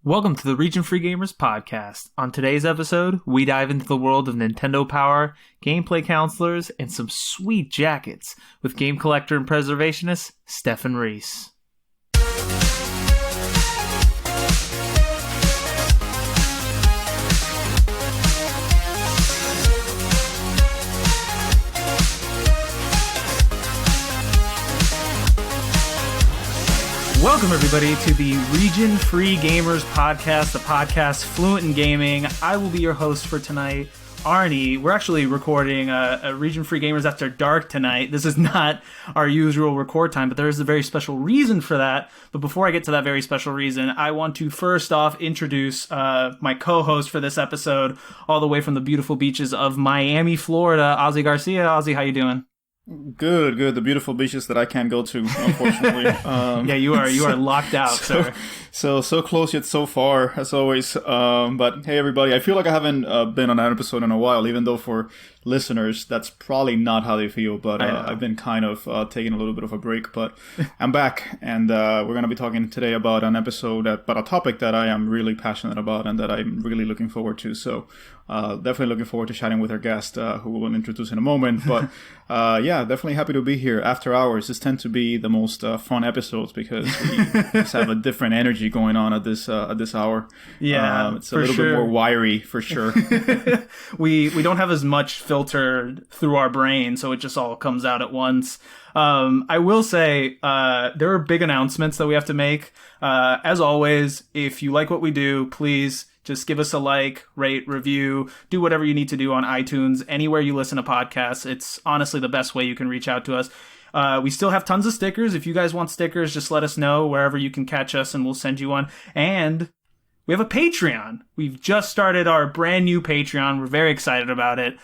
Welcome to the Region Free Gamers podcast. On today's episode, we dive into the world of Nintendo Power, gameplay counselors, and some sweet jackets with game collector and preservationist Stephan Reese. Welcome, everybody, to the Region Free Gamers podcast, the podcast fluent in gaming. I will be your host for tonight, Arnie. We're actually recording a Region Free Gamers After Dark tonight. This is not our usual record time, but there is a very special reason for that. But before I get to that very special reason, I want to first off introduce my co-host for this episode, all the way from the beautiful beaches of Miami, Florida, Ozzy Garcia. Ozzy, how you doing? Good. The beautiful beaches that I can't go to, unfortunately. Yeah, you are locked out, sir. So close yet so far, as always. But hey, everybody, I feel like I haven't been on an episode in a while, even though for listeners, that's probably not how they feel. But I've been kind of taking a little bit of a break. But I'm back, and we're going to be talking today about an episode, about a topic that I am really passionate about and that I'm really looking forward to. So definitely looking forward to chatting with our guest, who we'll introduce in a moment. But yeah, definitely happy to be here. After hours, this tend to be the most fun episodes because we just have a different energy going on at this hour. Yeah, it's a little bit more wiry for sure. we don't have as much filtered through our brain, so it just all comes out at once. I will say there are big announcements that we have to make. As always, if you like what we do, please just give us a like, rate, review, do whatever you need to do on iTunes, anywhere you listen to podcasts. It's honestly the best way you can reach out to us. We still have tons of stickers. If you guys want stickers, just let us know wherever you can catch us and we'll send you one. And we have a Patreon. We've just started our brand new Patreon. We're very excited about it.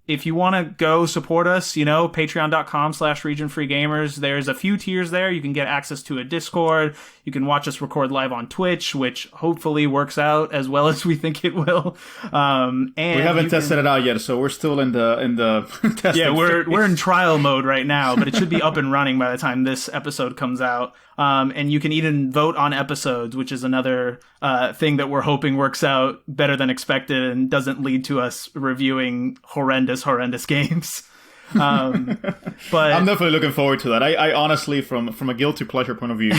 If you want to go support us, patreon.com/regionfreegamers. There's a few tiers there. You can get access to a Discord. You can watch us record live on Twitch, which hopefully works out as well as we think it will. And we haven't tested it out yet, so we're still in the testing. Yeah, we're in trial mode right now, but it should be up and running by the time this episode comes out. And you can even vote on episodes, which is another thing that we're hoping works out better than expected and doesn't lead to us reviewing horrendous games. But I'm definitely looking forward to that. I honestly, from a guilty pleasure point of view,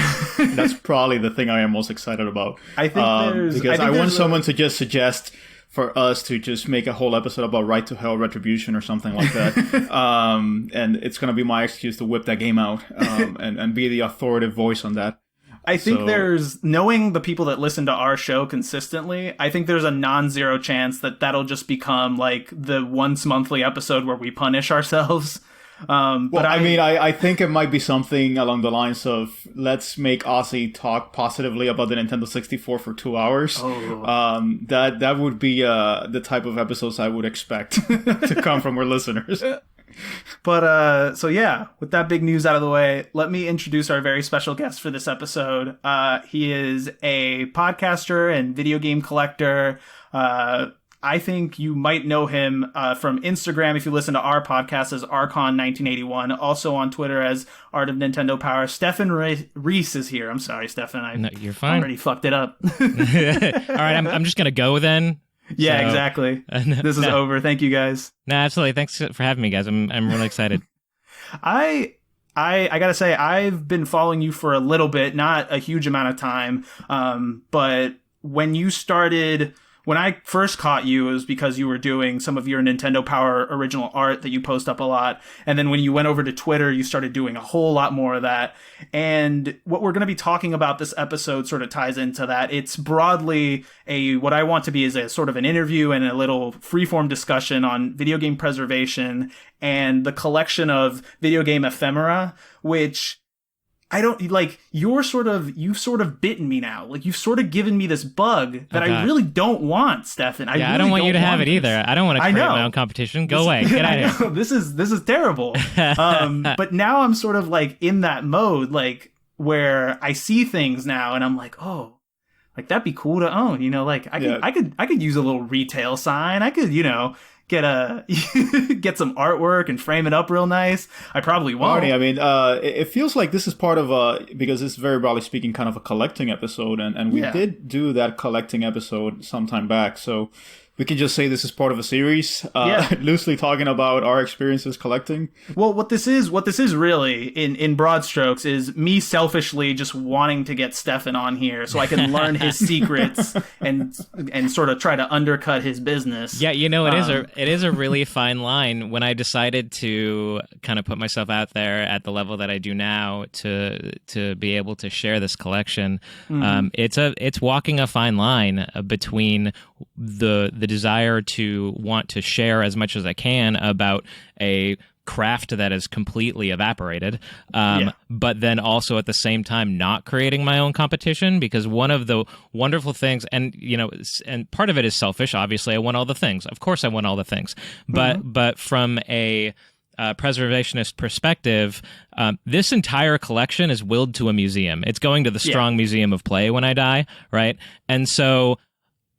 that's probably the thing I am most excited about. I think I want someone to just suggest for us to just make a whole episode about Right to Hell Retribution or something like that. And it's going to be my excuse to whip that game out and be the authoritative voice on that. I think there's, knowing the people that listen to our show consistently, I think there's a non-zero chance that that'll just become like the once monthly episode where we punish ourselves. But I think it might be something along the lines of, let's make Ozzy talk positively about the Nintendo 64 for 2 hours. Oh. That would be the type of episodes I would expect to come from our listeners. But, so yeah, with that big news out of the way, let me introduce our very special guest for this episode. He is a podcaster and video game collector. I think you might know him from Instagram if you listen to our podcast as Archon1981. Also on Twitter as Art of Nintendo Power. Stephan Reese is here. I'm sorry, Stephan. No, you're fine. Already fucked it up. All right, I'm just going to go then. Yeah, so, exactly. This is over. Thank you, guys. No, absolutely. Thanks for having me, guys. I'm really excited. I gotta say, I've been following you for a little bit, not a huge amount of time. But when I first caught you, it was because you were doing some of your Nintendo Power original art that you post up a lot. And then when you went over to Twitter, you started doing a whole lot more of that. And what we're going to be talking about this episode sort of ties into that. It's broadly what I want to be is a sort of an interview and a little freeform discussion on video game preservation and the collection of video game ephemera, which I don't like. You've sort of bitten me now. Like, you've sort of given me this bug that I really don't want, Stephan. I don't want you to have it either. I don't want to create my own competition. Go away. Get out of here. This is terrible. But now I'm sort of like in that mode, like where I see things now and I'm like, oh, like that'd be cool to own. Like I could use a little retail sign. I could, get some artwork and frame it up real nice. I probably won't. Arnie, I mean, it feels like this is part of because it's very broadly speaking kind of a collecting episode, and we did do that collecting episode some time back, so we can just say this is part of a series, loosely talking about our experiences collecting. Well, what this is really, in broad strokes, is me selfishly just wanting to get Stephan on here so I can learn his secrets and sort of try to undercut his business. Yeah, it is a really fine line. When I decided to kind of put myself out there at the level that I do now to be able to share this collection, it's walking a fine line between the desire to want to share as much as I can about a craft that is completely evaporated, but then also at the same time not creating my own competition, because one of the wonderful things, and part of it is selfish, obviously I want all the things, of course I want all the things, but from a preservationist perspective, this entire collection is willed to a museum. It's going to the Strong Museum of Play when I die, right? And so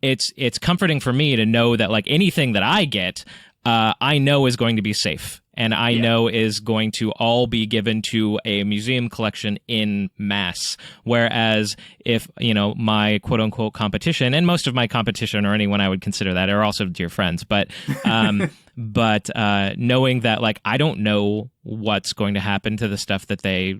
it's comforting for me to know that like anything that I get, I know is going to be safe, and I know is going to all be given to a museum collection in mass. Whereas if, my quote unquote competition, and most of my competition, or anyone I would consider that, are also dear friends, but knowing that like I don't know what's going to happen to the stuff that they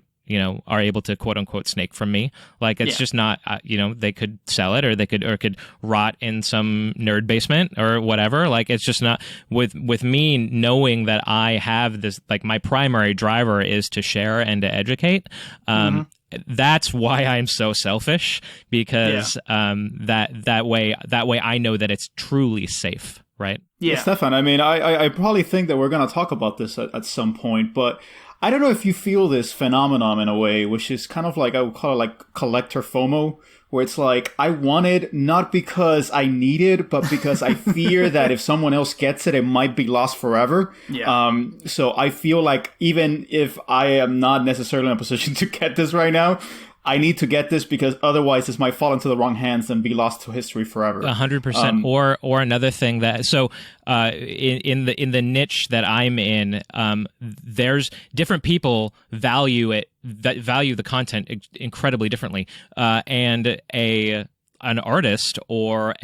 are able to quote unquote snake from me. Like it's just not, they could sell it, or they could rot in some nerd basement or whatever. Like it's just not with me knowing that I have this, like my primary driver is to share and to educate. That's why I'm so selfish, because that way I know that it's truly safe. Right. Yeah. Stephan, I mean, I probably think that we're going to talk about this at some point, but I don't know if you feel this phenomenon in a way, which is kind of like, I would call it like collector FOMO, where it's like, I want it not because I need it, but because I fear that if someone else gets it, it might be lost forever. Yeah. So I feel like even if I am not necessarily in a position to get this right now, I need to get this because otherwise this might fall into the wrong hands and be lost to history forever. 100%. Or another thing that in the niche that I'm in, there's different people value the content incredibly differently, and an artist or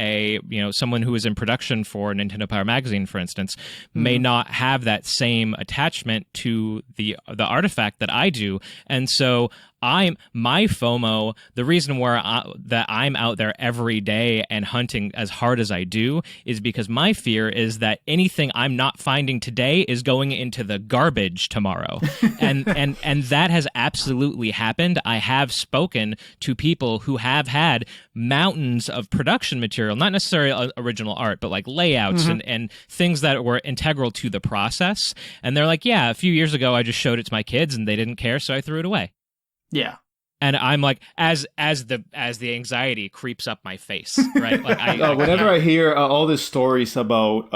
someone who is in production for Nintendo Power Magazine, for instance, may not have that same attachment to the artifact that I do, and so my FOMO, the reason that I'm out there every day and hunting as hard as I do, is because my fear is that anything I'm not finding today is going into the garbage tomorrow. and that has absolutely happened. I have spoken to people who have had mountains of production material, not necessarily original art, but like layouts and things that were integral to the process. And they're like, yeah, a few years ago I just showed it to my kids and they didn't care, so I threw it away. Yeah. And I'm like, as the anxiety creeps up my face, right? Like, whenever I hear all these stories about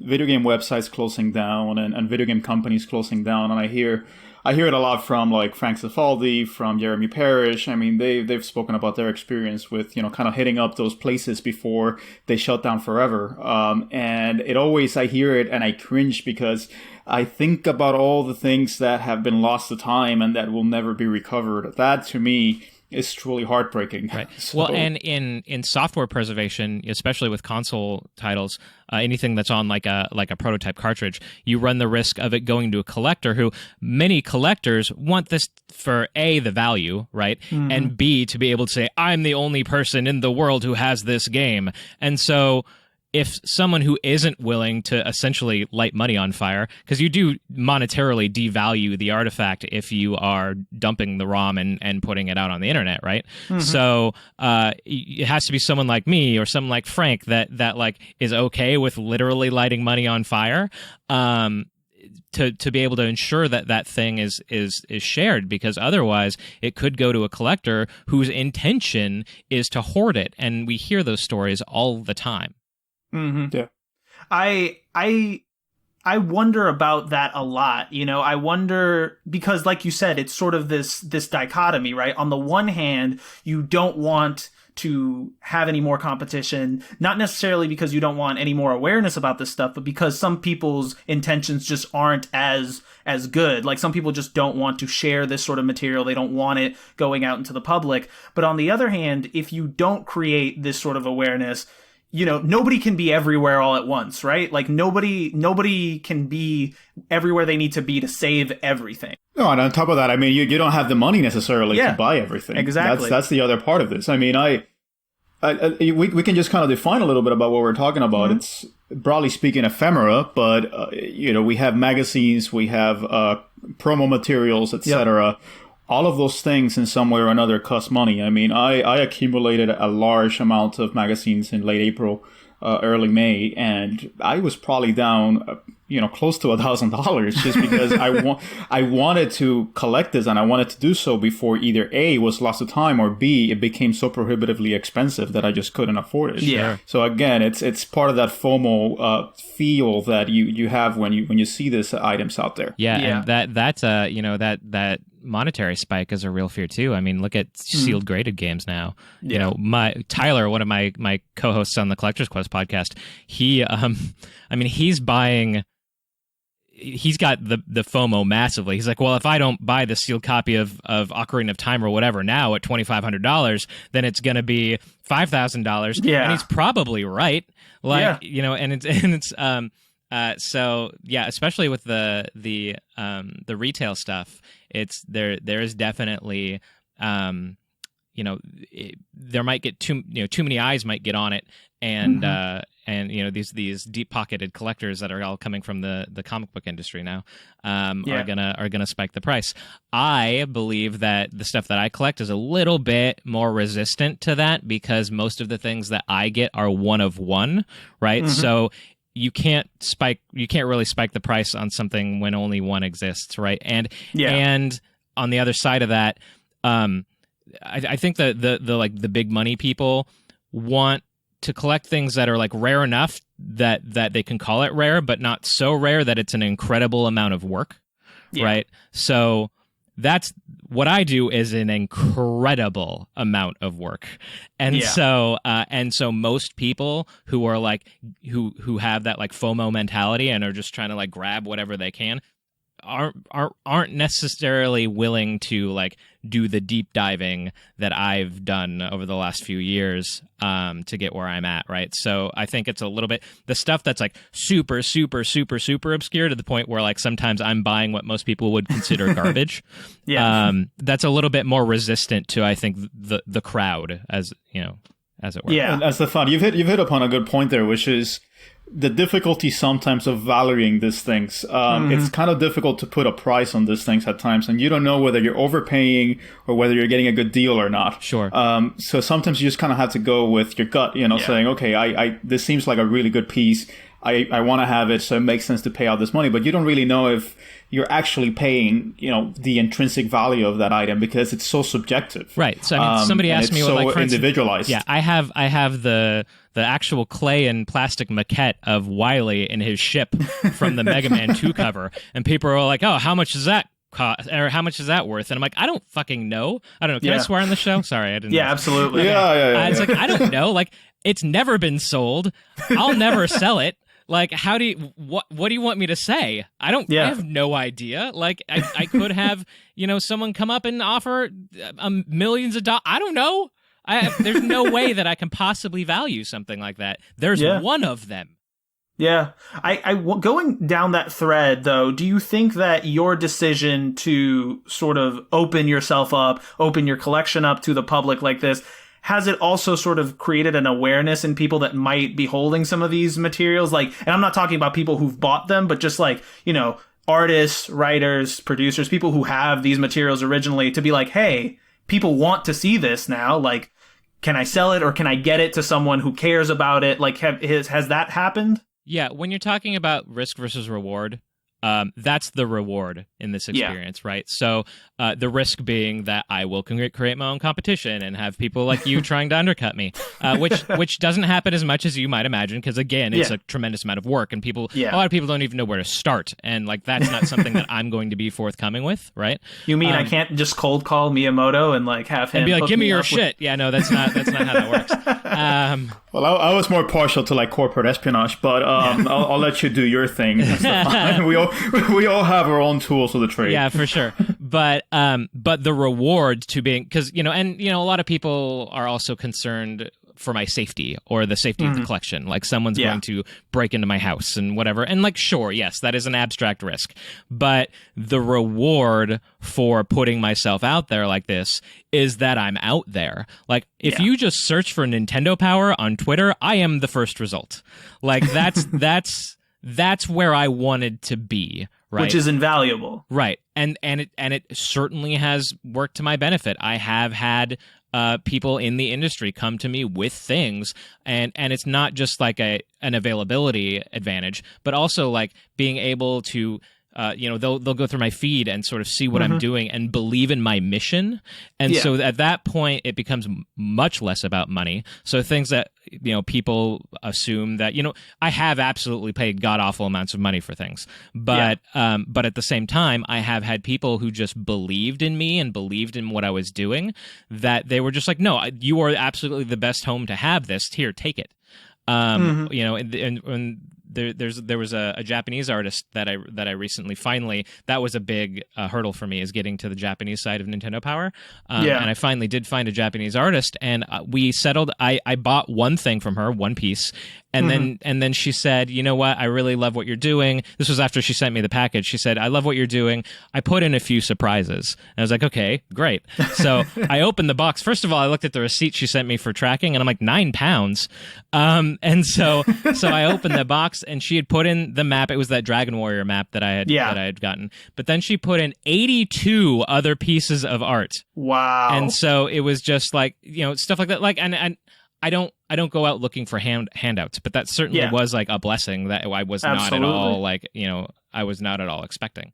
video game websites closing down and video game companies closing down, and I hear it a lot from like Frank Cifaldi, from Jeremy Parrish. I mean, they've spoken about their experience with kind of hitting up those places before they shut down forever. And it always, I hear it and I cringe because I think about all the things that have been lost to time and that will never be recovered. That to me is truly heartbreaking. Right. So, well, and in software preservation, especially with console titles, anything that's on like a prototype cartridge, you run the risk of it going to a collector who many collectors want this for A, the value, right? And B, to be able to say, I'm the only person in the world who has this game. And so if someone who isn't willing to essentially light money on fire, because you do monetarily devalue the artifact if you are dumping the ROM and putting it out on the internet, right? So it has to be someone like me or someone like Frank that like is okay with literally lighting money on fire, to be able to ensure that thing is shared, because otherwise it could go to a collector whose intention is to hoard it, and we hear those stories all the time. Yeah, I I wonder about that a lot. You know, I wonder because, like you said, it's sort of this dichotomy, right? On the one hand, you don't want to have any more competition, not necessarily because you don't want any more awareness about this stuff, but because some people's intentions just aren't as good. Like some people just don't want to share this sort of material. They don't want it going out into the public. But on the other hand, if you don't create this sort of awareness, you know, nobody can be everywhere all at once, right? Like nobody can be everywhere they need to be to save everything. No, and on top of that, I mean, you don't have the money necessarily to buy everything. Exactly. That's the other part of this. I mean, we can just kind of define a little bit about what we're talking about. Mm-hmm. It's broadly speaking ephemera, but you know, we have magazines, we have promo materials, etc. Yep. All of those things in some way or another cost money. I mean, I accumulated a large amount of magazines in late April, early May, and I was probably down, close to $1,000 just because I wanted to collect this and I wanted to do so before either A, was lots of time, or B, it became so prohibitively expensive that I just couldn't afford it. Yeah. So again, it's part of that FOMO feel that you have when you see these items out there. Yeah. And that's that monetary spike is a real fear too. I mean, look at sealed graded games now. Yeah. You know, Tyler, one of my co-hosts on the Collectors Quest podcast, he's got the FOMO massively. He's like, well, if I don't buy the sealed copy of Ocarina of Time or whatever now at $2,500, then it's going to be $5,000. Yeah. And he's probably right. Like, so yeah, especially with the retail stuff, there is definitely, there might get too many eyes might get on it. And, these deep pocketed collectors that are all coming from the comic book industry now, are gonna spike the price. I believe that the stuff that I collect is a little bit more resistant to that because most of the things that I get are one of one, right? Mm-hmm. So you can't really spike the price on something when only one exists, right? And on the other side of that, I think the big money people want to collect things that are like rare enough that they can call it rare, but not so rare that it's an incredible amount of work, right? So that's what I do is an incredible amount of work. And so most people who are like, who have that like FOMO mentality and are just trying to like grab whatever they can aren't necessarily willing to like do the deep diving that I've done over the last few years to get where I'm at, right? So I think it's a little bit the stuff that's like super, super, super, super obscure to the point where like sometimes I'm buying what most people would consider garbage. That's a little bit more resistant to, I think, the crowd, as it were. Yeah, and Stephan, you've hit upon a good point there, which is the difficulty sometimes of valuing these things. It's kind of difficult to put a price on these things at times, and you don't know whether you're overpaying or whether you're getting a good deal or not. Sure. So sometimes you just kind of have to go with your gut, saying, okay, I this seems like a really good piece. I want to have it, so it makes sense to pay out this money. But you don't really know if you're actually paying, the intrinsic value of that item because it's so subjective. Right. So I mean, somebody asked me, so like, for individualized. Instance, I have the actual clay and plastic maquette of Wily in his ship from the Mega Man 2 cover, and people are like, "Oh, how much does that cost? Or how much is that worth?" And I'm like, "I don't fucking know. I don't know. Can I swear on the show? Sorry, I didn't." Yeah, absolutely. Okay. Yeah. It's like I don't know. Like it's never been sold. I'll never sell it. Like, what do you want me to say? I have no idea. Like, I could have, someone come up and offer millions of dollars. I don't know. There's no way that I can possibly value something like that. There's one of them. Yeah. I going down that thread, though, do you think that your decision to sort of open yourself up, open your collection up to the public like this, has it also sort of created an awareness in people that might be holding some of these materials? Like, and I'm not talking about people who've bought them, but just like, artists, writers, producers, people who have these materials originally to be like, hey, people want to see this now. Like, can I sell it or can I get it to someone who cares about it? Like, has that happened? Yeah. When you're talking about risk versus reward, that's the reward in this experience, right? So the risk being that I will create my own competition and have people like you trying to undercut me, which doesn't happen as much as you might imagine, because again, it's a tremendous amount of work, and a lot of people don't even know where to start, and like that's not something that I'm going to be forthcoming with, right? You mean I can't just cold call Miyamoto and like have him and be like, give me your shit? Yeah, no, that's not how that works. Well, I was more partial to like corporate espionage, but I'll let you do your thing. We all have our own tools of the trade. Yeah, for sure. But the reward to being, because a lot of people are also concerned for my safety or the safety of the collection. Like someone's going to break into my house and whatever. And like, sure, yes, that is an abstract risk. But the reward for putting myself out there like this is that I'm out there. Like if you just search for Nintendo Power on Twitter, I am the first result. Like that's where I wanted to be. Right. Which is invaluable. Right. And it certainly has worked to my benefit. I have had people in the industry come to me with things, and it's not just like an availability advantage, but also like being able to they'll go through my feed and sort of see what I'm doing and believe in my mission. And so at that point, it becomes much less about money. So things that, people assume that, I have absolutely paid god-awful amounts of money for things. But at the same time, I have had people who just believed in me and believed in what I was doing, that they were just like, no, you are absolutely the best home to have this. Here, take it. And there was a Japanese artist that I recently finally, that was a big hurdle for me, is getting to the Japanese side of Nintendo Power. And I finally did find a Japanese artist, and we settled. I bought one thing from her, one piece. And then she said, you know what? I really love what you're doing. This was after she sent me the package. She said, I love what you're doing. I put in a few surprises. And I was like, okay, great. So I opened the box. First of all, I looked at the receipt she sent me for tracking, and I'm like, £9. And so I opened the box, and she had put in the map. It was that Dragon Warrior map that I had gotten. But then she put in 82 other pieces of art. Wow. And so it was just like, stuff like that. Like, and I don't go out looking for handouts, but that certainly was like a blessing that I was not at all I was not at all expecting.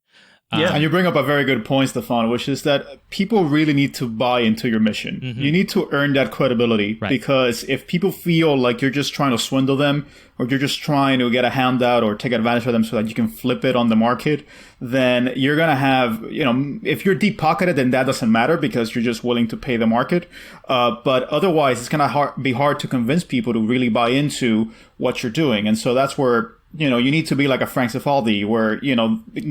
And you bring up a very good point, Stephan, which is that people really need to buy into your mission. You need to earn that credibility, because if people feel like you're just trying to swindle them, or you're just trying to get a handout or take advantage of them so that you can flip it on the market, then you're going to have, if you're deep pocketed, then that doesn't matter because you're just willing to pay the market. But otherwise, it's going to be hard to convince people to really buy into what you're doing. And so that's where, you need to be like a Frank Cifaldi, where,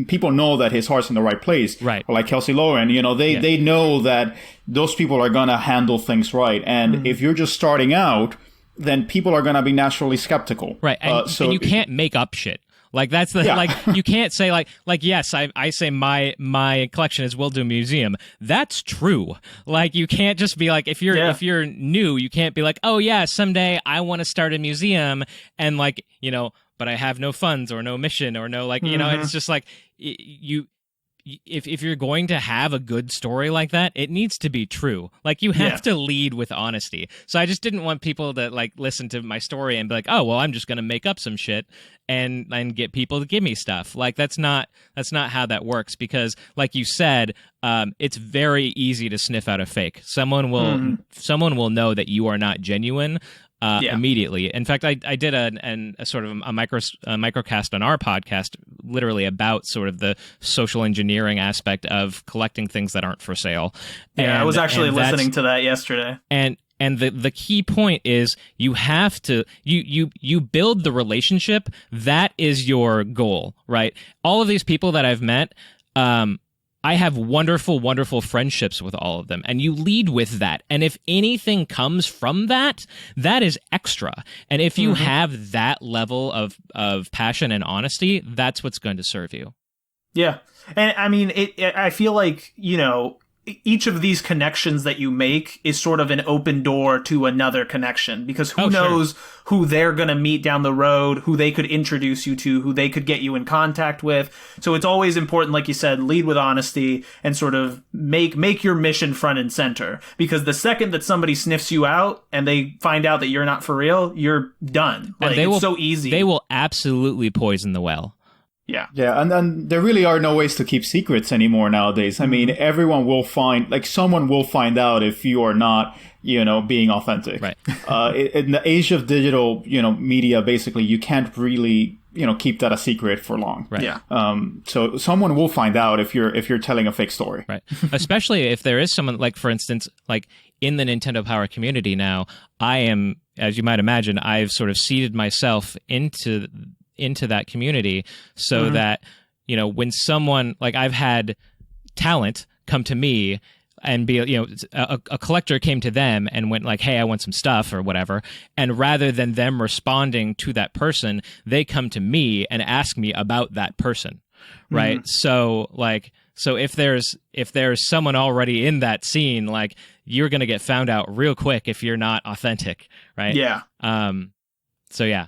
people know that his heart's in the right place. Right. Or like Kelsey Loren, they know that those people are going to handle things right. And if you're just starting out, then people are going to be naturally skeptical. Right. And you can't make up shit. Like that's the like you can't say like yes, I say my collection is Will Do Museum. That's true. Like you can't just be like, if you're new, you can't be like, oh yeah, someday I want to start a museum, and like, but I have no funds or no mission or no, like, it's just like if you're going to have a good story like that, it needs to be true. Like you have to lead with honesty. So I just didn't want people to like listen to my story and be like, oh, well, I'm just going to make up some shit and get people to give me stuff. Like that's not how that works, because like you said, it's very easy to sniff out a fake. Someone will know that you are not genuine immediately. In fact, I did a sort of a microcast on our podcast, literally about sort of the social engineering aspect of collecting things that aren't for sale. Yeah, I was actually listening to that yesterday. And the key point is you have to you build the relationship. That is your goal, right? All of these people that I've met, I have wonderful, wonderful friendships with all of them, and you lead with that. And if anything comes from that, that is extra. And if you have that level of passion and honesty, that's what's going to serve you. Yeah. And I mean, I feel like, each of these connections that you make is sort of an open door to another connection, because who knows who they're going to meet down the road, who they could introduce you to, who they could get you in contact with. So it's always important, like you said, lead with honesty and sort of make your mission front and center, because the second that somebody sniffs you out and they find out that you're not for real, you're done. Like, it's so easy. They will absolutely poison the well. Yeah. Yeah, and then there really are no ways to keep secrets anymore nowadays. I mean, everyone will find, like, someone will find out if you are not, being authentic. Right. In the age of digital, media, basically, you can't really, keep that a secret for long. Right. Yeah. So someone will find out if you're telling a fake story. Right. Especially if there is someone, like, for instance, like in the Nintendo Power community now, I am, as you might imagine, I've sort of seeded myself into that community so that, when someone, like, I've had talent come to me and be, a collector came to them and went like, hey, I want some stuff or whatever. And rather than them responding to that person, they come to me and ask me about that person. Right. So if there's someone already in that scene, like, you're going to get found out real quick if you're not authentic. Right. Yeah. So yeah.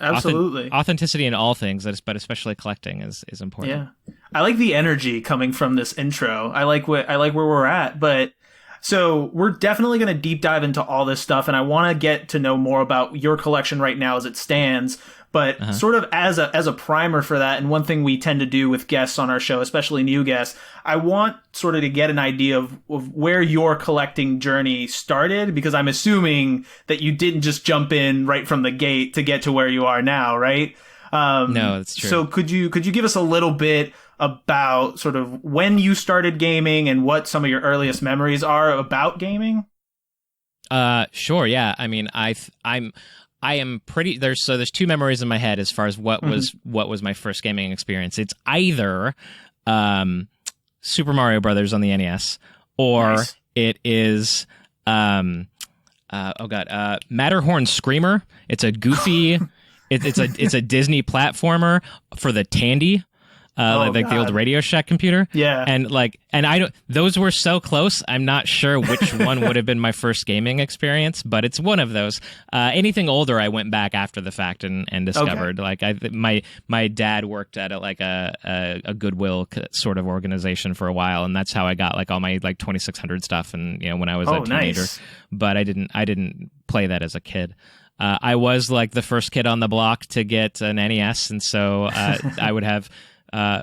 Absolutely. Authenticity in all things, but especially collecting is important. Yeah. I like the energy coming from this intro. I like where we're at, but so we're definitely going to deep dive into all this stuff, and I want to get to know more about your collection right now as it stands. But sort of as a primer for that, and one thing we tend to do with guests on our show, especially new guests, I want sort of to get an idea of where your collecting journey started, because I'm assuming that you didn't just jump in right from the gate to get to where you are now, right? No, that's true. So could you give us a little bit about sort of when you started gaming and what some of your earliest memories are about gaming? Sure. Yeah. I mean, I am pretty there's two memories in my head as far as what was my first gaming experience. It's either Super Mario Brothers on the NES, or it is Matterhorn Screamer. It's a goofy it's a Disney platformer for the Tandy. The old Radio Shack computer. Yeah. And those were so close. I'm not sure which one would have been my first gaming experience, but it's one of those. Anything older, I went back after the fact and discovered. Okay. Like my dad worked at a Goodwill sort of organization for a while, and that's how I got like all my like 2600 stuff. And when I was a teenager, nice. But I didn't play that as a kid. I was like the first kid on the block to get an NES, and so I would have.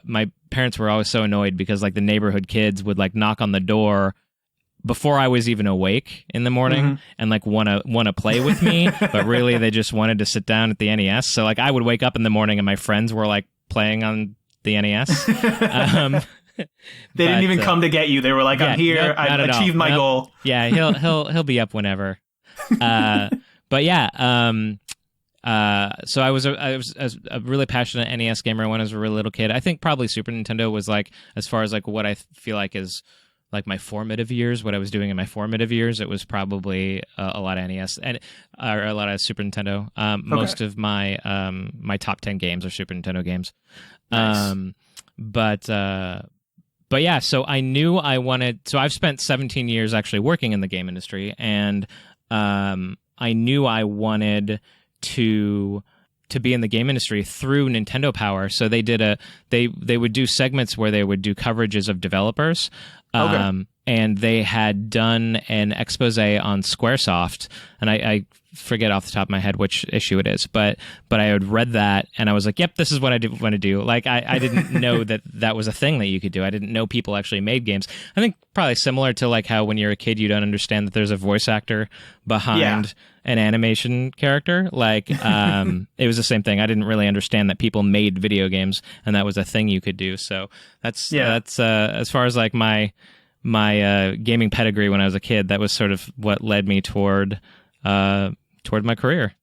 My parents were always so annoyed because like the neighborhood kids would like knock on the door before I was even awake in the morning and like want to play with me, but really they just wanted to sit down at the NES. So like I would wake up in the morning and my friends were like playing on the NES. They didn't even come to get you. They were like, I'm here. Nope, I've achieved my goal. Yeah, he'll be up whenever. But yeah, so I was a really passionate NES gamer when I was a really little kid. I think probably Super Nintendo was like, as far as like what I feel like is like my formative years, what I was doing in my formative years, it was probably a lot of NES and or a lot of Super Nintendo. Most of my my top 10 games are Super Nintendo games. Nice. But yeah, so I knew I wanted. So I've spent 17 years actually working in the game industry, and I knew I wanted to be in the game industry through Nintendo Power. So they did they would do segments where they would do coverages of developers. And they had done an expose on Squaresoft, and I forget off the top of my head which issue it is, but I had read that and I was like, yep, this is what I want to do. Like I didn't know that was a thing that you could do. I didn't know people actually made games. I think probably similar to like how when you're a kid you don't understand that there's a voice actor behind an animation character. Like it was the same thing. I didn't really understand that people made video games and that was a thing you could do. So that's as far as like my gaming pedigree when I was a kid, that was sort of what led me toward my career.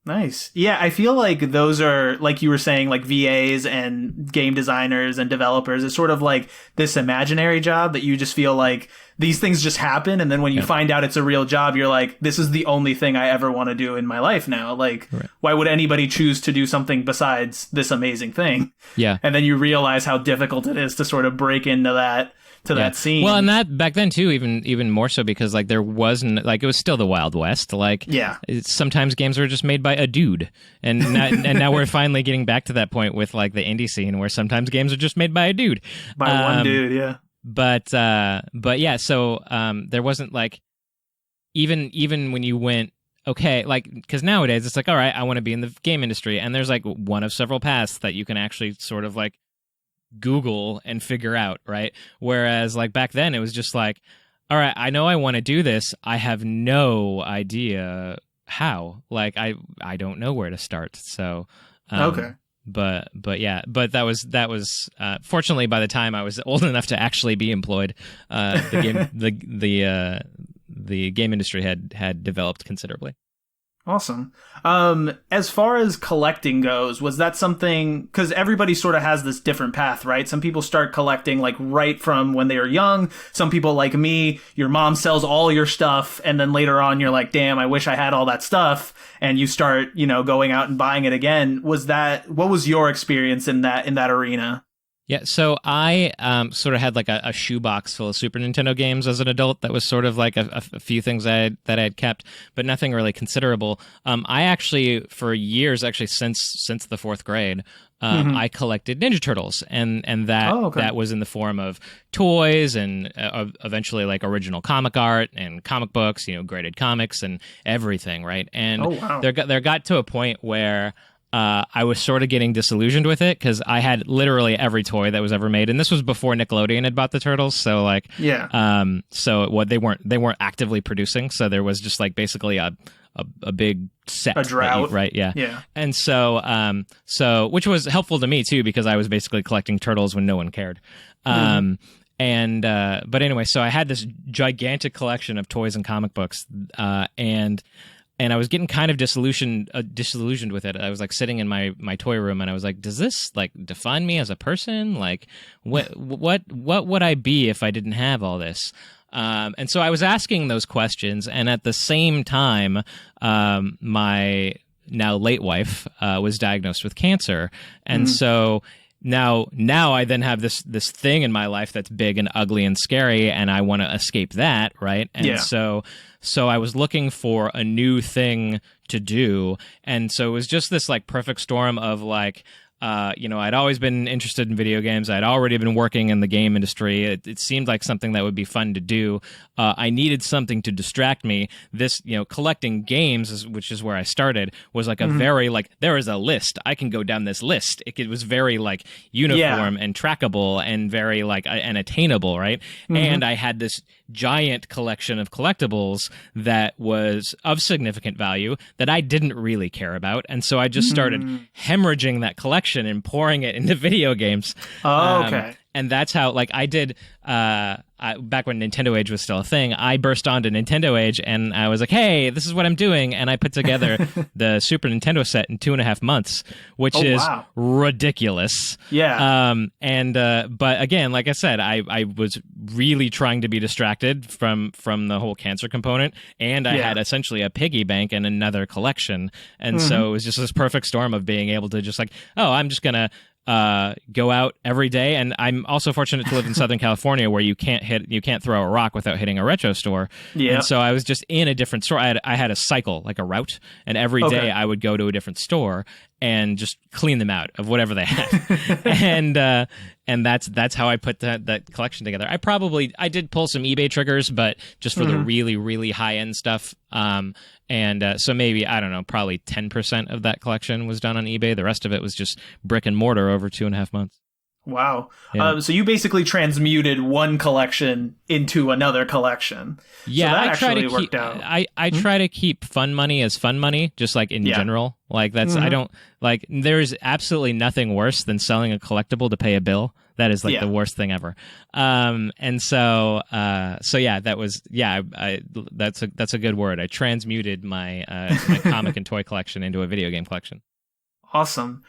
Nice. Yeah, I feel like those are, like you were saying, like VAs and game designers and developers. It's sort of like this imaginary job that you just feel like these things just happen. And then when you find out it's a real job, you're like, this is the only thing I ever want to do in my life now. Like, why would anybody choose to do something besides this amazing thing? Yeah. And then you realize how difficult it is to sort of break into that scene. Well, and that back then too, even more so because like there wasn't, like, it was still the Wild West. Like, sometimes games were just made by a dude, and now we're finally getting back to that point with like the indie scene where sometimes games are just made by a dude, by one dude. Yeah. But yeah, so there wasn't like even when you went okay, like, because nowadays it's like, all right, I want to be in the game industry, and there's like one of several paths that you can actually sort of like Google and figure out, right? Whereas like back then it was just like, all right, I know I want to do this, I have no idea how. Like I don't know where to start. So Okay. But that was fortunately by the time I was old enough to actually be employed, the game industry had developed considerably. Awesome. As far as collecting goes, was that something, because everybody sort of has this different path, right? Some people start collecting like right from when they are young. Some people like me, your mom sells all your stuff, and then later on you're like, damn, I wish I had all that stuff, and you start, going out and buying it again. What was your experience in that arena? Yeah, so I sort of had like a shoebox full of Super Nintendo games as an adult. That was sort of like a few things that I had kept, but nothing really considerable. I actually, for years, since the fourth grade, I collected Ninja Turtles, and that was in the form of toys and eventually like original comic art and comic books, graded comics and everything, right? And there got to a point where I was sort of getting disillusioned with it because I had literally every toy that was ever made, and this was before Nickelodeon had bought the Turtles. So like, so what they weren't actively producing, so there was just like basically a big set, a drought, right? Yeah. And so which was helpful to me too because I was basically collecting turtles when no one cared. But anyway, so I had this gigantic collection of toys and comic books, and I was getting kind of disillusioned with it. I was like sitting in my toy room, and I was like, "Does this like define me as a person? Like, what would I be if I didn't have all this?" And so I was asking those questions, and at the same time, my now late wife was diagnosed with cancer, and so. Now I then have this thing in my life that's big and ugly and scary, and I want to escape that, right? And so I was looking for a new thing to do, and so it was just this like perfect storm of like, I'd always been interested in video games. I'd already been working in the game industry. It seemed like something that would be fun to do. I needed something to distract me. This, collecting games, which is where I started, was like a very like, there is a list. I can go down this list. It was very like uniform and trackable and very like and attainable, right? And I had this giant collection of collectibles that was of significant value that I didn't really care about. And so I just started hemorrhaging that collection and pouring it into video games. Oh, okay. And that's how, like, I did, back when Nintendo Age was still a thing, I burst onto Nintendo Age, and I was like, hey, this is what I'm doing, and I put together the Super Nintendo set in 2.5 months, which is ridiculous. Yeah. But again, like I said, I was really trying to be distracted from the whole cancer component, and I had essentially a piggy bank and another collection, and so it was just this perfect storm of being able to just like, oh, I'm just gonna go out every day. And I'm also fortunate to live in Southern California where you can't throw a rock without hitting a retro store. Yeah. And so I was just in a different store. I had a cycle, like a route, and every day I would go to a different store and just clean them out of whatever they had. and that's how I put that collection together. I did pull some eBay triggers, but just for the really, really high end stuff. So maybe, I don't know, probably 10% of that collection was done on eBay. The rest of it was just brick and mortar over 2.5 months. Wow. Yeah. So you basically transmuted one collection into another collection. Yeah, so that actually worked out. I try to keep fun money as fun money, just like in general. Like that's, I don't, like, there's absolutely nothing worse than selling a collectible to pay a bill. That is like the worst thing ever. So yeah, that was, that's a good word. I transmuted my comic and toy collection into a video game collection. Awesome.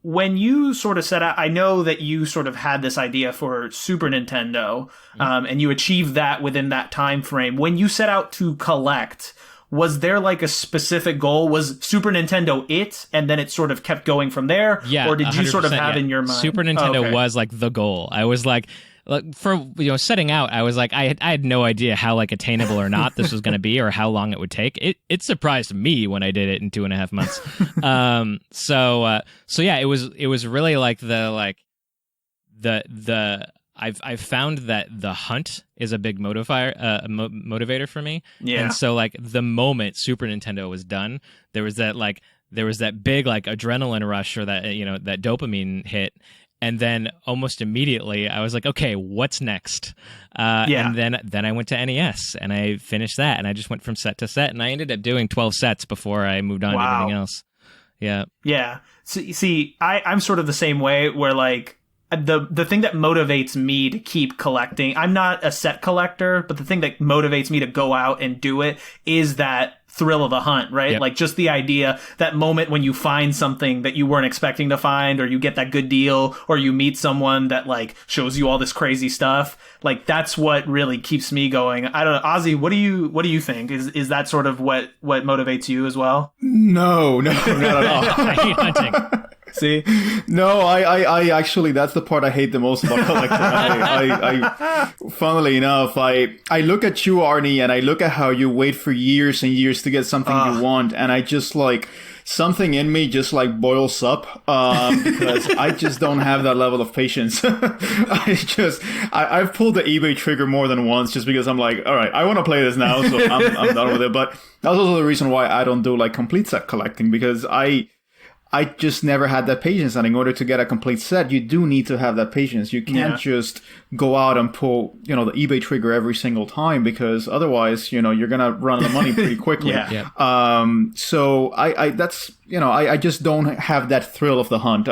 When you sort of set out, I know that you sort of had this idea for Super Nintendo, and you achieved that within that time frame. When you set out to collect, was there like a specific goal? Was Super Nintendo it, and then it sort of kept going from there? Yeah, or did you sort of have in your mind? Super Nintendo was like the goal. I was like for setting out, I was like, I had no idea how like attainable or not this was going to be, or how long it would take. It surprised me when I did it in 2.5 months. So yeah, it was really like the I've found that the hunt is a big motivator for me. Yeah. And so like the moment Super Nintendo was done, there was that big like adrenaline rush, or that that dopamine hit. And then almost immediately I was like, okay, what's next? And then I went to NES and I finished that, and I just went from set to set, and I ended up doing 12 sets before I moved on to everything else. Yeah. Yeah. So, see, I'm sort of the same way, where like the thing that motivates me to keep collecting, I'm not a set collector, but the thing that motivates me to go out and do it is that thrill of the hunt, right? Yep. Like just the idea, that moment when you find something that you weren't expecting to find, or you get that good deal, or you meet someone that like shows you all this crazy stuff. Like that's what really keeps me going. I don't know, Ozzy, what do you think? Is that sort of what motivates you as well? No, not at all. I hate hunting. See? No, I actually, that's the part I hate the most about collecting. I funnily enough, I look at you, Arnie, and I look at how you wait for years and years to get something you want, and I just like, something in me just like boils up, because I just don't have that level of patience. I've pulled the eBay trigger more than once, just because I'm like, all right, I want to play this now, so I'm done with it. But that's also the reason why I don't do like complete set collecting, because I just never had that patience. And in order to get a complete set, you do need to have that patience. You can't just go out and pull, the eBay trigger every single time, because otherwise, you're going to run out of money pretty quickly. So I just don't have that thrill of the hunt.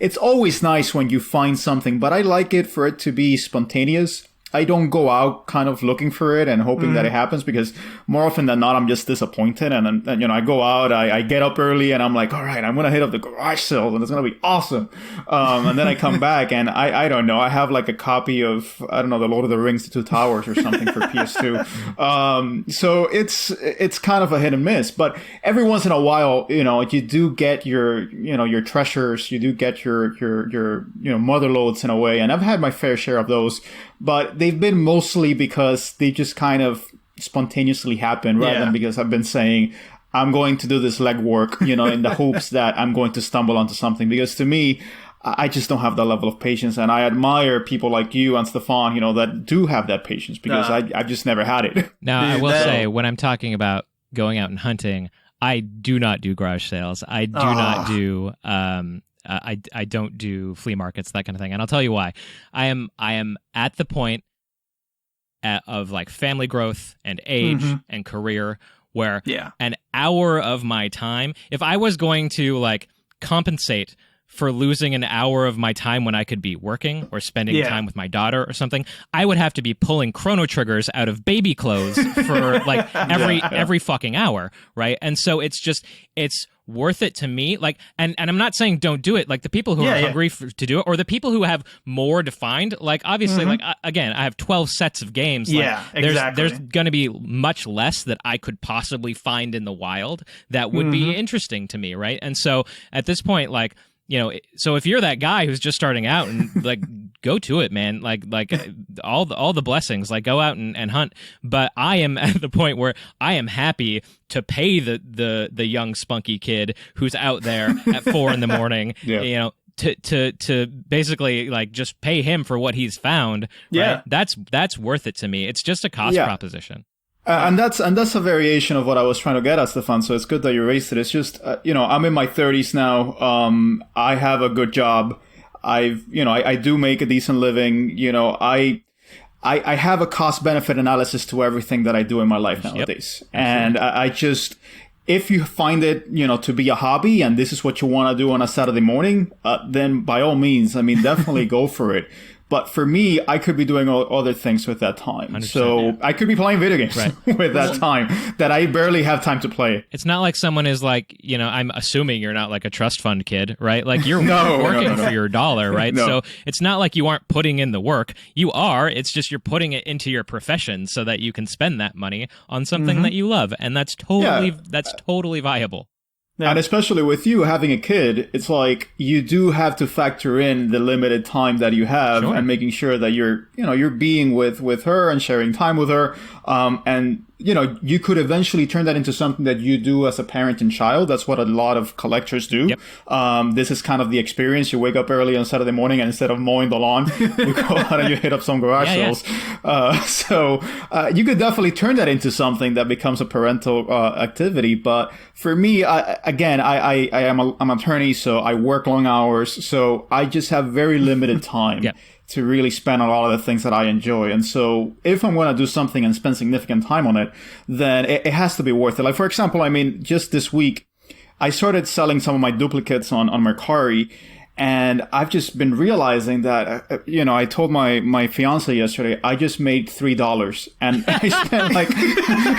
It's always nice when you find something, but I like it for it to be spontaneous. I don't go out kind of looking for it and hoping that it happens, because more often than not, I'm just disappointed. And I go out, I get up early, and I'm like, all right, I'm going to hit up the garage sale, and it's going to be awesome. And then I come back, and I don't know, I have like a copy of, I don't know, The Lord of the Rings, The Two Towers or something for PS2. So it's kind of a hit and miss. But every once in a while, you do get your treasures, you do get your mother loads in a way. And I've had my fair share of those. But they've been mostly because they just kind of spontaneously happen, rather than because I've been saying, I'm going to do this legwork, in the hopes that I'm going to stumble onto something. Because to me, I just don't have that level of patience. And I admire people like you and Stephan, that do have that patience, because I've just never had it. Now, I will say, when I'm talking about going out and hunting, I do not do garage sales. I do not do... I don't do flea markets, that kind of thing, and I'll tell you why. I am at the point of like family growth and age and career where an hour of my time, if I was going to like compensate for losing an hour of my time when I could be working or spending time with my daughter or something, I would have to be pulling chrono triggers out of baby clothes for like every fucking hour, right? And so it's worth it to me. Like, and I'm not saying don't do it. Like the people who are hungry to do it, or the people who have more defined, like obviously, like again, I have 12 sets of games. Like, exactly. There's going to be much less that I could possibly find in the wild that would be interesting to me, right? And so at this point, like, so if you're that guy who's just starting out, and like, go to it, man. Like all the blessings, like go out and hunt. But I am at the point where I am happy to pay the young spunky kid who's out there at 4 a.m, to basically like just pay him for what he's found. Right? That's worth it to me. It's just a cost proposition. And that's a variation of what I was trying to get at, Stephan. So it's good that you raised it. It's just, I'm in my 30s now. I have a good job. I do make a decent living. I have a cost benefit analysis to everything that I do in my life nowadays. And I just, if you find it, to be a hobby and this is what you want to do on a Saturday morning, then by all means, definitely go for it. But for me, I could be doing other things with that time. So I could be playing video games with that time that I barely have time to play. It's not like someone is like, I'm assuming you're not like a trust fund kid, right? Like you're working for your dollar, right? So it's not like you aren't putting in the work. You are. It's just you're putting it into your profession so that you can spend that money on something that you love. And that's totally viable. Yeah. And especially with you having a kid, it's like you do have to factor in the limited time that you have and making sure that you're being with her and sharing time with her. And you could eventually turn that into something that you do as a parent and child. That's what a lot of collectors do. Yep. This is kind of the experience. You wake up early on Saturday morning, and instead of mowing the lawn, you go out and you hit up some garage sales. So you could definitely turn that into something that becomes a parental activity. But for me, I'm an attorney, so I work long hours. So I just have very limited time. To really spend on a lot of the things that I enjoy. And so if I'm going to do something and spend significant time on it, then it has to be worth it. Like, for example, I mean, just this week, I started selling some of my duplicates on Mercari. And I've just been realizing that, I told my fiance yesterday, I just made $3. And I spent like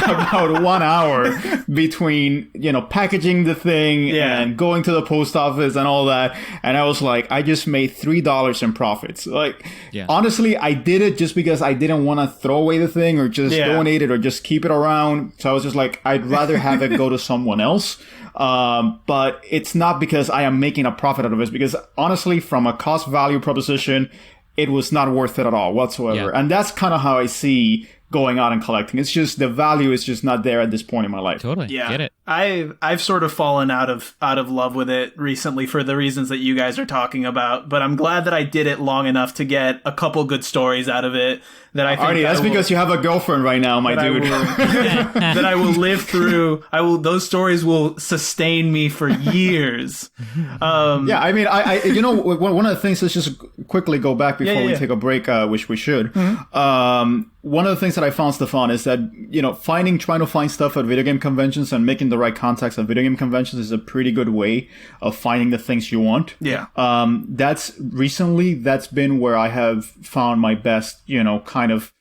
about 1 hour between, packaging the thing and going to the post office and all that. And I was like, I just made $3 in profits. Like, honestly, I did it just because I didn't want to throw away the thing or just donate it or just keep it around. So I was just like, I'd rather have it go to someone else. But it's not because I am making a profit out of it, because honestly, from a cost value proposition, it was not worth it at all whatsoever. And that's kind of how I see going out and collecting. It's just the value is just not there at this point in my life. Totally. Yeah. Get it. I've sort of fallen out of love with it recently for the reasons that you guys are talking about, but I'm glad that I did it long enough to get a couple good stories out of it that I think Arnie, that's because you have a girlfriend right now, my dude. That I will live through. Those stories will sustain me for years. I mean, I one of the things, let's just quickly go back before we take a break, which we should. One of the things that I found, Stephan, is that, trying to find stuff at video game conventions and making the right contacts at video game conventions is a pretty good way of finding the things you want. Yeah. That's been where I have found my best, kind of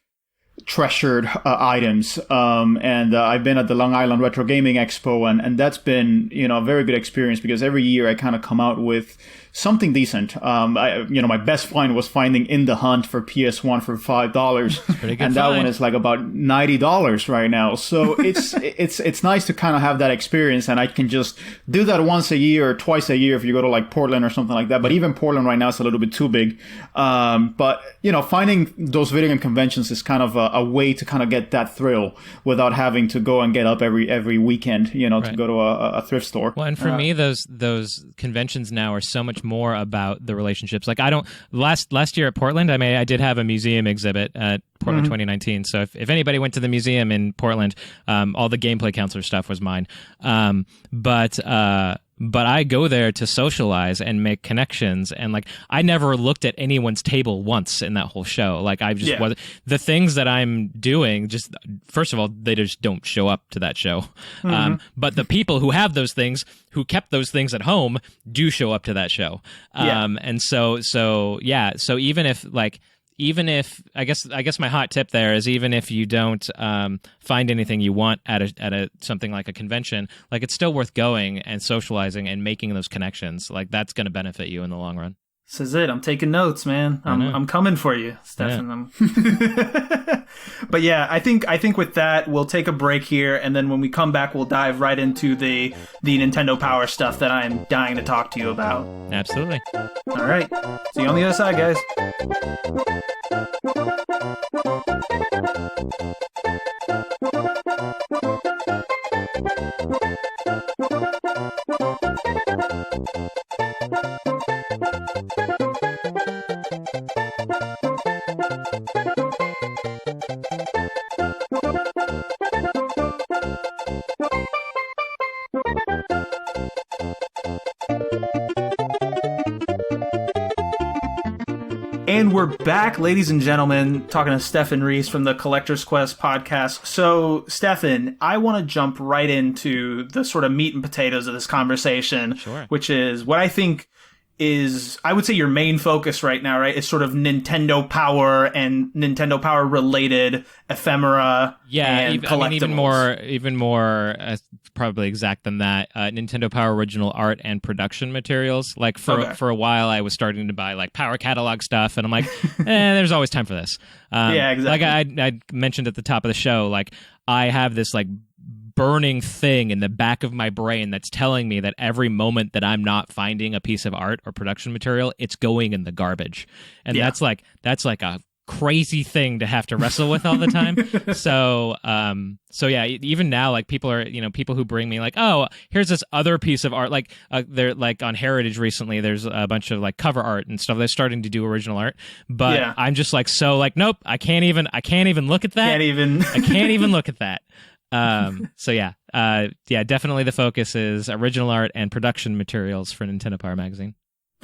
treasured items. And I've been at the Long Island Retro Gaming Expo, and that's been, a very good experience because every year I kind of come out with something decent. My best find was finding In the Hunt for PS1 for $5, and that one is like about $90 right now. So it's nice to kind of have that experience, and I can just do that once a year or twice a year if you go to like Portland or something like that. But even Portland right now is a little bit too big. But finding those video game conventions is kind of a way to kind of get that thrill without having to go and get up every weekend, to go to a thrift store. Well, and for me, those conventions now are so much more about the relationships. Like last year at Portland, I did have a museum exhibit at Portland 2019. So if anybody went to the museum in Portland, all the gameplay counselor stuff was mine. But I go there to socialize and make connections, and like I never looked at anyone's table once in that whole show. Like I just wasn't, the things that I'm doing. Just first of all, they just don't show up to that show. But the people who have those things, who kept those things at home, do show up to that show. And so even if I guess my hot tip there is, even if you don't find anything you want at a something like a convention, like it's still worth going and socializing and making those connections. Like that's going to benefit you in the long run. This is it. I'm taking notes, man. I'm coming for you, Stephan. Yeah. But yeah, I think with that we'll take a break here, and then when we come back, we'll dive right into the Nintendo Power stuff that I'm dying to talk to you about. Absolutely. All right. See you on the other side, guys. And we're back, ladies and gentlemen, talking to Stephan Reese from the Collector's Quest podcast. So, Stephan, I want to jump right into the sort of meat and potatoes of this conversation, which is what I think is, I would say, your main focus right now, right? Is sort of Nintendo Power and Nintendo Power related ephemera and collectibles. Even more probably exact than that. Nintendo Power original art and production materials. Like for a while, I was starting to buy like Power Catalog stuff, and I'm like, there's always time for this. Yeah, exactly. Like I mentioned at the top of the show, like I have this like burning thing in the back of my brain that's telling me that every moment that I'm not finding a piece of art or production material, it's going in the garbage. And that's like a crazy thing to have to wrestle with all the time. So yeah, even now, like people are, people who bring me like, oh, here's this other piece of art. Like they're like on Heritage recently, there's a bunch of like cover art and stuff. They're starting to do original art, but I'm just like, nope, I can't even look at that. I can't even look at that. So yeah, definitely the focus is original art and production materials for Nintendo Power Magazine.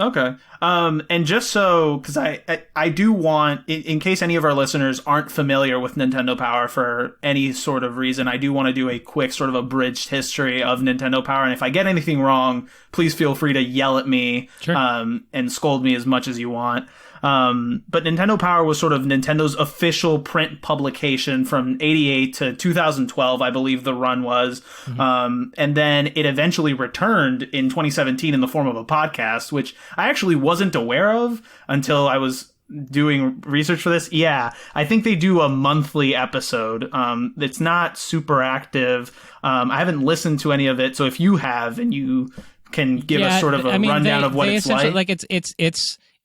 Okay. And just so, because I do want, in case any of our listeners aren't familiar with Nintendo Power for any sort of reason, I do want to do a quick sort of abridged history of Nintendo Power. And if I get anything wrong, please feel free to yell at me, sure. And scold me as much as you want. But Nintendo Power was sort of Nintendo's official print publication from 88 to 2012, I believe the run was. Mm-hmm. And then it eventually returned in 2017 in the form of a podcast, which I actually wasn't aware of until I was doing research for this. Yeah, I think they do a monthly episode. It's not super active. I haven't listened to any of it. So if you have and you can give us sort of a rundown of what it's like. Like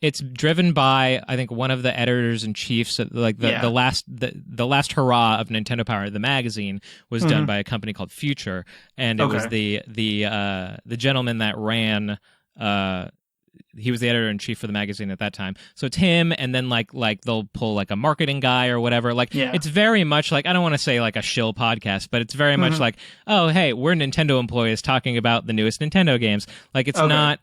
it's driven by, I think, one of the editors in chiefs. Like the last hurrah of Nintendo Power, the magazine, was done by a company called Future, and it was the gentleman that ran. He was the editor in chief for the magazine at that time. So it's him, and then like they'll pull like a marketing guy or whatever. Like it's very much like, I don't want to say like a shill podcast, but it's very much like, oh hey, we're Nintendo employees talking about the newest Nintendo games. Like it's not.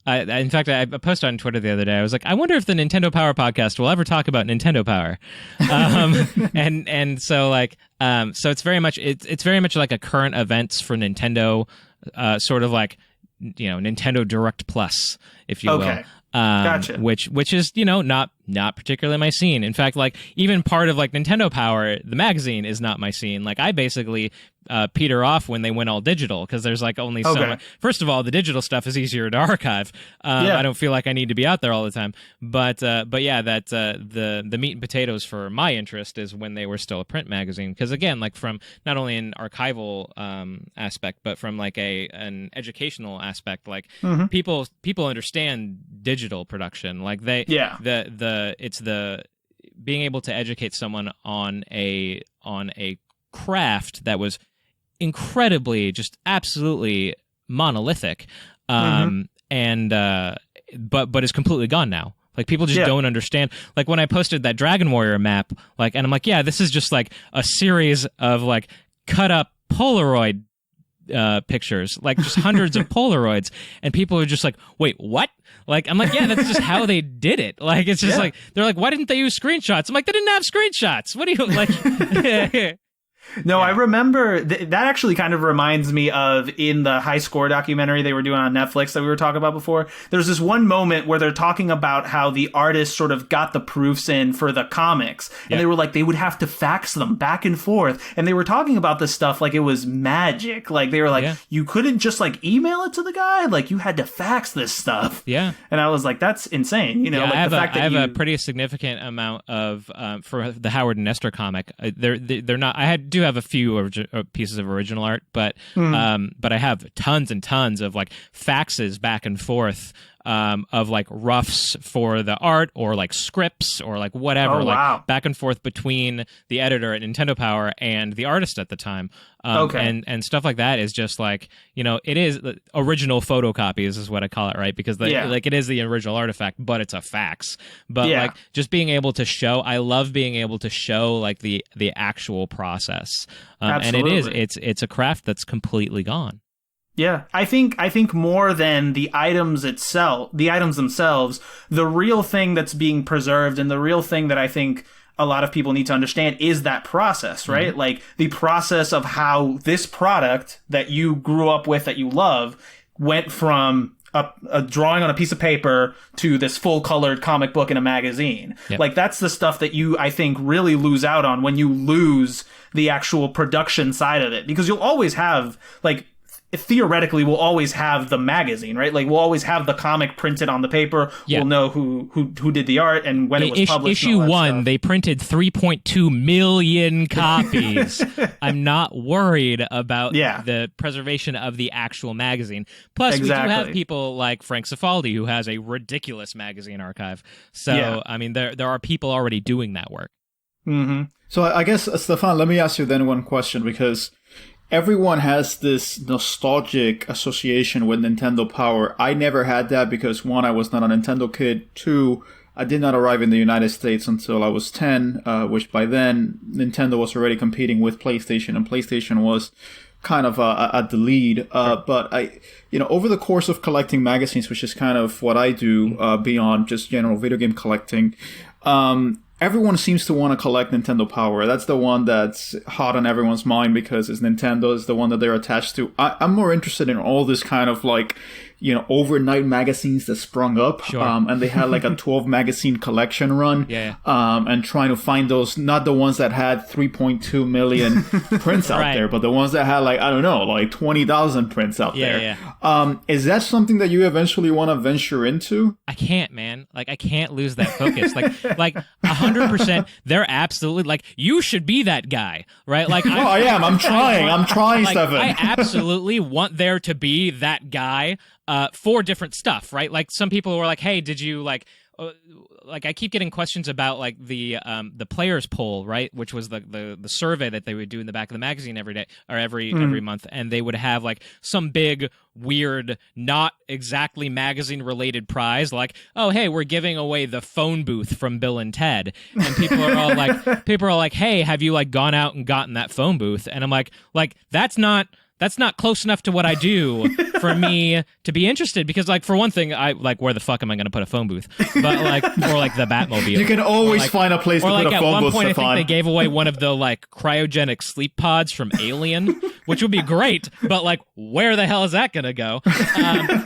In fact, I posted on Twitter the other day. I was like, I wonder if the Nintendo Power podcast will ever talk about Nintendo Power. And so like, so it's very much like a current events for Nintendo, sort of like, Nintendo Direct Plus, if you will. Gotcha. Which is, not particularly my scene. In fact, like even part of like Nintendo Power, the magazine, is not my scene. Like I basically peter off when they went all digital, because there's like only so much. First of all, the digital stuff is easier to archive. I don't feel like I need to be out there all the time. But yeah, that the meat and potatoes for my interest is when they were still a print magazine, because again, like from not only an archival aspect, but from like an educational aspect, like people understand digital production. Like it's the being able to educate someone on a craft that was incredibly, just absolutely monolithic, and but is completely gone now. Like people just don't understand. Like when I posted that Dragon Warrior map, like, and I'm like, yeah, this is just like a series of like cut up Polaroid pictures, like just hundreds of Polaroids, and people are just like, wait, what? Like, I'm like, yeah, that's just how they did it. Like, it's just like, they're like, why didn't they use screenshots? I'm like, they didn't have screenshots. What do you like? No, I remember that actually kind of reminds me of in the High Score documentary they were doing on Netflix that we were talking about before. There's this one moment where they're talking about how the artists sort of got the proofs in for the comics, and they were like, they would have to fax them back and forth, and they were talking about this stuff like it was magic. Like they were like, you couldn't just like email it to the guy, like you had to fax this stuff. And I was like, that's insane. Like I have a pretty significant amount of for the Howard and Nestor comic. They're not. I do have a few pieces of original art, but I have tons and tons of like faxes back and forth of like roughs for the art, or like scripts, or like whatever, back and forth between the editor at Nintendo Power and the artist at the time. And stuff like that is just like, it is original photocopies is what I call it, right? Because like it is the original artifact, but it's a fax. But like just being able to show, I love being able to show like the actual process. And it's a craft that's completely gone. Yeah, I think more than the items themselves, the real thing that's being preserved, and the real thing that I think a lot of people need to understand is that process, right? Like the process of how this product that you grew up with, that you love, went from a drawing on a piece of paper to this full colored comic book in a magazine. Like that's the stuff that you, I think, really lose out on when you lose the actual production side of it, because you'll always have like theoretically we'll always have the magazine, right? Like we'll always have the comic printed on the paper. Yeah. We'll know who did the art and when it was published. Issue 1, they printed 3.2 million copies. I'm not worried about the preservation of the actual magazine. Plus, we do have people like Frank Cifaldi, who has a ridiculous magazine archive. So, I mean, there are people already doing that work. Mm-hmm. So I guess, Stefan, let me ask you then one question, because everyone has this nostalgic association with Nintendo Power. I never had that because, 1, I was not a Nintendo kid. 2, I did not arrive in the United States until I was 10, which by then Nintendo was already competing with PlayStation, and PlayStation was kind of at the lead. But over the course of collecting magazines, which is kind of what I do beyond just general video game collecting, everyone seems to want to collect Nintendo Power. That's the one that's hot on everyone's mind because it's Nintendo, is the one that they're attached to. I'm more interested in all this kind of like, overnight magazines that sprung up. Sure. And they had like a 12 magazine collection run. Yeah. And trying to find those, not the ones that had 3.2 million prints out there, but the ones that had like, I don't know, like 20,000 prints out there. Yeah. Is that something that you eventually want to venture into? I can't, man. Like, I can't lose that focus. like 100%, they're absolutely, like, you should be that guy, right? Like, I am. I'm trying, like, Stephan. I absolutely want there to be that guy for different stuff, right? Like, some people were like, hey, did you, like I keep getting questions about like the players poll, right? Which was the survey that they would do in the back of the magazine every day or every month, and they would have like some big weird, not exactly magazine related prize, like, oh hey, we're giving away the phone booth from Bill and Ted, and people are all like, hey, have you like gone out and gotten that phone booth? And I'm like that's not close enough to what I do for me to be interested, because, like, for one thing, I like, where the fuck am I going to put a phone booth? But like, or like the Batmobile. You can always find a place to put a phone booth. Or like at one point, I think they gave away one of the like cryogenic sleep pods from Alien, which would be great. But like, where the hell is that going to go?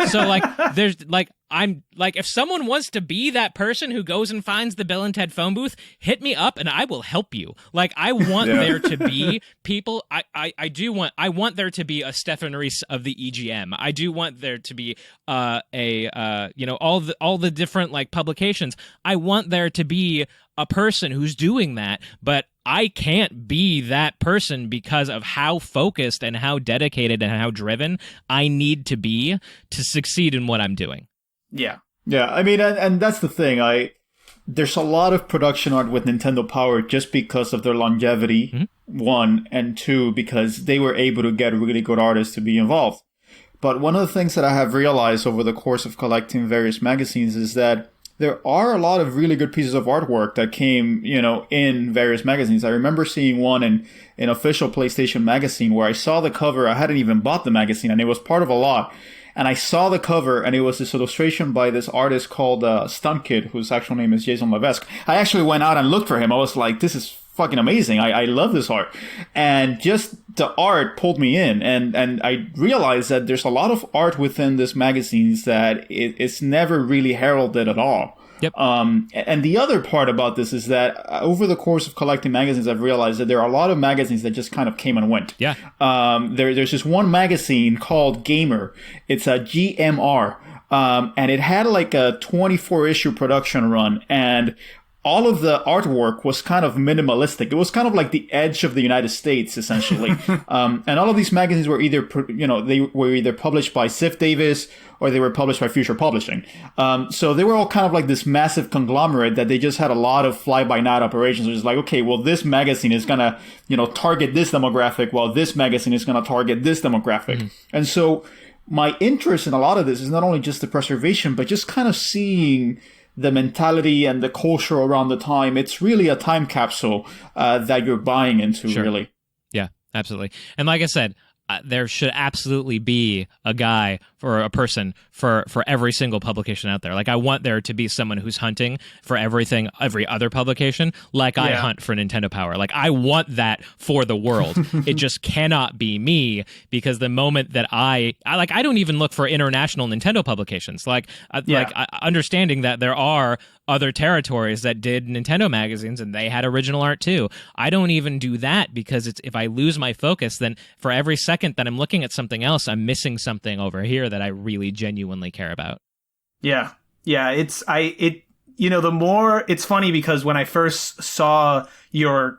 So like, there's like. I'm like, if someone wants to be that person who goes and finds the Bill and Ted phone booth, hit me up and I will help you. Like, I want there to be people. I want there to be a Stephan Reese of the EGM. I do want there to be all the different like publications. I want there to be a person who's doing that, but I can't be that person because of how focused and how dedicated and how driven I need to be to succeed in what I'm doing. Yeah. I mean, and that's the thing. There's a lot of production art with Nintendo Power just because of their longevity, 1, and 2, because they were able to get really good artists to be involved. But one of the things that I have realized over the course of collecting various magazines is that there are a lot of really good pieces of artwork that came, in various magazines. I remember seeing one in official PlayStation magazine where I saw the cover. I hadn't even bought the magazine, and it was part of a lot. And I saw the cover, and it was this illustration by this artist called Stunt Kid, whose actual name is Jason Levesque. I actually went out and looked for him. I was like, this is fucking amazing. I love this art. And just the art pulled me in. And I realized that there's a lot of art within this magazines that it's never really heralded at all. Yep. And the other part about this is that over the course of collecting magazines, I've realized that there are a lot of magazines that just kind of came and went. Yeah. There's this one magazine called Gamer. It's a GMR. And it had like a 24-issue production run. And all of the artwork was kind of minimalistic. It was kind of like the Edge of the United States, essentially. And all of these magazines were either, they were either published by Ziff Davis or they were published by Future Publishing. So they were all kind of like this massive conglomerate that they just had a lot of fly-by-night operations. It was like, okay, well, this magazine is going to, target this demographic, while this magazine is going to target this demographic. And so my interest in a lot of this is not only just the preservation, but just kind of seeing the mentality and the culture around the time. It's really a time capsule that you're buying into, really. Yeah, absolutely. And like I said, there should absolutely be a guy or a person for every single publication out there. Like, I want there to be someone who's hunting for everything, every other publication, like I hunt for Nintendo Power. Like, I want that for the world. It just cannot be me, because the moment that I don't even look for international Nintendo publications. Understanding that there are other territories that did Nintendo magazines, and they had original art too. I don't even do that because if I lose my focus, then for every second that I'm looking at something else, I'm missing something over here that I really genuinely care about. Yeah. The more, it's funny because when I first saw your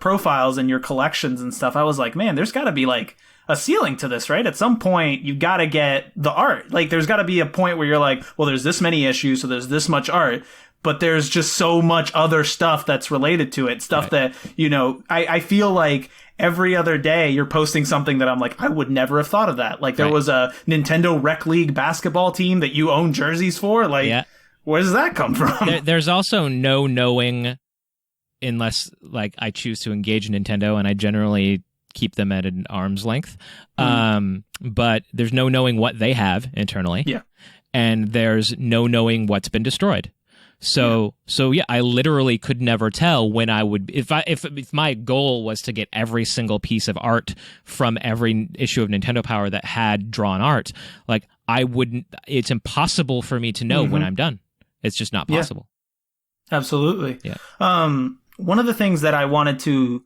profiles and your collections and stuff, I was like, man, there's got to be like a ceiling to this, right? At some point, you got to get the art. Like, there's got to be a point where you're like, well, there's this many issues, so there's this much art, but there's just so much other stuff that's related to it. Stuff that, I feel like every other day you're posting something that I'm like, I would never have thought of that. Like, there was a Nintendo Rec League basketball team that you own jerseys for. Like, where does that come from? There's also no knowing unless, like, I choose to engage Nintendo, and I generally keep them at an arm's length. But there's no knowing what they have internally. Yeah. And there's no knowing what's been destroyed. So I literally could never tell when I would, if my goal was to get every single piece of art from every issue of Nintendo Power that had drawn art, like, it's impossible for me to know when I'm done. It's just not possible. Yeah. Absolutely. Yeah. One of the things that I wanted to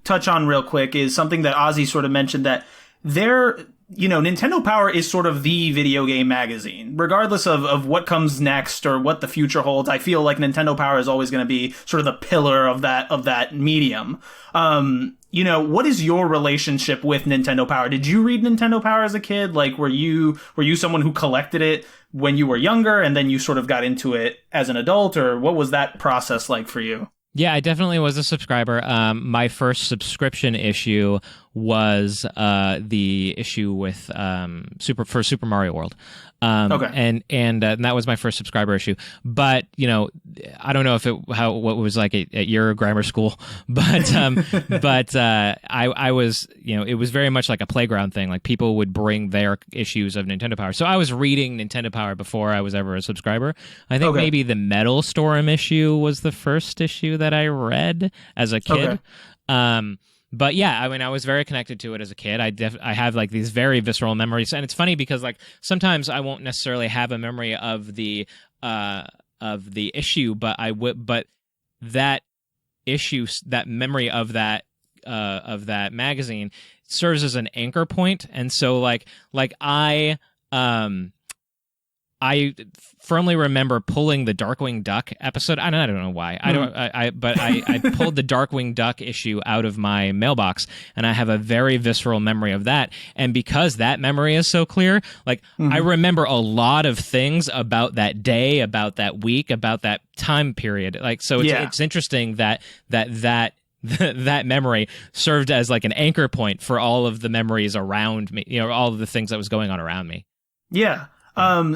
touch on real quick is something that Ozzy sort of mentioned, that Nintendo Power is sort of the video game magazine. Regardless of what comes next or what the future holds, I feel like Nintendo Power is always going to be sort of the pillar of that medium. What is your relationship with Nintendo Power? Did you read Nintendo Power as a kid? Like, were you someone who collected it when you were younger and then you sort of got into it as an adult, or what was that process like for you? Yeah, I definitely was a subscriber. My first subscription issue was the issue with Super Mario World. And that was my first subscriber issue. But I don't know what it was like at your grammar school, but I was, it was very much like a playground thing. Like, people would bring their issues of Nintendo Power. So I was reading Nintendo Power before I was ever a subscriber. I think maybe the Metal Storm issue was the first issue that I read as a kid. But yeah, I mean, I was very connected to it as a kid. I have like these very visceral memories, and it's funny because like sometimes I won't necessarily have a memory of the issue, but but that issue, that memory of that magazine serves as an anchor point, and so like I firmly remember pulling the Darkwing Duck episode. I don't know why. I pulled the Darkwing Duck issue out of my mailbox, and I have a very visceral memory of that. And because that memory is so clear, like I remember a lot of things about that day, about that week, about that time period. Like, so it's interesting that memory served as like an anchor point for all of the memories around me. All of the things that was going on around me. Yeah.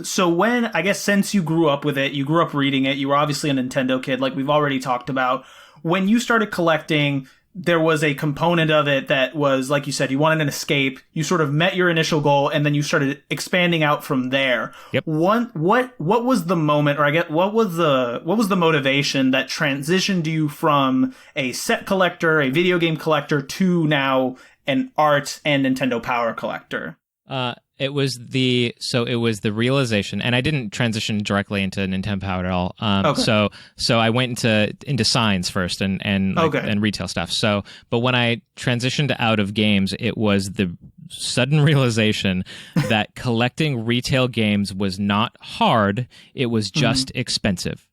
So I guess since you grew up with it, you grew up reading it, you were obviously a Nintendo kid, like we've already talked about. When you started collecting, there was a component of it that was, like you said, you wanted an escape. You sort of met your initial goal, and then you started expanding out from there. Yep. What was the moment, or I guess what was the motivation that transitioned you from a set collector, a video game collector, to now an art and Nintendo Power collector? It was the realization, and I didn't transition directly into Nintendo Power at all. So I went into signs first and retail stuff. But when I transitioned out of games, it was the sudden realization that collecting retail games was not hard; it was just expensive.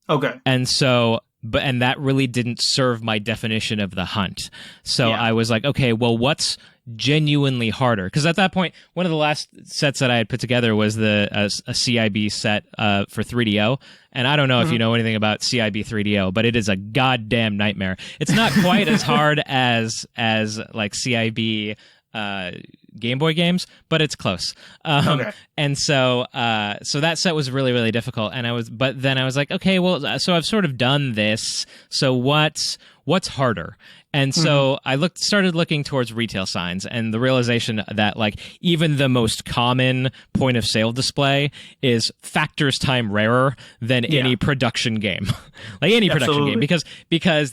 Okay, and that really didn't serve my definition of the hunt. So I was like, okay, well, what's genuinely harder? Because at that point, one of the last sets that I had put together was a CIB set for 3DO. And I don't know if you know anything about CIB 3DO, but it is a goddamn nightmare. It's not quite as hard as like CIB Game Boy games, but it's close. And so that set was really, really difficult. But then I was like, okay, well, so I've sort of done this. So what's harder? And so I started looking towards retail signs, and the realization that like even the most common point of sale display is factors time rarer than any production game, like any production game, because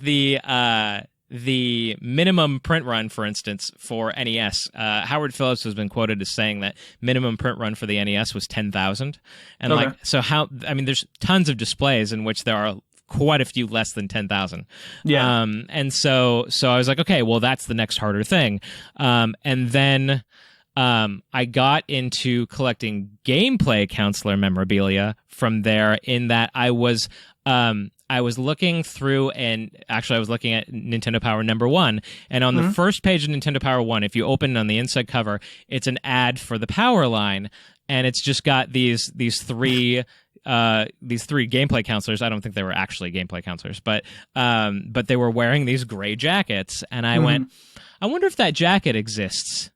the minimum print run, for instance, for NES, Howard Phillips has been quoted as saying that minimum print run for the NES was 10,000. And there's tons of displays in which there are quite a few less than 10,000. Yeah. And so I was like, okay, well, that's the next harder thing. And then I got into collecting gameplay counselor memorabilia from there, in that I was looking through, and actually I was looking at Nintendo Power #1, and on the first page of Nintendo Power 1, if you open on the inside cover, it's an ad for the Power line, and it's just got these three gameplay counselors. I don't think they were actually gameplay counselors, but they were wearing these gray jackets, and I went, I wonder if that jacket exists.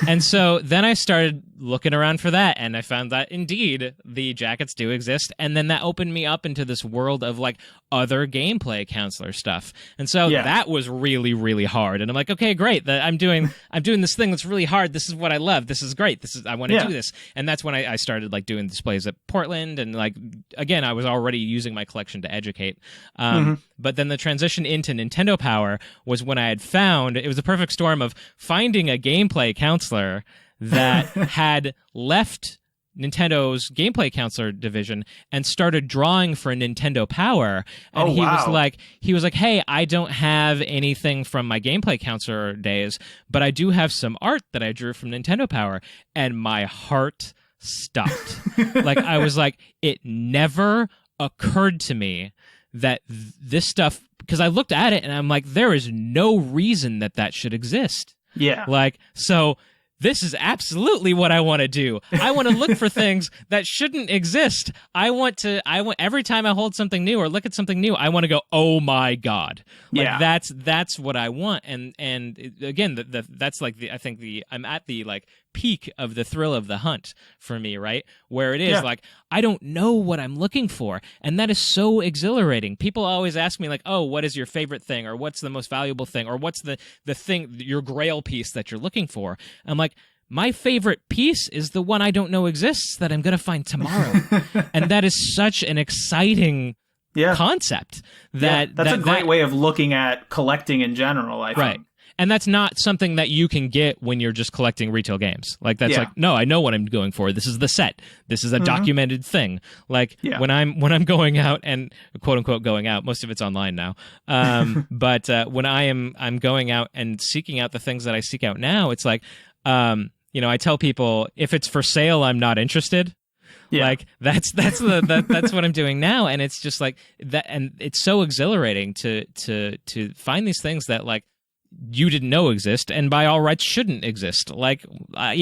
And so then I started looking around for that, and I found that indeed the jackets do exist, and then that opened me up into this world of like other gameplay counselor stuff. And so that was really, really hard. And I'm like, okay, great, I'm doing this thing that's really hard. This is what I love. This is great. I want to do this. And that's when I started like doing displays at Portland, and like, again, I was already using my collection to educate. But then the transition into Nintendo Power was when I had found, it was a perfect storm of finding a gameplay counselor that had left Nintendo's gameplay counselor division and started drawing for Nintendo Power. And he was like, hey, I don't have anything from my gameplay counselor days, but I do have some art that I drew from Nintendo Power. And my heart stopped. Like, I was like, it never occurred to me that this stuff, because I looked at it and I'm like, there is no reason that should exist. Yeah. Like, so this is absolutely what I want to do. I want to look for things that shouldn't exist. I want every time I hold something new or look at something new, I want to go, oh my God. Like, that's what I want. And again, that's like I'm at the like peak of the thrill of the hunt for me, right? Where it is like, I don't know what I'm looking for. And that is so exhilarating. People always ask me like, oh, what is your favorite thing? Or what's the most valuable thing? Or what's the thing, your grail piece that you're looking for? I'm like, my favorite piece is the one I don't know exists that I'm going to find tomorrow. And that is such an exciting concept. That's a great way of looking at collecting in general, I think. Right. And that's not something that you can get when you're just collecting retail games. Like, that's like, no, I know what I'm going for. This is the set. This is a documented thing. Like, when I'm going out, and quote unquote going out, most of it's online now. But when I'm going out and seeking out the things that I seek out now, it's like, I tell people, if it's for sale, I'm not interested. Yeah. Like, that's what I'm doing now, and it's just like that, and it's so exhilarating to find these things that like you didn't know exist, and by all rights shouldn't exist. Like, I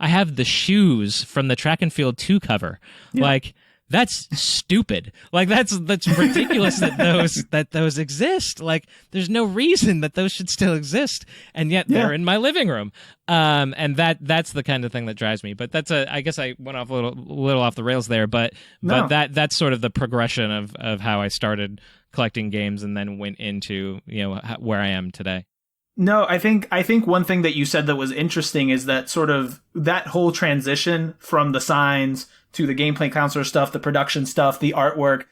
have the shoes from the Track and Field 2 cover. Yeah. Like, that's stupid. Like, that's ridiculous that those exist. Like, there's no reason that those should still exist, and yet they're in my living room. And that's the kind of thing that drives me. But I guess I went off a little off the rails there. But that's sort of the progression of how I started collecting games, and then went into where I am today. No, I think one thing that you said that was interesting is that sort of that whole transition from the signs to the gameplay counselor stuff, the production stuff, the artwork.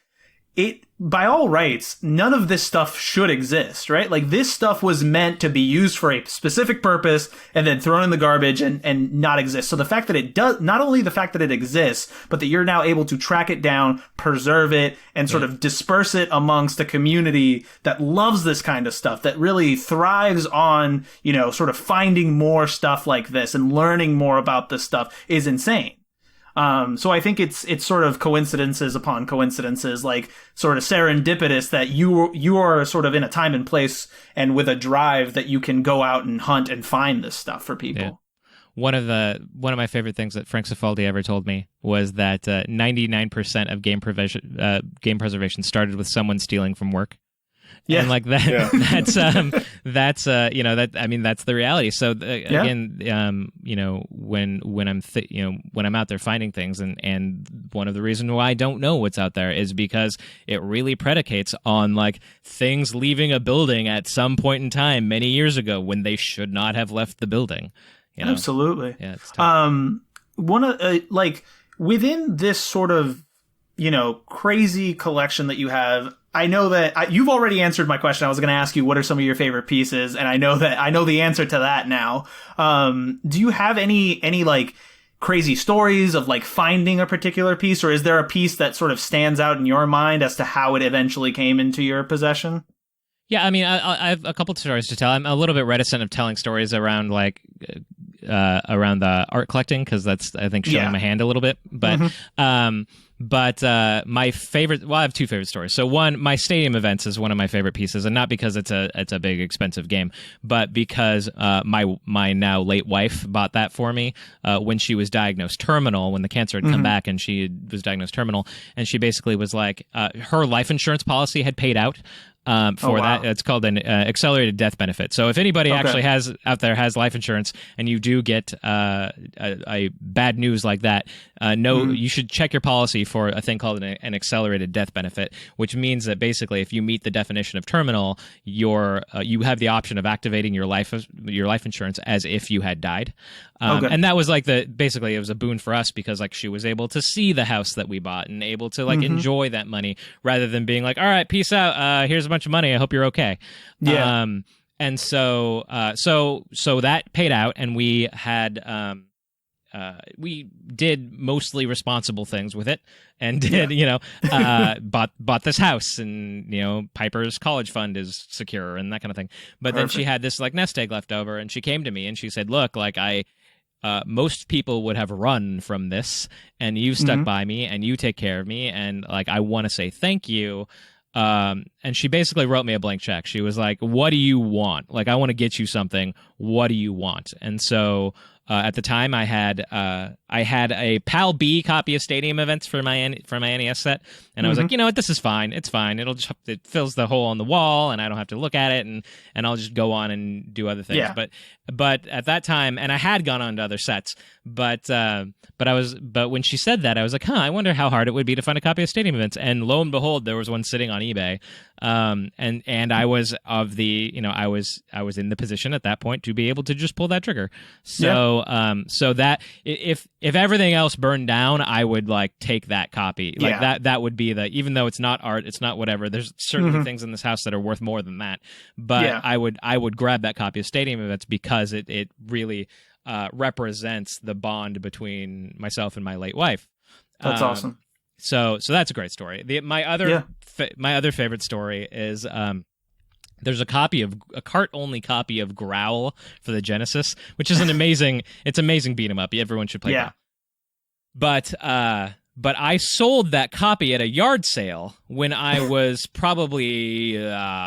It, by all rights, none of this stuff should exist, right? Like, this stuff was meant to be used for a specific purpose and then thrown in the garbage and not exist. So the fact that it does, not only the fact that it exists, but that you're now able to track it down, preserve it, and sort of disperse it amongst a community that loves this kind of stuff, that really thrives on, sort of finding more stuff like this and learning more about this stuff, is insane. So I think it's sort of coincidences upon coincidences, like sort of serendipitous, that you are sort of in a time and place and with a drive that you can go out and hunt and find this stuff for people. Yeah. One of my favorite things that Frank Cifaldi ever told me was that 99% of game preservation started with someone stealing from work. Yeah. And like that, that's that's the reality. So again, when I'm out there finding things, and one of the reasons why I don't know what's out there is because it really predicates on like things leaving a building at some point in time many years ago when they should not have left the building. Absolutely. Yeah. It's tough. One of within this sort of crazy collection that you have, I know that you've already answered my question. I was going to ask you what are some of your favorite pieces, and I know the answer to that now. Do you have any like crazy stories of like finding a particular piece, or is there a piece that sort of stands out in your mind as to how it eventually came into your possession? Yeah, I mean, I have a couple of stories to tell. I'm a little bit reticent of telling stories around like around the art collecting because that's, I think, showing my hand a little bit. But my favorite, well, I have two favorite stories. So one, my stadium events is one of my favorite pieces, and not because it's a big expensive game, but because my now late wife bought that for me when she was diagnosed terminal, when the cancer had come back and she was diagnosed terminal, and she basically was like, her life insurance policy had paid out. That. It's called an accelerated death benefit. So if anybody actually has life insurance and you do get a bad news like that, you should check your policy for a thing called an accelerated death benefit, which means that basically if you meet the definition of terminal, you have the option of activating your life insurance as if you had died. And that was like basically it was a boon for us because like she was able to see the house that we bought and able to like enjoy that money rather than being like, all right, peace out. Here's a bunch of money. I hope you're okay. Yeah. And so that paid out, and we had, we did mostly responsible things with it, and did bought this house, and Piper's college fund is secure and that kind of thing. But then she had this like nest egg left over, and she came to me and she said, "Look, like most people would have run from this, and you stuck by me, and you take care of me, and like I want to say thank you." And she basically wrote me a blank check. She was like, "What do you want? Like, I want to get you something. What do you want?" And so at the time, I had a PAL B copy of Stadium Events for my NES set, and I was like, you know what, this is fine. It's fine. It fills the hole on the wall, and I don't have to look at it, and I'll just go on and do other things. Yeah. But at that time, and I had gone on to other sets, but when she said that, I was like, I wonder how hard it would be to find a copy of Stadium Events, and lo and behold, there was one sitting on eBay, and I was I was in the position at that point to be able to just pull that trigger. So so that if everything else burned down, I would like take that copy. Like that would be even though it's not art, it's not whatever. There's certainly things in this house that are worth more than that. But I would grab that copy of Stadium Events because it really represents the bond between myself and my late wife. That's awesome. So that's a great story. My other favorite story is there's a cart-only copy of Growl for the Genesis, which is amazing beat 'em up. Everyone should play that. But I sold that copy at a yard sale when I was probably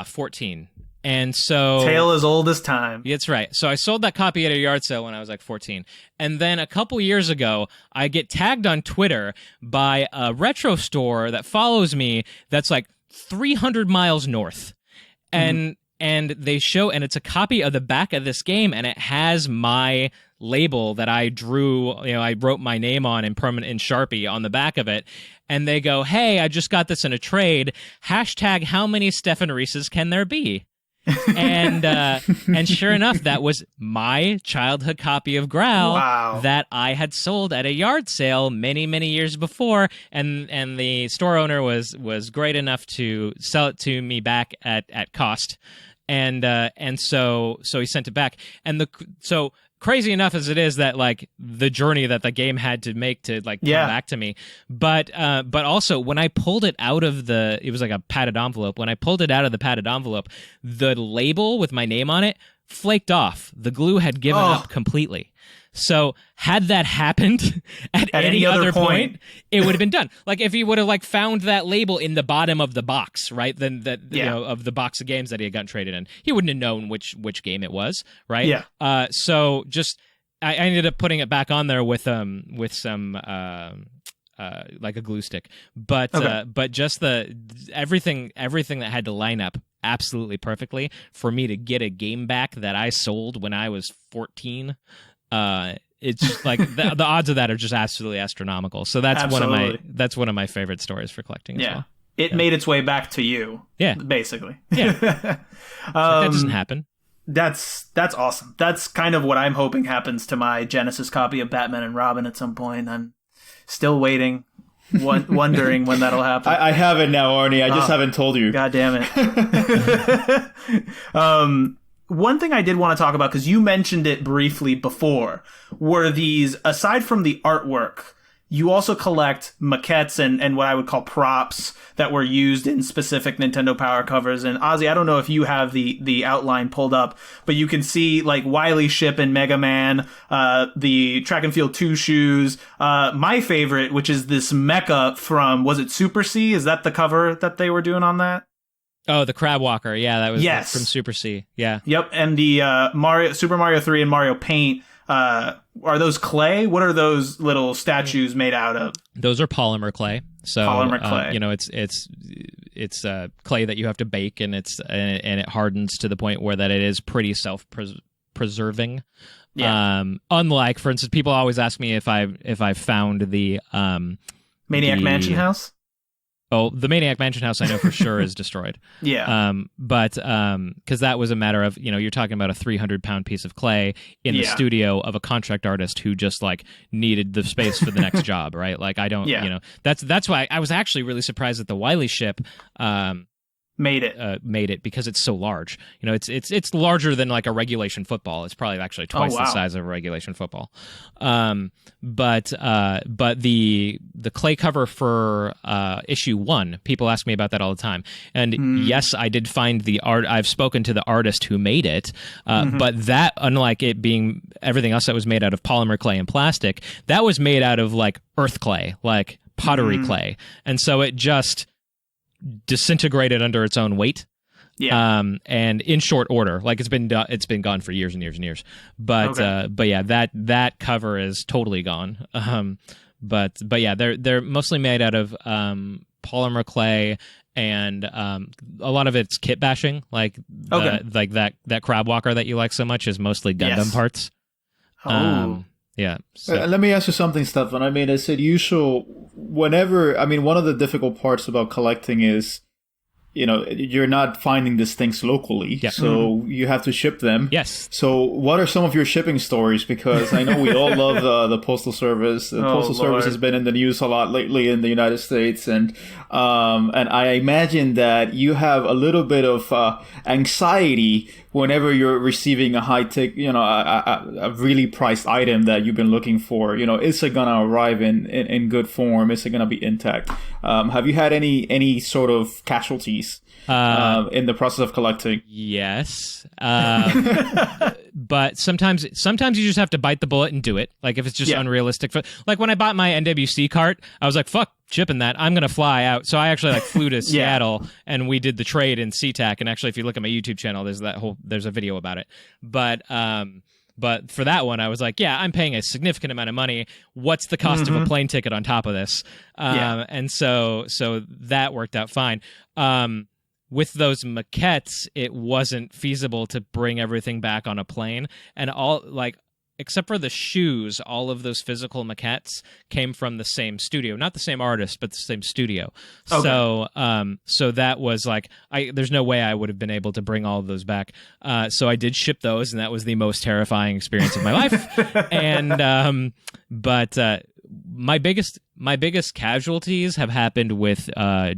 14. And so tale as old as time. That's right. So I sold that copy at a yard sale when I was like 14. And then a couple years ago, I get tagged on Twitter by a retro store that follows me that's like 300 miles north. And they show, and it's a copy of the back of this game, and it has my label that I drew, I wrote my name on in Sharpie on the back of it. And they go, "Hey, I just got this in a trade. Hashtag how many Stephan Reeses can there be?" And sure enough, that was my childhood copy of Growl that I had sold at a yard sale many, many years before, and the store owner was great enough to sell it to me back at cost, and so he sent it back, and so crazy enough as it is that like the journey that the game had to make to like come back to me, but also when I pulled it out of it was like a padded envelope. When I pulled it out of the padded envelope, the label with my name on it flaked off. The glue had given up completely. So had that happened at any other point, it would have been done. Like if he would have like found that label in the bottom of the box, right? Then of the box of games that he had gotten traded in, he wouldn't have known which game it was, right? Yeah. So just I ended up putting it back on there with some like a glue stick, but just everything that had to line up absolutely perfectly for me to get a game back that I sold when I was 14. It's just like the odds of that are just absolutely astronomical. So that's one of my favorite stories for collecting as well. It made its way back to you. Yeah. Basically. Yeah. That doesn't happen. That's awesome. That's kind of what I'm hoping happens to my Genesis copy of Batman and Robin at some point. I'm still waiting. wondering when that'll happen. I have it now, Arnie. I just haven't told you. God damn it. One thing I did want to talk about, because you mentioned it briefly before, were these, aside from the artwork, you also collect maquettes and what I would call props that were used in specific Nintendo Power covers. And Ozzy, I don't know if you have the outline pulled up, but you can see like Wily Ship and Mega Man, the Track and Field 2 shoes, my favorite, which is this mecha from, was it Super C? Is that the cover that they were doing on that? Oh, the Crab Walker. Yeah, that was from Super C. Yeah. Yep. And the Super Mario 3 and Mario Paint, are those clay? What are those little statues made out of? Those are polymer clay. So polymer clay. It's clay that you have to bake, and it hardens to the point where that it is pretty self-preserving. Yeah. Unlike, for instance, people always ask me if I found the Maniac Mansion house. Oh, the Maniac Mansion house I know for sure is destroyed. Yeah. But because that was a matter of, you're talking about a 300-pound piece of clay in the studio of a contract artist who just like needed the space for the next job, right? Like I don't, that's why I was actually really surprised that the Wily Ship made it because it's so large. It's larger than like a regulation football. It's probably actually twice the size of a regulation football. But the clay cover for issue 1, people ask me about that all the time. And yes, I did find the art. I've spoken to the artist who made it. But that, unlike it being everything else that was made out of polymer clay and plastic, that was made out of like earth clay, like pottery clay. And so it just disintegrated under its own weight, and in short order. Like it's been gone for years and years and years. But yeah, that cover is totally gone. But yeah, they're mostly made out of polymer clay, and a lot of it's kit bashing. Like like that Crab Walker that you like so much is mostly Gundam parts. Yeah. So. Let me ask you something, Stephan. I mean, is it usual whenever... I mean, one of the difficult parts about collecting is, you're not finding these things locally, so you have to ship them. Yes. So what are some of your shipping stories? Because I know we all love the Postal Service. The Postal Service has been in the news a lot lately in the United States, and I imagine that you have a little bit of anxiety whenever you're receiving a high-tech, a really priced item that you've been looking for. Is it going to arrive in good form? Is it going to be intact? Have you had any sort of casualties in the process of collecting? Yes. But sometimes you just have to bite the bullet and do it. Like if it's just unrealistic. Like when I bought my NWC cart, I was like, fuck shipping that. I'm going to fly out. So I actually flew to Seattle and we did the trade in SeaTac. And actually, if you look at my YouTube channel, there's a video about it. But for that one, I was like, I'm paying a significant amount of money. What's the cost of a plane ticket on top of this? And so that worked out fine. With those maquettes, it wasn't feasible to bring everything back on a plane. And except for the shoes, all of those physical maquettes came from the same studio. Not the same artist, but the same studio. Okay. So that was there's no way I would have been able to bring all of those back. So I did ship those, and that was the most terrifying experience of my life. And but my biggest casualties have happened with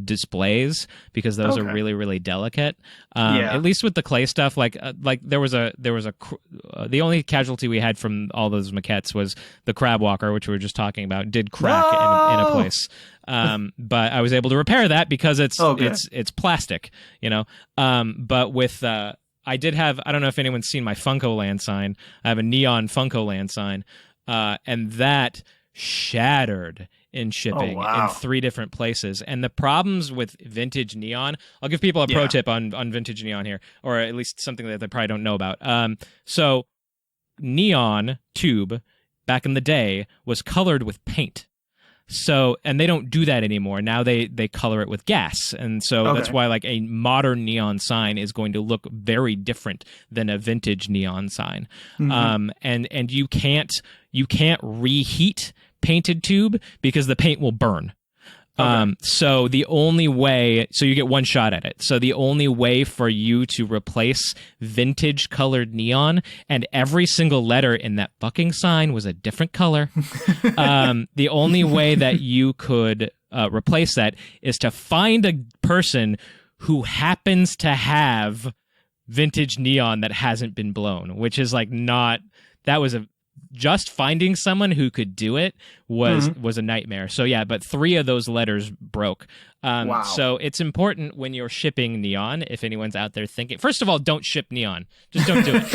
displays, because those are really, really delicate. At least with the clay stuff, there was the only casualty we had from all those maquettes was the Crab Walker, which we were just talking about, did crack in a place. But I was able to repair that because it's plastic, but with I did have, I don't know if anyone's seen my Funko Land sign. I have a neon Funko Land sign, and that shattered in shipping in 3 different places. And the problems with vintage neon, I'll give people a pro tip on vintage neon here, or at least something that they probably don't know about. So neon tube back in the day was colored with paint. So, and they don't do that anymore. Now they color it with gas. And so that's why a modern neon sign is going to look very different than a vintage neon sign. And you can't reheat painted tube because the paint will burn. So the only way, so you get one shot at it. So the only way for you to replace vintage colored neon, and every single letter in that fucking sign was a different color. The only way that you could replace that is to find a person who happens to have vintage neon that hasn't been blown, which is like not, that was just finding someone who could do it was a nightmare. So yeah, but 3 of those letters broke. Wow. So it's important when you're shipping neon, if anyone's out there thinking, first of all, don't ship neon. Just don't do it.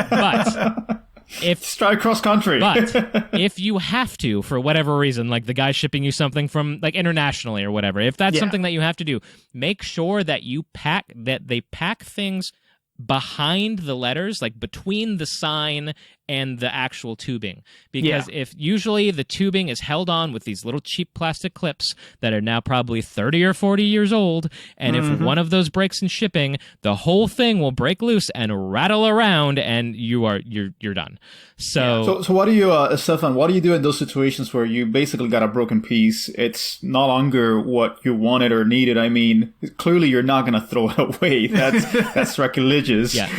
But just try cross country. But if you have to, for whatever reason, like the guy shipping you something from like internationally or whatever, if that's something that you have to do, make sure that they pack things behind the letters, like between the sign and the actual tubing, because if usually the tubing is held on with these little cheap plastic clips that are now probably 30 or 40 years old, and if one of those breaks in shipping, the whole thing will break loose and rattle around, and you're done. So what do you, Stephan? What do you do in those situations where you basically got a broken piece? It's no longer what you wanted or needed. I mean, clearly you're not going to throw it away. That's sacrilegious. Yeah.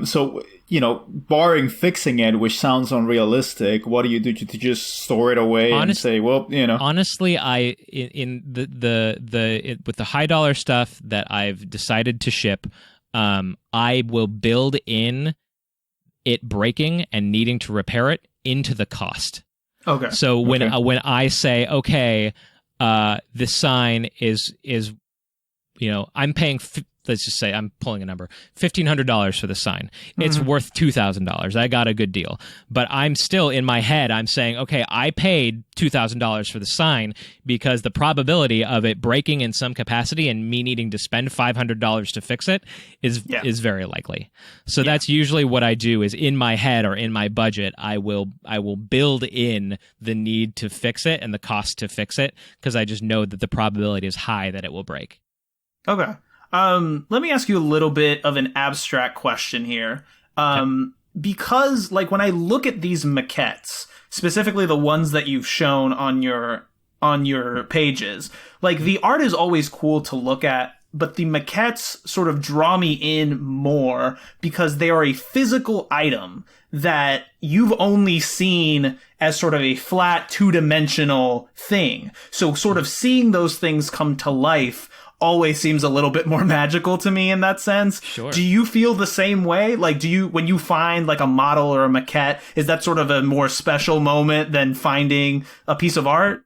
So, you know, barring fixing it, which sounds unrealistic, what do you do to just store it away and say, well, you know? Honestly, with the high dollar stuff that I've decided to ship, I will build in it breaking and needing to repair it into the cost. Okay. So when I say, okay, this sign is you know, I'm paying. Let's just say I'm pulling a number, $1,500 for the sign. It's worth $2,000. I got a good deal. But I'm still, in my head, I'm saying, okay, I paid $2,000 for the sign because the probability of it breaking in some capacity and me needing to spend $500 to fix it is very likely. So that's usually what I do is in my head or in my budget, I will build in the need to fix it and the cost to fix it because I just know that the probability is high that it will break. Okay. Let me ask you a little bit of an abstract question here. Because like when I look at these maquettes, specifically the ones that you've shown on your pages, like the art is always cool to look at, but the maquettes sort of draw me in more because they are a physical item that you've only seen as sort of a flat 2-dimensional thing. So sort of seeing those things come to life always seems a little bit more magical to me in that sense. Sure. Do you feel the same way? Like, when you find like a model or a maquette, is that sort of a more special moment than finding a piece of art?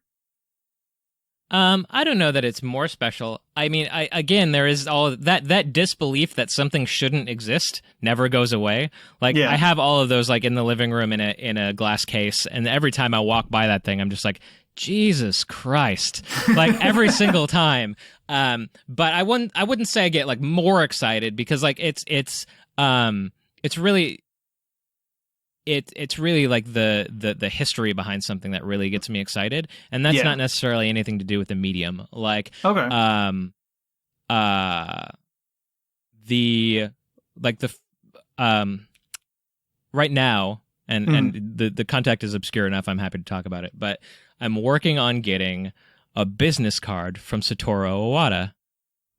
I don't know that it's more special. I mean, again, there is all that disbelief that something shouldn't exist never goes away. Like I have all of those like in the living room in a glass case, and every time I walk by that thing, I'm just like, Jesus Christ, like every single time. But I wouldn't say I get like more excited because like it's really like the history behind something that really gets me excited, and that's not necessarily anything to do with the medium. Like right now, and the contact is obscure enough, I'm happy to talk about it, but I'm working on getting a business card from Satoru Iwata.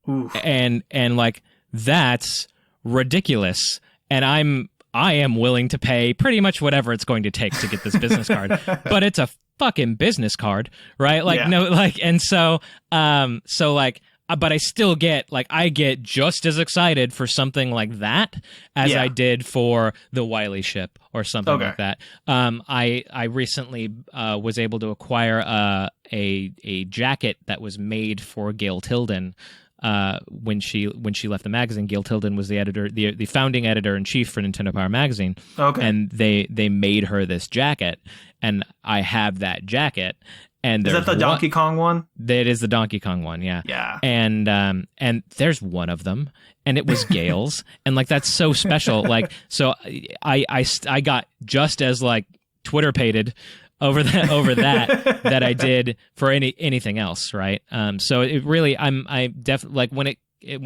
Oof. And like that's ridiculous, and I am willing to pay pretty much whatever it's going to take to get this business card. But it's a fucking business card, right? Like no, like, and so like, but I still get like I get just as excited for something like that as I did for the Wily ship or something like that. I recently was able to acquire a jacket that was made for Gail Tilden. When she left the magazine, Gail Tilden was the editor, the founding editor in chief for Nintendo Power Magazine. Okay. And they made her this jacket, and I have that jacket. And is that the Donkey Kong one? That is the Donkey Kong one, yeah. Yeah. And there's one of them, and it was Gail's, and like that's so special. Like, so I got just as like Twitter-pated over that that I did for anything else, right? So it really, I definitely like when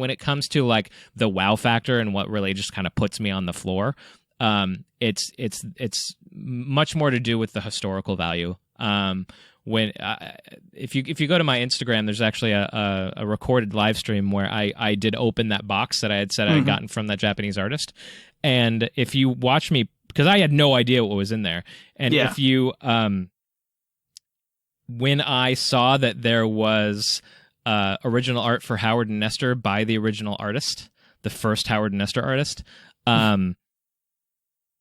it comes to like the wow factor and what really just kind of puts me on the floor. It's much more to do with the historical value. If you go to my Instagram, there's actually a recorded live stream where I did open that box that I had said I had gotten from that Japanese artist, and if you watch me, because I had no idea what was in there, and if you when I saw that there was original art for Howard and Nestor by the original artist, the first Howard and Nestor artist,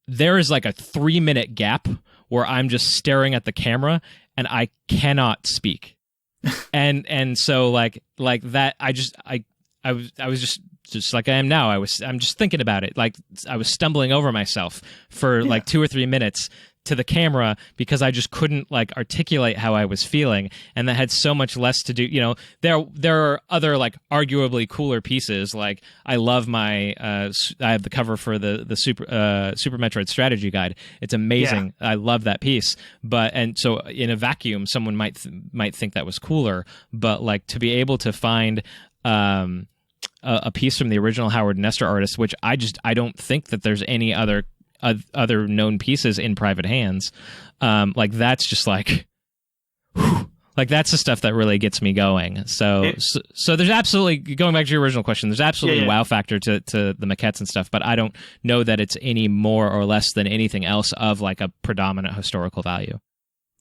there is like a 3-minute gap where I'm just staring at the camera and I cannot speak. and so like that, I was just like I am now. I'm just thinking about it. Like I was stumbling over myself for like 2 or 3 minutes to the camera because I just couldn't like articulate how I was feeling, and that had so much less to do. You know, there are other like arguably cooler pieces. Like I love my I have the cover for the Super Metroid Strategy Guide. It's amazing. Yeah. I love that piece. And so in a vacuum, someone might think that was cooler, but like to be able to find a piece from the original Howard Nestor artist, which I don't think that there's any other known pieces in private hands, like that's just like, whew, like that's the stuff that really gets me going. So there's absolutely, going back to your original question, there's absolutely wow factor to the maquettes and stuff, but I don't know that it's any more or less than anything else of like a predominant historical value.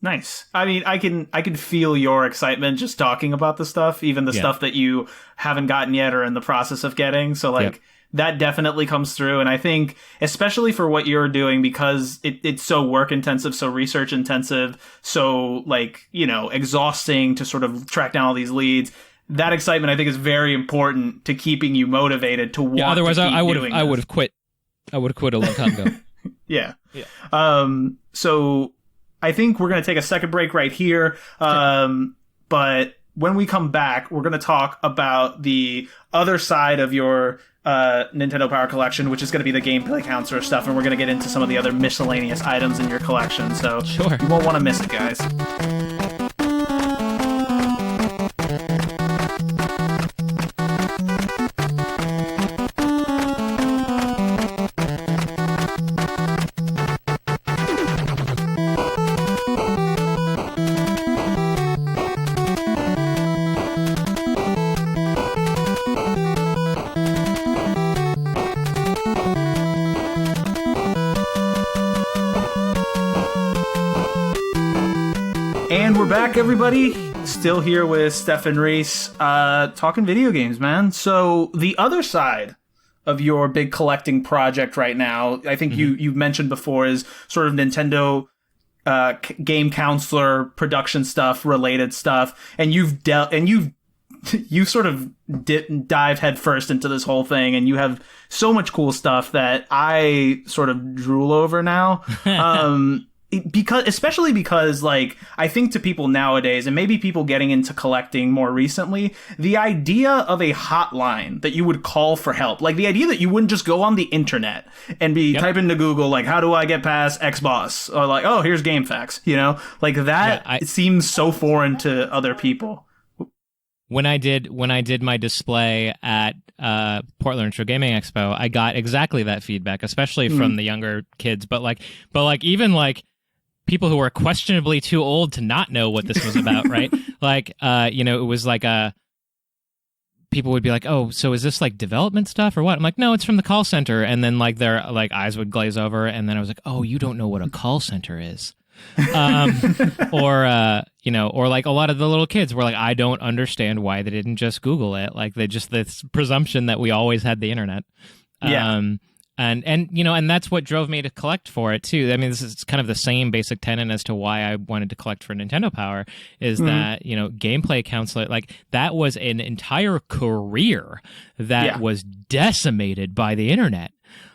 Nice. I mean, I can feel your excitement just talking about the stuff, even the stuff that you haven't gotten yet or in the process of getting. So like. Yep. That definitely comes through. And I think, especially for what you're doing, because it's so work intensive, so research intensive, so like, you know, exhausting to sort of track down all these leads. That excitement, I think, is very important to keeping you motivated to want to keep doing this. Otherwise, I would have quit. I would have quit a long time ago. Yeah. So I think we're going to take a second break right here. But when we come back, we're going to talk about the other side of your Nintendo Power Collection, which is going to be the gameplay counselor stuff, and we're going to get into some of the other miscellaneous items in your collection. So sure. You won't want to miss it, guys. And we're back, everybody. Still here with Stephan Reese, talking video games, man. So the other side of your big collecting project right now, I think you've mentioned before, is sort of Nintendo Game Counselor production stuff, related stuff, and you sort of dive headfirst into this whole thing, and you have so much cool stuff that I sort of drool over now. Especially because, like, I think to people nowadays, and maybe people getting into collecting more recently, the idea of a hotline that you would call for help, like the idea that you wouldn't just go on the internet and be typing into Google, like, how do I get past X boss? Or like, oh, here's GameFAQs, you know? Like that, it seems so foreign to other people. When I did my display at Portland Retro Gaming Expo, I got exactly that feedback, especially from the younger kids, but even like people who were questionably too old to not know what this was about, right? Like, it was like people would be like, oh, so is this like development stuff or what? I'm like, no, it's from the call center. And then like their like eyes would glaze over, and then I was like, oh, you don't know what a call center is. Or like a lot of the little kids were like, I don't understand why they didn't just Google it. Like this presumption that we always had the internet. And that's what drove me to collect for it too. I mean, this is kind of the same basic tenet as to why I wanted to collect for Nintendo Power, is that, gameplay counselor, like that was an entire career that was decimated by the internet.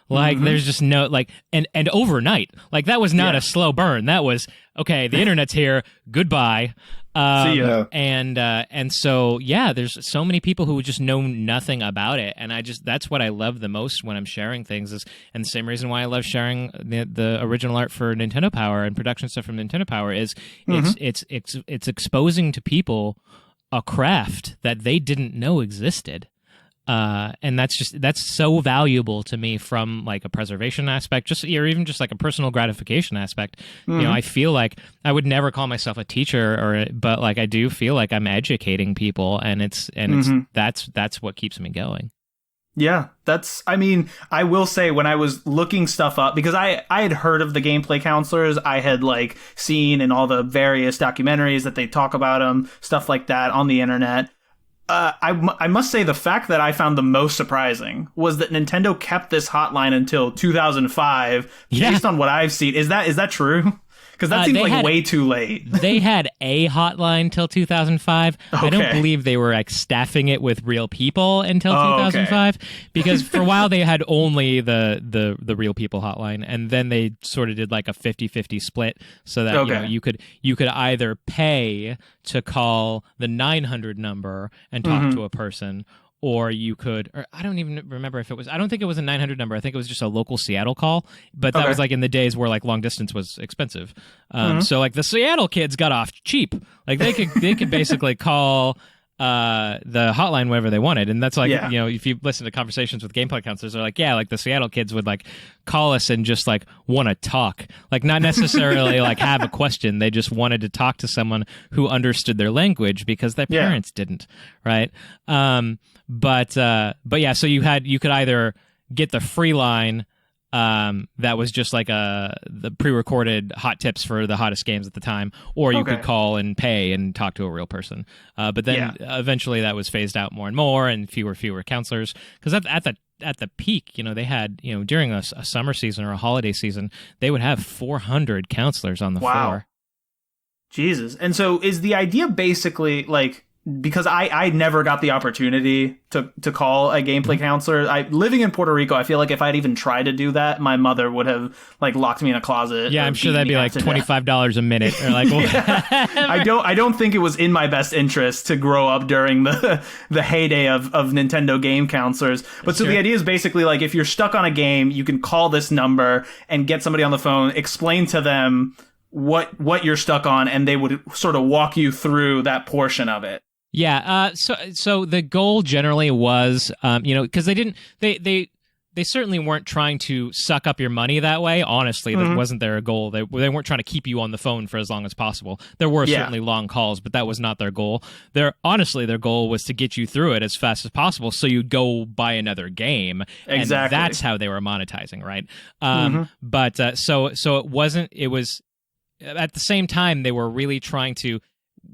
Like there's just no like and overnight, like that was not a slow burn. That was okay. The internet's here. Goodbye. See ya. And so there's so many people who just know nothing about it, and that's what I love the most when I'm sharing things. And the same reason why I love sharing the original art for Nintendo Power and production stuff from Nintendo Power is it's exposing to people a craft that they didn't know existed. And that's so valuable to me from like a preservation aspect, or even just like a personal gratification aspect. I feel like I would never call myself a teacher, but like I do feel like I'm educating people, and that's what keeps me going. Yeah, I mean, I will say when I was looking stuff up, because I had heard of the gameplay counselors, I had like seen in all the various documentaries that they talk about them, stuff like that on the internet. I must say the fact that I found the most surprising was that Nintendo kept this hotline until 2005, based on what I've seen. Is that true? Because that seems like way too late. They had a hotline till 2005. Okay. I don't believe they were like staffing it with real people until 2005. Okay. Because for a while they had only the real people hotline, and then they sort of did like a 50-50 split, so that you could either pay to call the 900 number and talk to a person, or you could, or I don't even remember if it was, I don't think it was a 900 number. I think it was just a local Seattle call, but that was like in the days where like long distance was expensive. So like the Seattle kids got off cheap. Like they could basically call the hotline whenever they wanted. And that's like, you know, if you listen to conversations with gameplay counselors, they're like, yeah, like the Seattle kids would like call us and just like want to talk, like not necessarily like have a question. They just wanted to talk to someone who understood their language because their parents didn't. Right. But yeah, so you could either get the free line, that was just like the pre-recorded hot tips for the hottest games at the time, or you could call and pay and talk to a real person. But then eventually that was phased out more and more, and fewer counselors. Because at the peak, you know, they had, you know, during a summer season or a holiday season, they would have 400 counselors on the floor. Jesus. And so is the idea basically like, because I never got the opportunity to call a gameplay counselor. Living in Puerto Rico, I feel like if I'd even tried to do that, my mother would have like locked me in a closet. Yeah, I'm sure that'd be like $25 a minute, or like. I don't think it was in my best interest to grow up during the heyday of Nintendo Game Counselors. But so the idea is basically like if you're stuck on a game, you can call this number and get somebody on the phone, explain to them what you're stuck on, and they would sort of walk you through that portion of it. Yeah, so the goal generally was, you know, because they certainly weren't trying to suck up your money that way. Honestly, that wasn't their goal. They weren't trying to keep you on the phone for as long as possible. There were certainly long calls, but that was not their goal. Their goal was to get you through it as fast as possible, so you'd go buy another game. Exactly. And that's how they were monetizing, right? But so it wasn't. It was at the same time they were really trying to,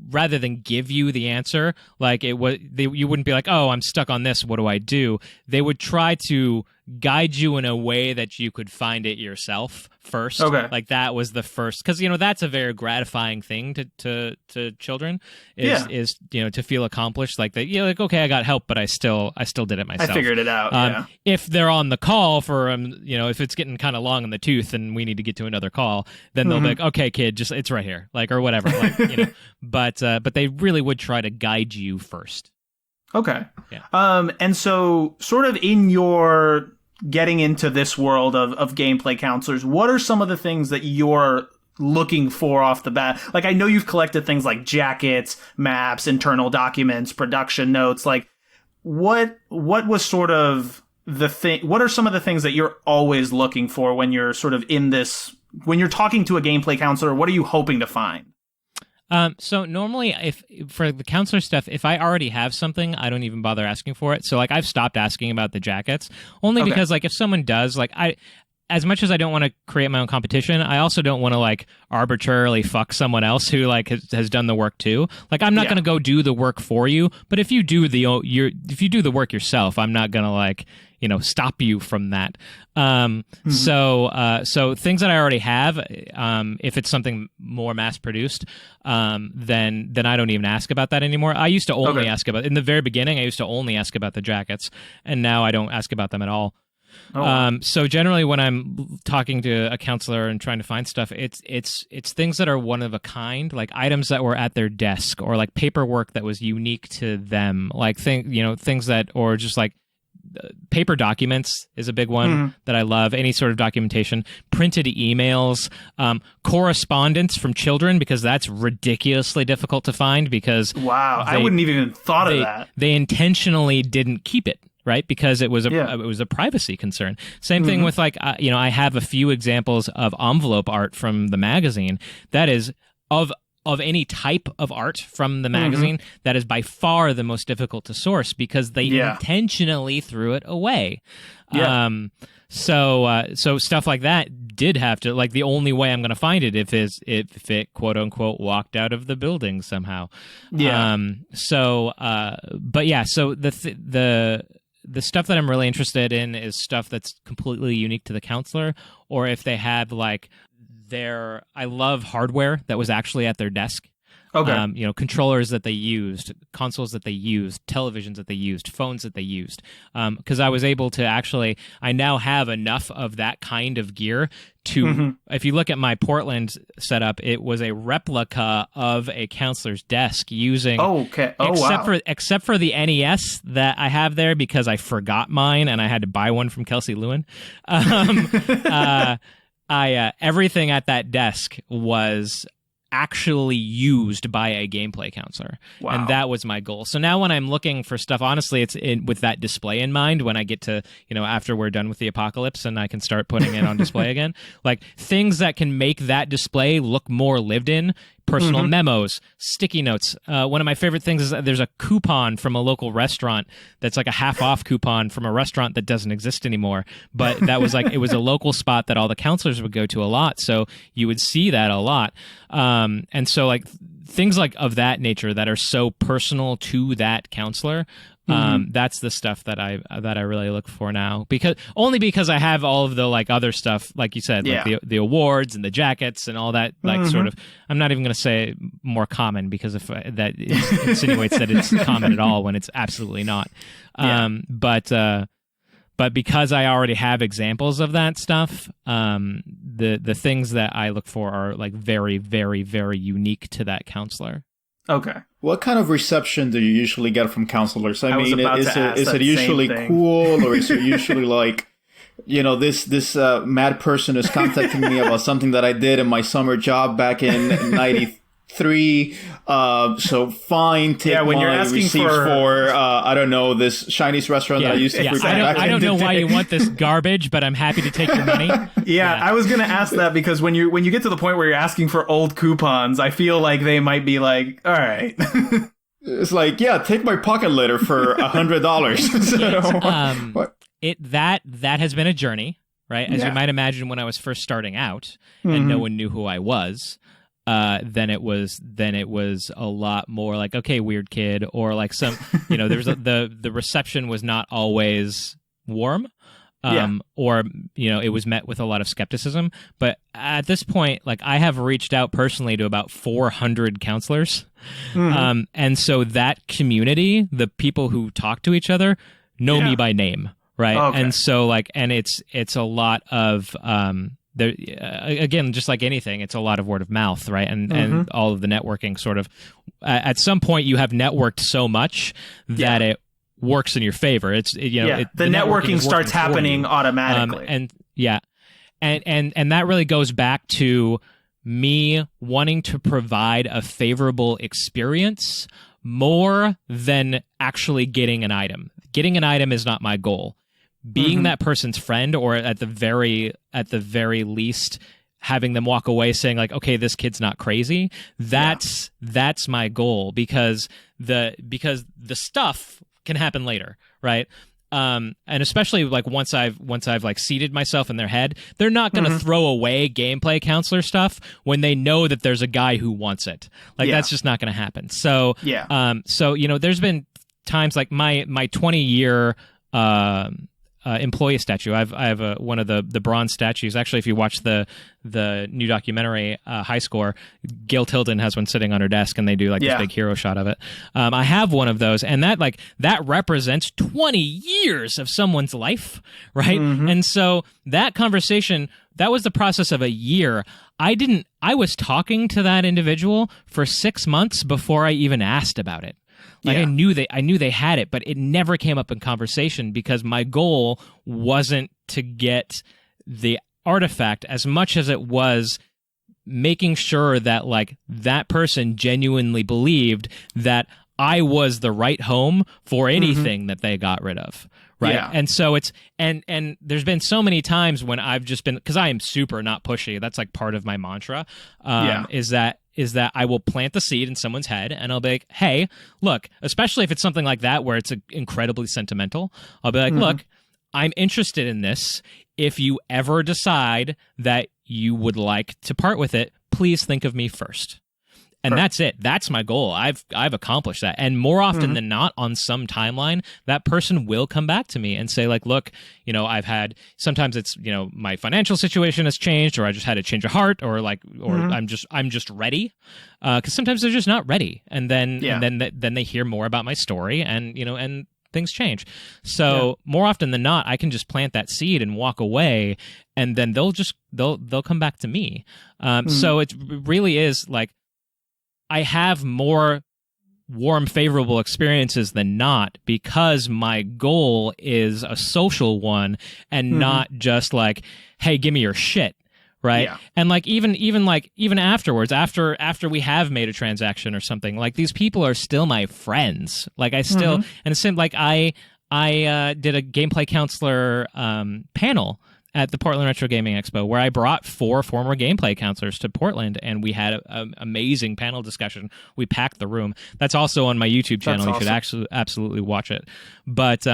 rather than give you the answer, like you wouldn't be like, oh, I'm stuck on this, what do I do? They would try to guide you in a way that you could find it yourself first. Okay. Like that was the first, because, you know, that's a very gratifying thing to children is, you know, to feel accomplished, like that, you know, like, okay, I got help, but I still did it myself. I figured it out. If they're on the call for, you know, if it's getting kind of long in the tooth and we need to get to another call, then they'll be like, okay, kid, just, it's right here, like, or whatever, like, you know, but they really would try to guide you first. Okay. Yeah. And so sort of in your getting into this world of gameplay counselors, what are some of the things that you're looking for off the bat? Like, I know you've collected things like jackets, maps, internal documents, production notes. Like, what was sort of the thing? What are some of the things that you're always looking for when you're sort of in this, when you're talking to a gameplay counselor? What are you hoping to find? So normally, if for the counselor stuff, if I already have something, I don't even bother asking for it. So like I've stopped asking about the jackets, only because like if someone does, like as much as I don't want to create my own competition, I also don't want to like arbitrarily fuck someone else who like has done the work too. Like I'm not going to go do the work for you, but if you do if you do the work yourself, I'm not going to like, you know, stop you from that. So things that I already have, if it's something more mass produced, then I don't even ask about that anymore. I used to only ask about, in the very beginning, I used to only ask about the jackets, and now I don't ask about them at all. So generally when I'm talking to a counselor and trying to find stuff, it's things that are one of a kind, like items that were at their desk, or like paperwork that was unique to them, like things that, or just like paper documents is a big one that I love. Any sort of documentation, printed emails, correspondence from children, because that's ridiculously difficult to find, because I wouldn't even thought of that. They intentionally didn't keep it. Right, because it was a privacy concern. Same thing with like I have a few examples of envelope art from the magazine that is of of any type of art from the magazine, that is by far the most difficult to source because they intentionally threw it away. Yeah. So stuff like that did have to, like, the only way I'm going to find it if it quote unquote walked out of the building somehow. Yeah. But yeah, so the stuff that I'm really interested in is stuff that's completely unique to the counselor, or if they had like I love hardware that was actually at their desk. Okay. Controllers that they used, consoles that they used, televisions that they used, phones that they used. Because I was able to I now have enough of that kind of gear to, if you look at my Portland setup, it was a replica of a counselor's desk using, except for the NES that I have there because I forgot mine and I had to buy one from Kelsey Lewin. Everything at that desk was actually used by a gameplay counselor. Wow. And that was my goal. So now when I'm looking for stuff, honestly, it's with that display in mind when I get to, after we're done with the apocalypse and I can start putting it on display again, like things that can make that display look more lived in. Personal memos, sticky notes. One of my favorite things is that there's a coupon from a local restaurant that's like a half-off coupon from a restaurant that doesn't exist anymore. But that was it was a local spot that all the counselors would go to a lot, so you would see that a lot. And so like things like of that nature that are so personal to that counselor. That's the stuff that I really look for now because I have all of the like other stuff, like you said, like the awards and the jackets and all that, like sort of, I'm not even going to say more common because if that insinuates that it's common at all when it's absolutely not. But because I already have examples of that stuff, the things that I look for are like very, very, very unique to that counselor. Okay. What kind of reception do you usually get from counselors? I mean, is it usually cool, or is it usually like, this mad person is contacting me about something that I did in my summer job back in '93. So fine, take when my you're asking receipts for I don't know, this Chinese restaurant that I used to frequent. I don't know why you want this garbage, but I'm happy to take your money. I was gonna ask that because when you get to the point where you're asking for old coupons, I feel like they might be like, all right. It's like, take my pocket letter for $100. That has been a journey, right? As you might imagine, when I was first starting out and no one knew who I was. Then it was a lot more like, okay, weird kid, or like some, there's the reception was not always warm, or it was met with a lot of skepticism. But at this point, like I have reached out personally to about 400 counselors, and so that community, the people who talk to each other, know me by name, right? Okay. And so it's a lot of again, just like anything, it's a lot of word of mouth, right? And all of the networking sort of, at some point you have networked so much that it works in your favor. It's, the networking starts happening automatically. And that really goes back to me wanting to provide a favorable experience more than actually getting an item. Getting an item is not my goal. Being that person's friend, or at the very least, having them walk away saying like, okay, this kid's not crazy. That's my goal because the stuff can happen later, right? And especially like once I've like seated myself in their head, they're not going to throw away gameplay counselor stuff when they know that there's a guy who wants it. Like that's just not going to happen. So there's been times like my 20-year employee statue. I have one of the bronze statues. Actually, if you watch the new documentary High Score, Gail Tilden has one sitting on her desk, and they do like this big hero shot of it. I have one of those, and that represents 20 years of someone's life, right? And so that conversation, that was the process of a year. I was talking to that individual for 6 months before I even asked about it. Like I knew they had it, but it never came up in conversation because my goal wasn't to get the artifact as much as it was making sure that like that person genuinely believed that I was the right home for anything that they got rid of. Right. Yeah. And so it's and there's been so many times when I've just been, because I am super not pushy. That's like part of my mantra. Is that that I will plant the seed in someone's head, and I'll be like, hey, look, especially if it's something like that where it's incredibly sentimental, I'll be like, look, I'm interested in this. If you ever decide that you would like to part with it, please think of me first. And that's it. That's my goal. I've accomplished that. And more often than not, on some timeline, that person will come back to me and say, like, look, you know, sometimes it's, you know, my financial situation has changed, or I just had a change of heart, or I'm just ready. Because sometimes they're just not ready. And then they hear more about my story, and, you know, and things change. So more often than not, I can just plant that seed and walk away, and then they'll come back to me. So it really is like, I have more warm, favorable experiences than not, because my goal is a social one and not just like, hey, give me your shit. Right. Yeah. And like, even afterwards, after we have made a transaction or something, like, these people are still my friends. Like, I still, and it's same, like, I did a gameplay counselor panel at the Portland Retro Gaming Expo, where I brought 4 former gameplay counselors to Portland, and we had an amazing panel discussion. We packed the room. That's also on my YouTube channel. You should absolutely watch it. But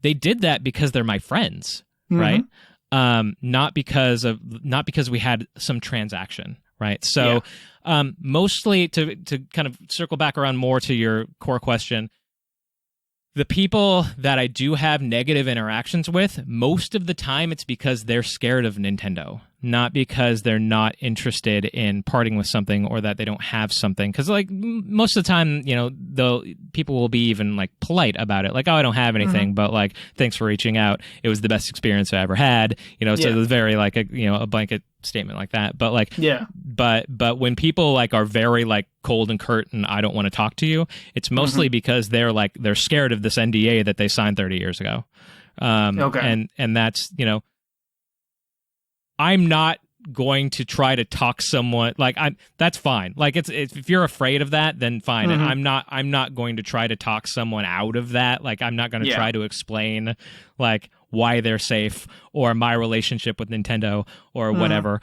they did that because they're my friends, right? Not because we had some transaction, right? So, mostly to kind of circle back around more to your core question, the people that I do have negative interactions with, most of the time it's because they're scared of Nintendo, not because they're not interested in parting with something or that they don't have something. Because, like, most of the time, you know, people will be even, like, polite about it. Like, oh, I don't have anything, but, like, thanks for reaching out. It was the best experience I ever had. You know, so it was very, like, a blanket statement like that. But, like, but when people, like, are very, like, cold and curt and I don't want to talk to you, it's mostly because they're scared of this NDA that they signed 30 years ago. And that's, you know, I'm not going to try to talk someone, like, that's fine. Like, it's if you're afraid of that, then fine. And I'm not going to try to talk someone out of that. Like, I'm not going to try to explain, like, why they're safe or my relationship with Nintendo or whatever.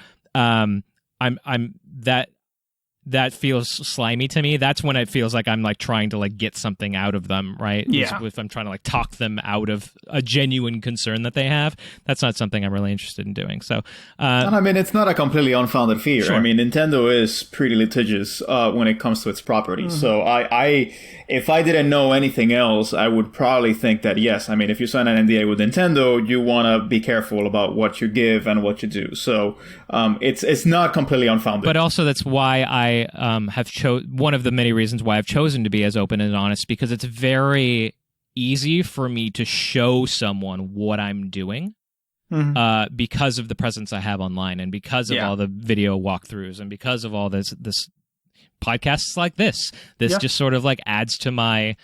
That feels slimy to me. That's when it feels like I'm, like, trying to, like, get something out of them, right? Yeah. If I'm trying to, like, talk them out of a genuine concern that they have, that's not something I'm really interested in doing. So, and I mean, it's not a completely unfounded fear. Sure. I mean, Nintendo is pretty litigious when it comes to its property. So if I didn't know anything else, I would probably think that, yes, I mean, if you sign an NDA with Nintendo, you want to be careful about what you give and what you do. So it's not completely unfounded. But also, that's why I have one of the many reasons why I've chosen to be as open and honest, because it's very easy for me to show someone what I'm doing because of the presence I have online, and because of all the video walkthroughs, and because of all this podcasts like this just sort of, like, adds to my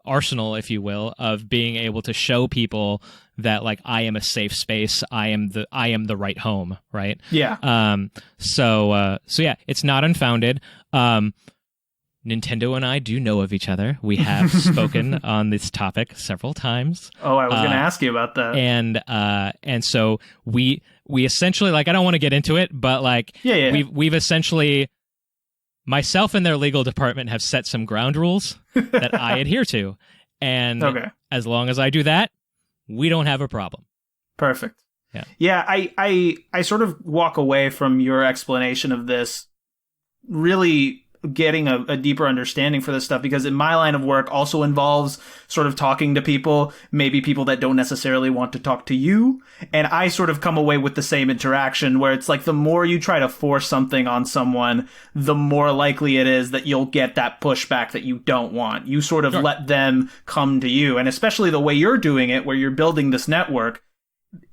arsenal, if you will, of being able to show people that, like, I am a safe space. I am the right home, right? Yeah. So yeah, it's not unfounded. Nintendo and I do know of each other. We have spoken on this topic several times. Oh, I was going to ask you about that. And so we essentially, like, I don't want to get into it, but, like, we've essentially, myself and their legal department have set some ground rules that I adhere to. And as long as I do that, we don't have a problem. Perfect. Yeah, I sort of walk away from your explanation of this really getting a deeper understanding for this stuff, because in my line of work also involves sort of talking to people, maybe people that don't necessarily want to talk to you. And I sort of come away with the same interaction where it's like, the more you try to force something on someone, the more likely it is that you'll get that pushback that you don't want. You sort of let them come to you. And especially the way you're doing it, where you're building this network,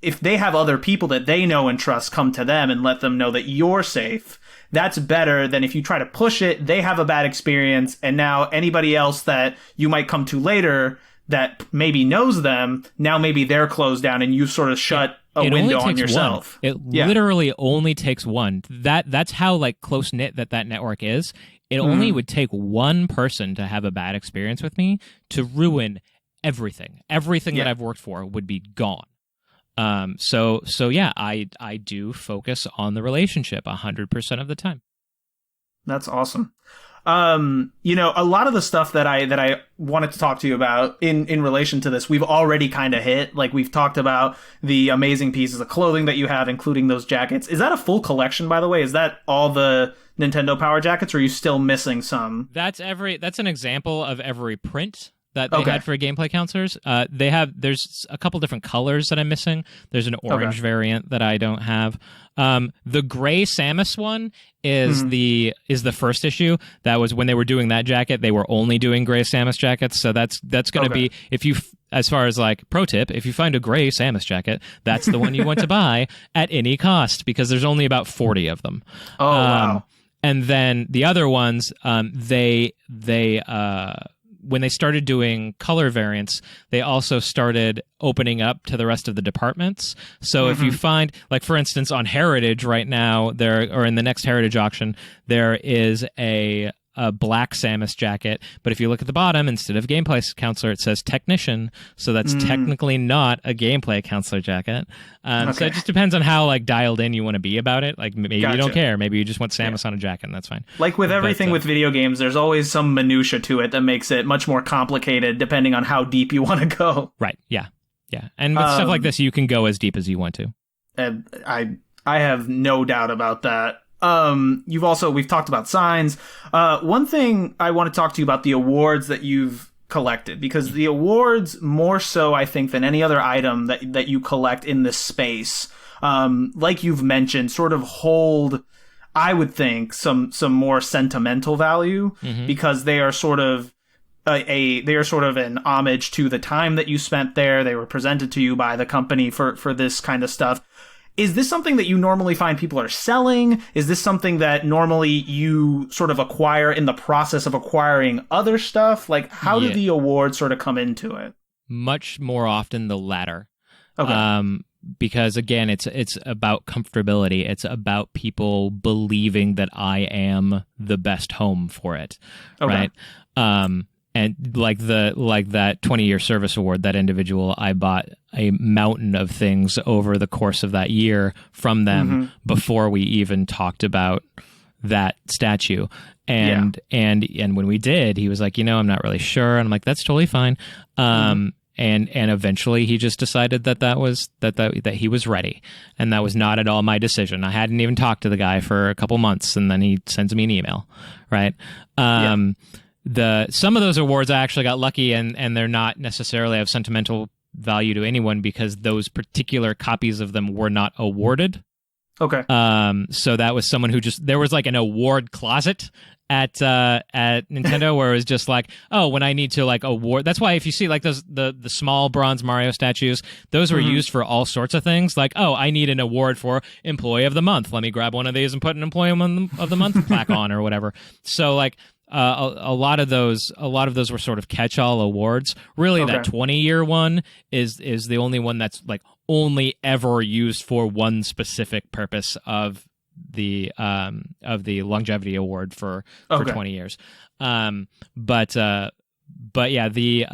if they have other people that they know and trust come to them and let them know that you're safe, that's better than if you try to push it, they have a bad experience, and now anybody else that you might come to later that maybe knows them, now maybe they're closed down and you've sort of shut a window on yourself. It literally only takes one. That's how, like, close-knit that network is. It only would take one person to have a bad experience with me to ruin everything. Everything that I've worked for would be gone. So yeah, I do focus on the relationship 100% of the time. That's awesome. A lot of the stuff that I wanted to talk to you about in relation to this, we've already kind of hit. Like, we've talked about the amazing pieces of clothing that you have, including those jackets. Is that a full collection, by the way? Is that all the Nintendo Power jackets, or are you still missing some? That's an example of every print that they had for Gameplay Counselors. There's a couple different colors that I'm missing. There's an orange variant that I don't have. The gray Samus one is the first issue. That was when they were doing that jacket. They were only doing gray Samus jackets. So that's going to be, if you, as far as like pro tip, if you find a gray Samus jacket, that's the one you want to buy at any cost, because there's only about 40 of them. Oh, wow. And then the other ones, they when they started doing color variants, they also started opening up to the rest of the departments. So if you find, like, for instance, on Heritage right now, or in the next Heritage auction, there is a black Samus jacket, but if you look at the bottom, instead of Gameplay Counselor, it says Technician, so that's technically not a Gameplay Counselor jacket. So it just depends on how, like, dialed in you want to be about it. Like, maybe you don't care. Maybe you just want Samus on a jacket, and that's fine. Like with everything with video games, there's always some minutia to it that makes it much more complicated depending on how deep you want to go. Right, yeah. And with stuff like this, you can go as deep as you want to. I have no doubt about that. We've talked about signs. One thing I want to talk to you about, the awards that you've collected, because the awards, more so I think than any other item that you collect in this space, like you've mentioned, sort of hold, I would think, some more sentimental value, because they are sort of an homage to the time that you spent there. They were presented to you by the company for this kind of stuff. Is this something that you normally find people are selling? Is this something that normally you sort of acquire in the process of acquiring other stuff? Like, how do the awards sort of come into it? Much more often the latter. Okay. Because, again, it's about comfortability. It's about people believing that I am the best home for it, right? And like that 20-year service award, that individual, I bought a mountain of things over the course of that year from them before we even talked about that statue. And when we did, he was like, I'm not really sure. And I'm like, that's totally fine. And eventually he just decided that he was ready. And that was not at all my decision. I hadn't even talked to the guy for a couple months, and then he sends me an email, right? Some of those awards I actually got lucky, and they're not necessarily of sentimental value to anyone, because those particular copies of them were not awarded. Okay. So that was someone who there was like an award closet at Nintendo where it was just like, oh, when I need to like award. That's why if you see like those the small bronze Mario statues, those were used for all sorts of things. Like, oh, I need an award for Employee of the Month. Let me grab one of these and put an Employee of the Month plaque on or whatever. So like. A lot of those were sort of catch-all awards. Really, that 20-year one is the only one that's like only ever used for one specific purpose of the longevity award for 20 years. But yeah, the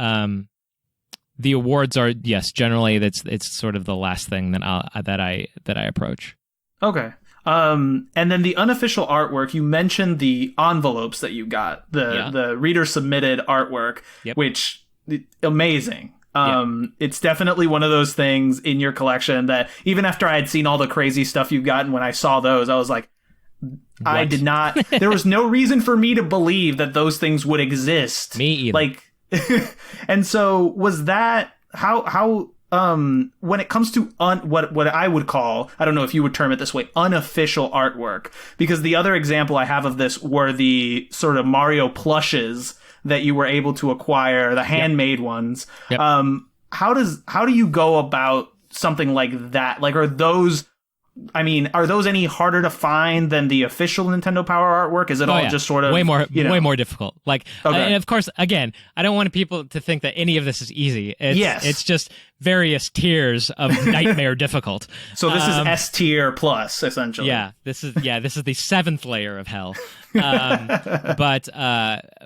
awards are, yes, generally it's sort of the last thing that I approach. Okay. And then the unofficial artwork, you mentioned the envelopes that you got, the reader submitted artwork, which amazing. It's definitely one of those things in your collection that even after I had seen all the crazy stuff you've gotten, when I saw those, I was like, I did not, there was no reason for me to believe that those things would exist. Me either. Like, and so was that, how when it comes to what I would call, I don't know if you would term it this way, unofficial artwork, because the other example I have of this were the sort of Mario plushes that you were able to acquire, the handmade ones. Yep. How do you go about something like that? Like, are those any harder to find than the official Nintendo Power artwork? Is it just sort of way more difficult? Like, and of course, again, I don't want people to think that any of this is easy. It's just various tiers of nightmare difficult. So this is S tier plus, essentially. Yeah, this is the 7th layer of hell. But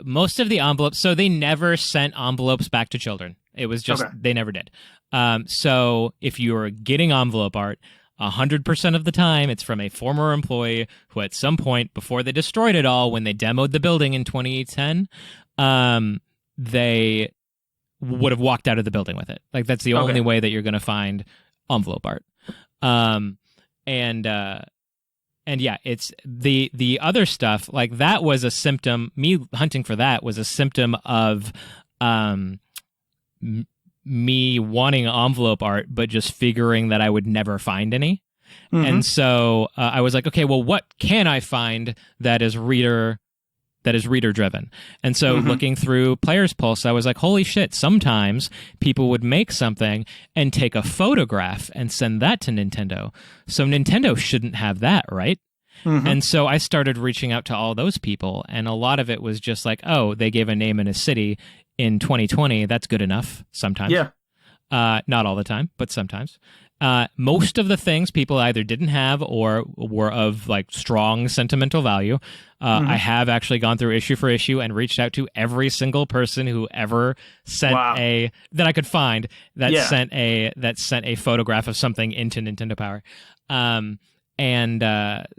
most of the envelopes, so they never sent envelopes back to children. It was just they never did. So if you're getting envelope art, 100% of the time, it's from a former employee who at some point, before they destroyed it all, when they demoed the building in 2010, they would have walked out of the building with it. Like, that's the only way that you're going to find envelope art. And yeah, it's the other stuff, like, that was a symptom. Me hunting for that was a symptom of me wanting envelope art, but just figuring that I would never find any. And so I was like, okay, well, what can I find that is reader driven? And so looking through Player's Pulse, I was like, holy shit, sometimes people would make something and take a photograph and send that to Nintendo. So Nintendo shouldn't have that, right? And so I started reaching out to all those people, and a lot of it was just like, oh, they gave a name in a city in 2020. That's good enough sometimes. Yeah. Not all the time, but sometimes. Most of the things people either didn't have or were of like strong sentimental value. I have actually gone through issue for issue and reached out to every single person who ever sent that I could find that sent a photograph of something into Nintendo Power. And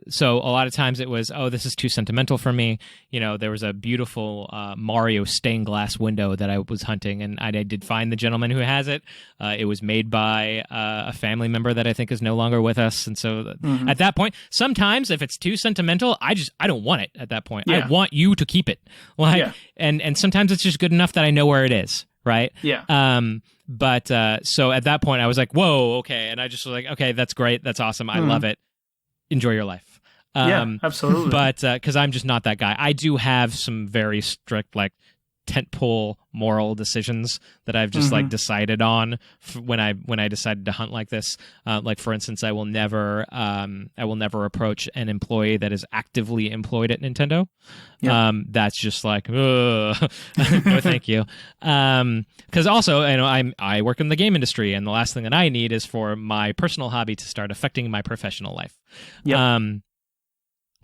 so a lot of times it was, oh, this is too sentimental for me. You know, there was a beautiful Mario stained glass window that I was hunting, and I did find the gentleman who has it. It was made by a family member that I think is no longer with us. And so at that point, sometimes if it's too sentimental, I don't want it at that point. I want you to keep it. Like, and sometimes it's just good enough that I know where it is. Right. Yeah. But so at that point I was like, whoa, okay. And I just was like, okay, that's great. That's awesome. I love it. Enjoy your life. Absolutely. But because I'm just not that guy. I do have some very strict, like, tentpole moral decisions that I've just like decided on when I decided to hunt like this. Like, for instance, I will never approach an employee that is actively employed at Nintendo. That's just like, no, thank you. Because also, you know, I work in the game industry, and the last thing that I need is for my personal hobby to start affecting my professional life.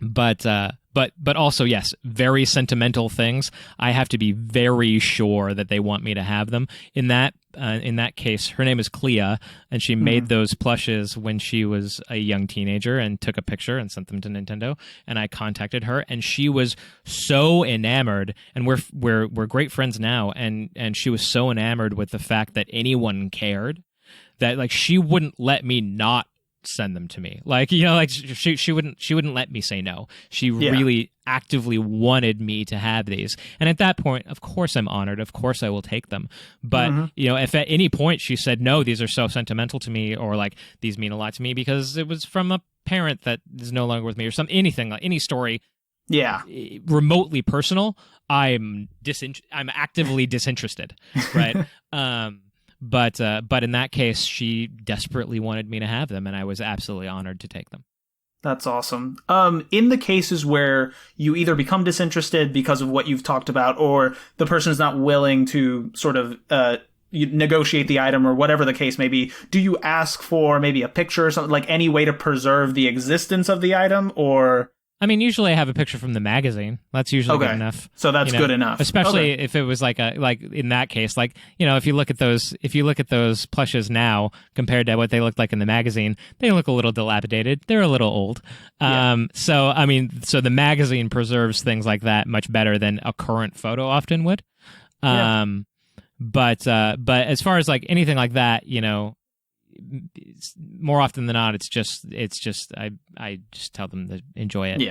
But also, yes, very sentimental things. I have to be very sure that they want me to have them. In that case, her name is Clea, and she made those plushes when she was a young teenager and took a picture and sent them to Nintendo. And I contacted her, and she was so enamored. And we're great friends now. And she was so enamored with the fact that anyone cared that, like, she wouldn't let me not send them to me. Like, you know, like, she wouldn't let me say no. She really actively wanted me to have these. And at that point, of course I'm honored. Of course I will take them. But, you know, if at any point she said, no, these are so sentimental to me, or like, these mean a lot to me because it was from a parent that is no longer with me, or anything, like any story remotely personal, I'm actively disinterested, right? But in that case, she desperately wanted me to have them, and I was absolutely honored to take them. That's awesome. In the cases where you either become disinterested because of what you've talked about, or the person is not willing to sort of you negotiate the item, or whatever the case may be, do you ask for maybe a picture or something, like any way to preserve the existence of the item, or... I mean, usually I have a picture from the magazine. That's usually good enough. So that's good enough. Especially if it was like in that case, like, you know, if you look at those plushes now compared to what they looked like in the magazine, they look a little dilapidated. They're a little old. So I mean, so the magazine preserves things like that much better than a current photo often would. But as far as like anything like that, you know, more often than not, it's just I just tell them to enjoy it.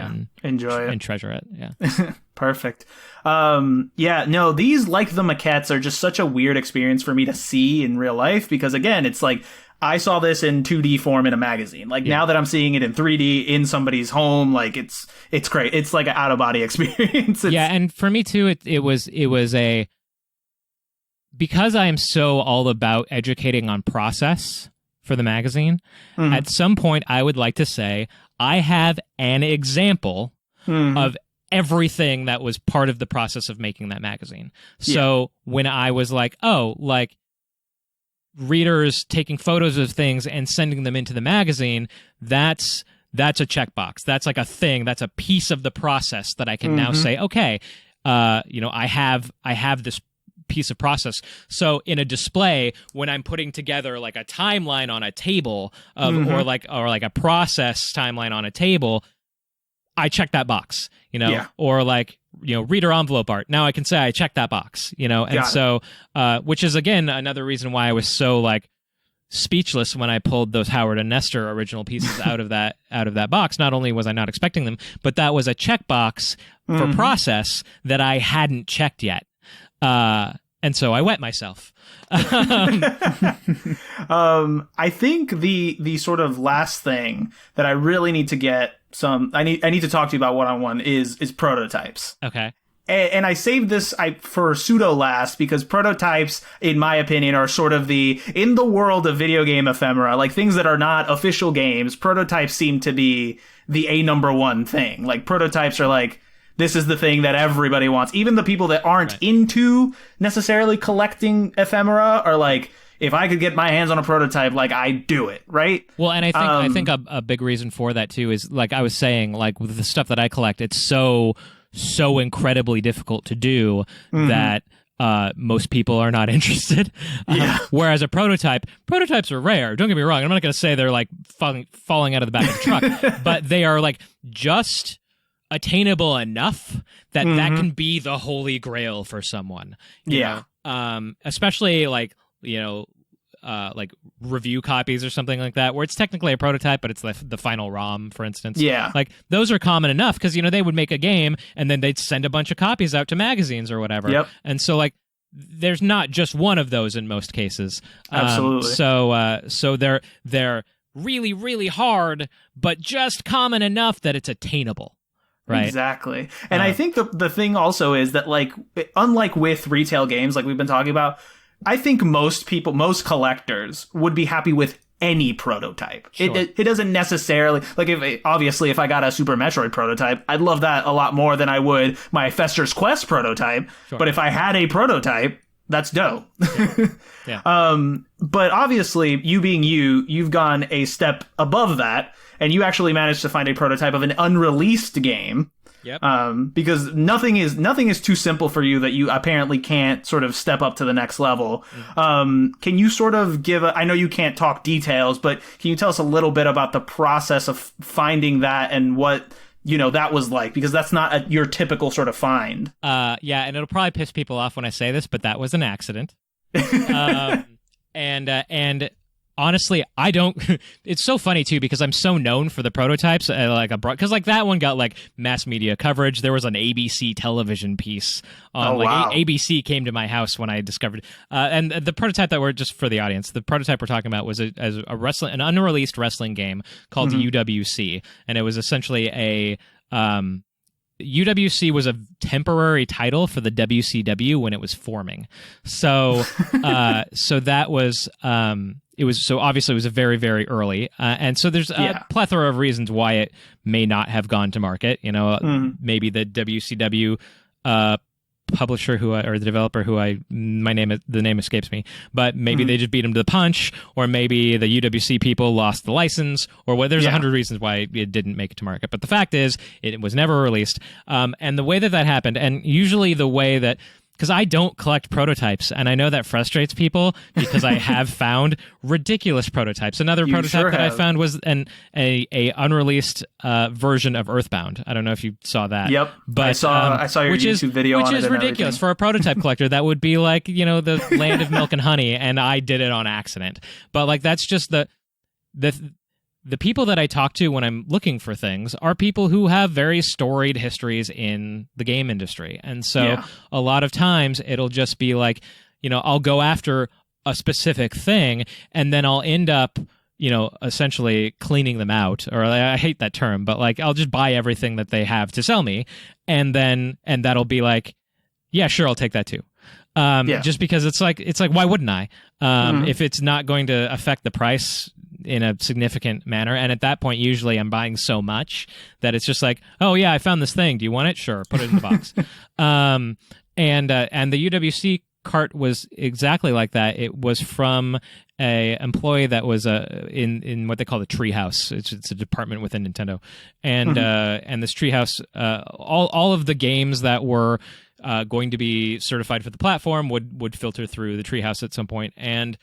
Enjoy it and treasure it. Perfect. No, these, like the maquettes, are just such a weird experience for me to see in real life, because again, it's like I saw this in 2D form in a magazine. Like now that I'm seeing it in 3D in somebody's home, like it's great. It's like an out of body experience. And for me too, it was a, because I am so all about educating on process for the magazine, at some point I would like to say I have an example of everything that was part of the process of making that magazine. So when I was like, oh, like readers taking photos of things and sending them into the magazine, that's a checkbox. That's like a thing. That's a piece of the process that I can now say, okay, you know, I have this piece of process. So in a display, when I'm putting together like a timeline on a table or like a process timeline on a table, I check that box, or like, reader envelope art. Now I can say I checked that box, and so, which is again, another reason why I was so like speechless when I pulled those Howard and Nestor original pieces out of that box. Not only was I not expecting them, but that was a checkbox for process that I hadn't checked yet. And so I wet myself. I think the sort of last thing that I really need to get I need to talk to you about one-on-one is prototypes. Okay. And I saved this for pseudo last because prototypes, in my opinion, are sort of in the world of video game ephemera, like things that are not official games, prototypes seem to be the number one thing. Like prototypes are like, this is the thing that everybody wants. Even the people that aren't into necessarily collecting ephemera are like, if I could get my hands on a prototype, like, I'd do it, right? Well, and I think a big reason for that too is, like I was saying, like with the stuff that I collect, it's so incredibly difficult to do that most people are not interested. Whereas prototypes are rare. Don't get me wrong. I'm not going to say they're like falling out of the back of the truck, but they are like just attainable enough that can be the holy grail for someone. You know? Especially like, like review copies or something like that, where it's technically a prototype, but it's the final ROM, for instance. Yeah. Like those are common enough because, they would make a game and then they'd send a bunch of copies out to magazines or whatever. Yep. And so like, there's not just one of those in most cases. Absolutely. So they're really, really hard, but just common enough that it's attainable. Right. Exactly. And I think the thing also is that, like, unlike with retail games, like we've been talking about, I think most collectors would be happy with any prototype. Sure. It doesn't necessarily, like, if I got a Super Metroid prototype, I'd love that a lot more than I would my Fester's Quest prototype. Sure. But if I had a prototype, that's dope. Yeah. But obviously, you being you've gone a step above that, and you actually managed to find a prototype of an unreleased game. Yep. Because nothing is too simple for you that you apparently can't sort of step up to the next level. Can you sort of I know you can't talk details, but can you tell us a little bit about the process of finding that and what, that was like? Because that's not your typical sort of find. Yeah, and it'll probably piss people off when I say this, but that was an accident. And honestly, I don't. It's so funny too because I'm so known for the prototypes. Because like that one got like mass media coverage. There was an ABC television piece on ABC came to my house when I discovered. And the prototype that we're just for the audience, the prototype we're talking about was an unreleased wrestling game called UWC, and it was essentially UWC was a temporary title for the WCW when it was forming. So that was. Obviously it was a very, very early. And so there's a plethora of reasons why it may not have gone to market. Maybe the WCW publisher or the developer the name escapes me, but maybe they just beat him to the punch, or maybe the UWC people lost the license, or there's 100 reasons why it didn't make it to market. But the fact is, it was never released. And the way that happened, and usually the way that, because I don't collect prototypes, and I know that frustrates people because I have found ridiculous prototypes. Another prototype that I found was a unreleased version of Earthbound. I don't know if you saw that. Yep, but I saw your YouTube video on it. Which is ridiculous for a prototype collector. That would be like the land of milk and honey, and I did it on accident. But like that's just the people that I talk to when I'm looking for things are people who have very storied histories in the game industry. And so a lot of times it'll just be like, I'll go after a specific thing and then I'll end up, essentially cleaning them out. Or I hate that term, but like I'll just buy everything that they have to sell me. And that'll be like, yeah, sure, I'll take that too. Just because it's like, why wouldn't I? If it's not going to affect the price in a significant manner. And at that point, usually I'm buying so much that it's just like, oh yeah, I found this thing. Do you want it? Sure. Put it in the box. And the UWC cart was exactly like that. It was from a employee that was in what they call the treehouse. It's a department within Nintendo. And this treehouse, all of the games that were going to be certified for the platform, would filter through the Treehouse at some point, and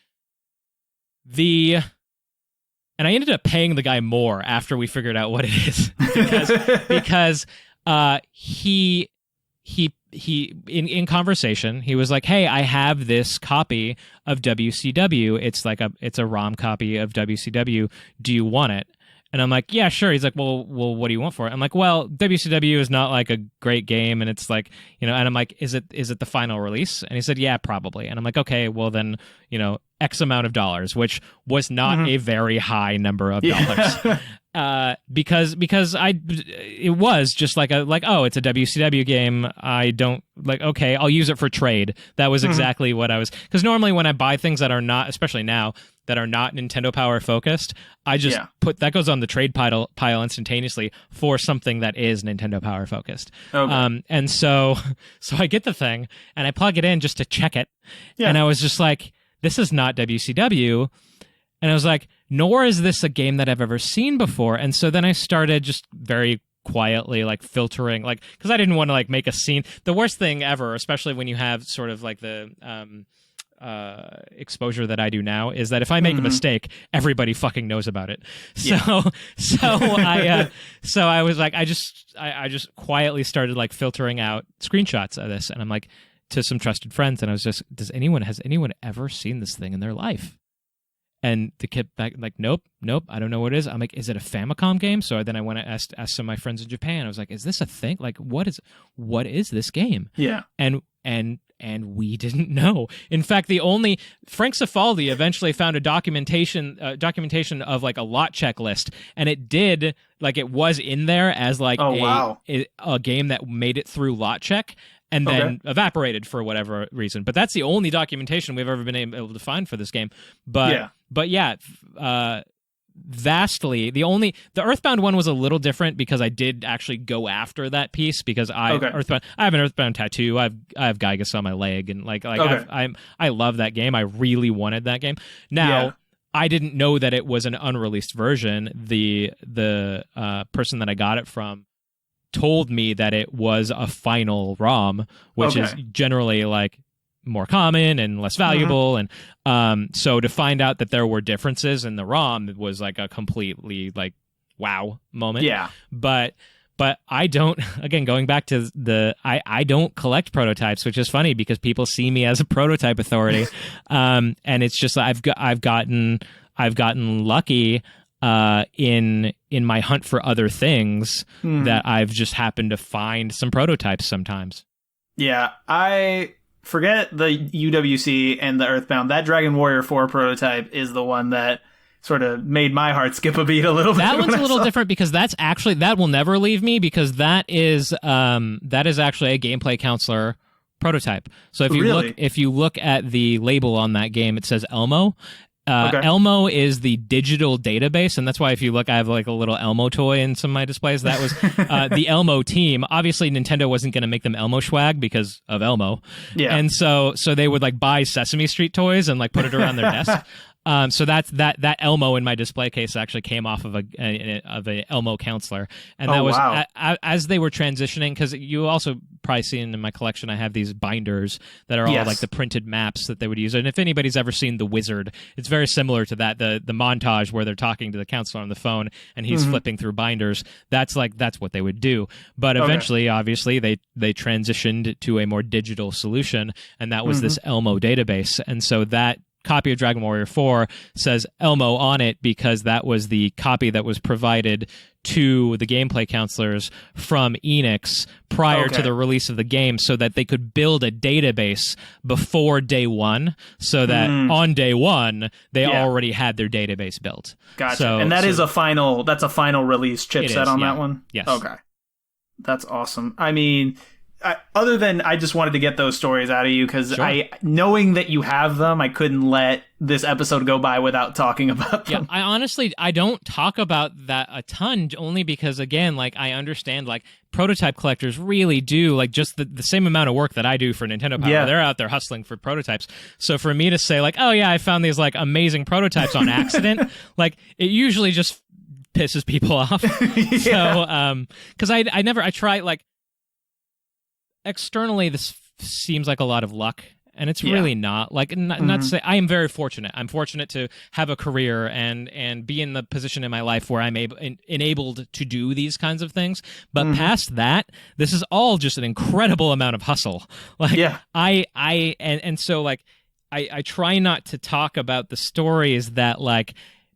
I ended up paying the guy more after we figured out what it is because he in conversation he was like, hey, I have this copy of WCW. It's a ROM copy of WCW. Do you want it? And I'm like, yeah, sure. He's like, well, what do you want for it? I'm like, well, WCW is not like a great game, and it's like, and I'm like, is it the final release? And he said, yeah, probably. And I'm like, okay, well then, X amount of dollars, which was not a very high number of dollars. Because it was just like oh, it's a WCW game. I don't okay, I'll use it for trade. That was exactly what I was, because normally when I buy things that are not, especially now, that are not Nintendo Power focused, I just put that goes on the trade pile instantaneously for something that is Nintendo Power focused. Okay. And so I get the thing and I plug it in just to check it. Yeah. And I was just like, this is not WCW. And I was like, nor is this a game that I've ever seen before. And so then I started just very quietly filtering, because I didn't want to make a scene. The worst thing ever, especially when you have sort of the exposure that I do now, is that if I make a mistake, everybody fucking knows about it. So I was like, I just quietly started filtering out screenshots of this, and I'm like, to some trusted friends, and I was just, has anyone ever seen this thing in their life? And they kept back nope, I don't know what it is. I'm like, is it a Famicom game? So then I went and asked some of my friends in Japan. I was like, is this a thing? What is this game? Yeah. And we didn't know. In fact, Frank Cifaldi eventually found a documentation of a lot checklist, and it did, it was in there as a game that made it through lot check, and then evaporated for whatever reason. But that's the only documentation we've ever been able to find for this game. Vastly, the Earthbound one was a little different because I did actually go after that piece, because I have an Earthbound tattoo. I have Gygus on my leg, and I love that game. I really wanted that game. Now, I didn't know that it was an unreleased version. The person that I got it from told me that it was a final ROM, which is generally more common and less valuable. And so to find out that there were differences in the ROM was a completely wow moment. Yeah. But I don't, again, going back to I don't collect prototypes, which is funny because people see me as a prototype authority. And it's just, I've gotten lucky in my hunt for other things that I've just happened to find some prototypes sometimes. Yeah, I forget the UWC and the Earthbound. That Dragon Warrior 4 prototype is the one that sort of made my heart skip a beat a little bit. That one's a little different because that will never leave me, because that is actually a gameplay counselor prototype. So if you look at the label on that game, it says Elmo. Elmo is the digital database, and that's why if you look, I have a little Elmo toy in some of my displays. That was the Elmo team. Obviously, Nintendo wasn't going to make them Elmo swag because of Elmo, and so they would buy Sesame Street toys and put it around their desk. So that Elmo in my display case actually came off of a Elmo counselor, and that was as they were transitioning, because you also probably seen in my collection I have these binders that are all the printed maps that they would use. And if anybody's ever seen The Wizard, it's very similar to that. The montage where they're talking to the counselor on the phone and he's flipping through binders. That's what they would do. But eventually, obviously, they transitioned to a more digital solution, and that was this Elmo database. And so that copy of Dragon Warrior 4 says Elmo on it because that was the copy that was provided to the gameplay counselors from Enix prior to the release of the game, so that they could build a database before day one, so that on day one they already had their database built. Gotcha. And that's a final release chipset on that one? Yes. Okay. That's awesome. I mean, other than I just wanted to get those stories out of you, because knowing that you have them, I couldn't let this episode go by without talking about them. Yeah, I don't talk about that a ton, only because, again, I understand, prototype collectors really do, just the same amount of work that I do for Nintendo Power. Yeah. They're out there hustling for prototypes. So for me to say, oh yeah, I found these, amazing prototypes on accident, it usually just pisses people off. So, because I try, externally this seems like a lot of luck. And it's really not. Like, not to say, I am very fortunate. I'm fortunate to have a career and be in the position in my life where I'm enabled to do these kinds of things. But past that, this is all just an incredible amount of hustle. Like, so like, I try not to talk about the stories that like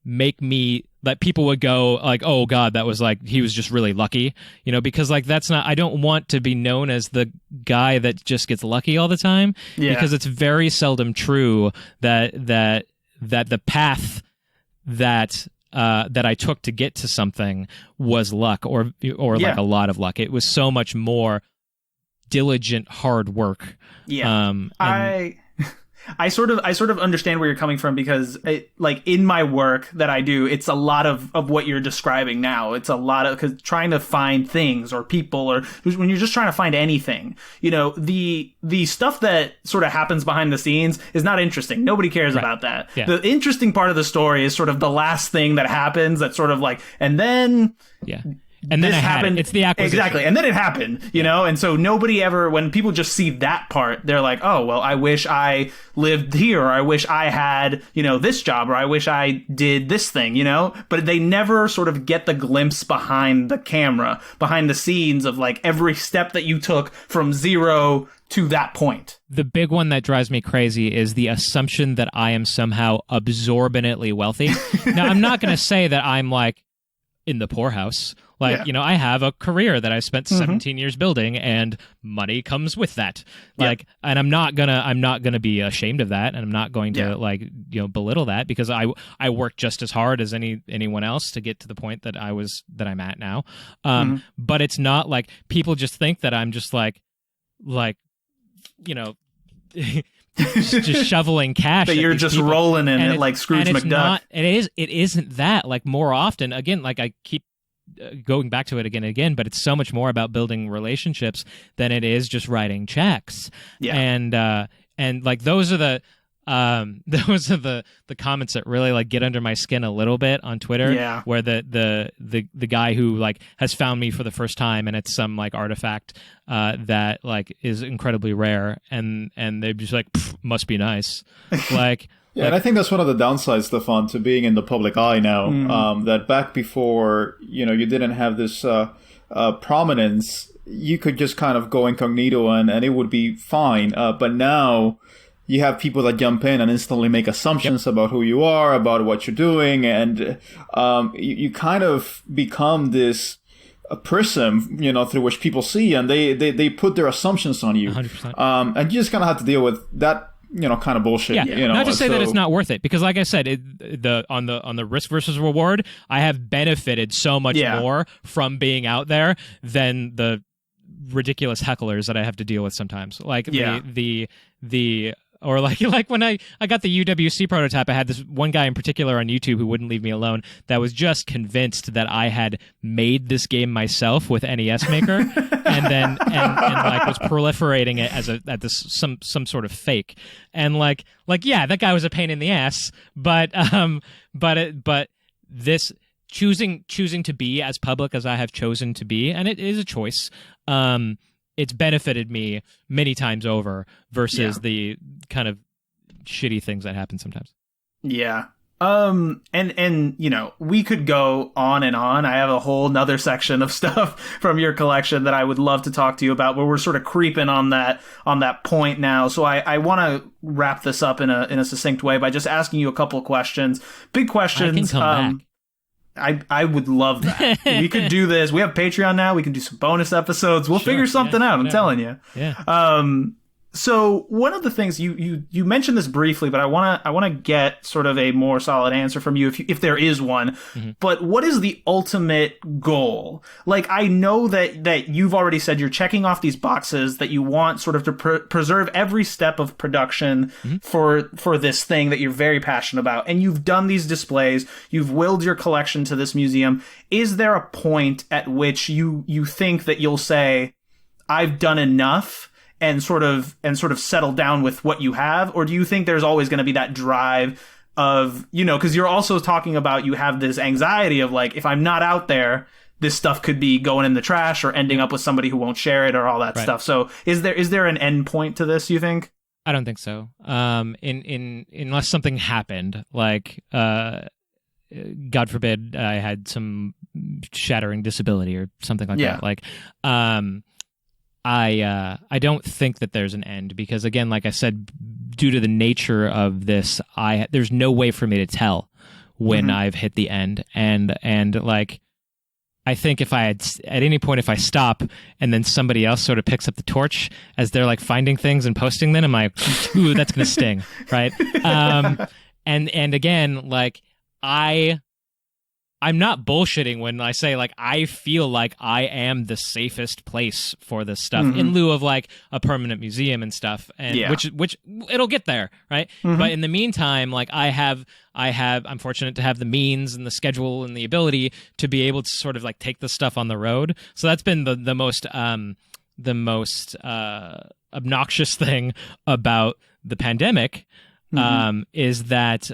make me, that people would go like, oh God, that was like, he was just really lucky, you know, because like, that's not, I don't want to be known as the guy that just gets lucky all the time, because it's very seldom true that the path that I took to get to something was luck or like a lot of luck. It was so much more diligent, hard work. I sort of understand where you're coming from, because like in my work that I do, it's a lot of what you're describing now. It's a lot of, because trying to find things or people, or when you're just trying to find anything, you know, the stuff that sort of happens behind the scenes is not interesting. Nobody cares about that. Yeah. The interesting part of the story is sort of the last thing that happens, that's sort of like, and then and then it happened. It's the acquisition. Exactly. And then it happened, you know? And so nobody ever, when people just see that part, they're like, oh, well, I wish I lived here, or I wish I had, you know, this job, or I wish I did this thing, you know? But they never sort of get the glimpse behind the camera, behind the scenes of like every step that you took from zero to that point. The big one that drives me crazy is the assumption that I am somehow absorbently wealthy. Now, I'm not going to say that I'm like in the poorhouse. Like, you know, I have a career that I spent 17 years building, and money comes with that. Like, and I'm not gonna be ashamed of that, and I'm not going to like, you know, belittle that, because I worked just as hard as anyone else to get to the point that I'm at now. But it's not like people just think that I'm just like, you know, just shoveling cash. That you're just people. rolling in it like Scrooge McDuck. It isn't that. Like, more often, again, like I keep going back to it again and again, but it's so much more about building relationships than it is just writing checks. And like those are the comments that really like get under my skin a little bit on Twitter, where the guy who like has found me for the first time, and it's some like artifact that like is incredibly rare, and they're just like, must be nice. Like, yeah, and I think that's one of the downsides, Stephan, to being in the public eye now. That back before, you know, you didn't have this prominence, you could just kind of go incognito and it would be fine. But now you have people that jump in and instantly make assumptions about who you are, about what you're doing, and you kind of become this a prism, you know, through which people see, and they put their assumptions on you. 100%. And you just kind of have to deal with that, you know, kind of bullshit. You know, not to say that it's not worth it, because like I said, on the risk versus reward, I have benefited so much more from being out there than the ridiculous hecklers that I have to deal with sometimes. Like or like when I got the UWC prototype, I had this one guy in particular on YouTube who wouldn't leave me alone, that was just convinced that I had made this game myself with NES Maker, and like was proliferating it as some sort of fake. And like yeah, that guy was a pain in the ass, but this choosing to be as public as I have chosen to be, and it is a choice. It's benefited me many times over versus the kind of shitty things that happen sometimes. Yeah. And you know, we could go on and on. I have a whole nother section of stuff from your collection that I would love to talk to you about, but we're sort of creeping on that point now. So I want to wrap this up in a succinct way by just asking you a couple of questions. Big questions. I can come back. I would love that. We could do this. We have Patreon now. We can do some bonus episodes. We'll figure something out. I'm telling you. Yeah. So one of the things you mentioned this briefly, but I want to get sort of a more solid answer from you if there is one. Mm-hmm. But what is the ultimate goal? Like, I know that you've already said you're checking off these boxes, that you want sort of to preserve every step of production for this thing that you're very passionate about, and you've done these displays, you've willed your collection to this museum. Is there a point at which you think that you'll say, I've done enough, and sort of settle down with what you have? Or do you think there's always going to be that drive of, you know, because you're also talking about, you have this anxiety of like, if I'm not out there, this stuff could be going in the trash or ending up with somebody who won't share it or all that stuff. So is there an end point to this, you think? I don't think so. Unless something happened, like God forbid I had some shattering disability or something like that. Like I don't think that there's an end, because again, like I said, due to the nature of this, there's no way for me to tell when I've hit the end, and like I think if I had at any point, if I stop and then somebody else sort of picks up the torch as they're like finding things and posting them, I'm like, ooh, that's gonna sting, right? And again, like I'm not bullshitting when I say like I feel like I am the safest place for this stuff, in lieu of like a permanent museum and stuff, and which it'll get there, right? But in the meantime, like I'm fortunate to have the means and the schedule and the ability to be able to sort of like take this stuff on the road. So that's been the most obnoxious thing about the pandemic, is that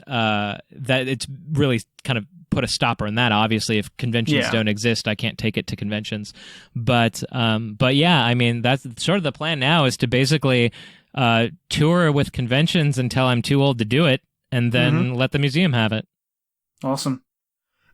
it's really kind of put a stopper in that. Obviously, if conventions don't exist, I can't take it to conventions. But yeah, I mean, that's sort of the plan now, is to basically tour with conventions until I'm too old to do it, and then let the museum have it. Awesome.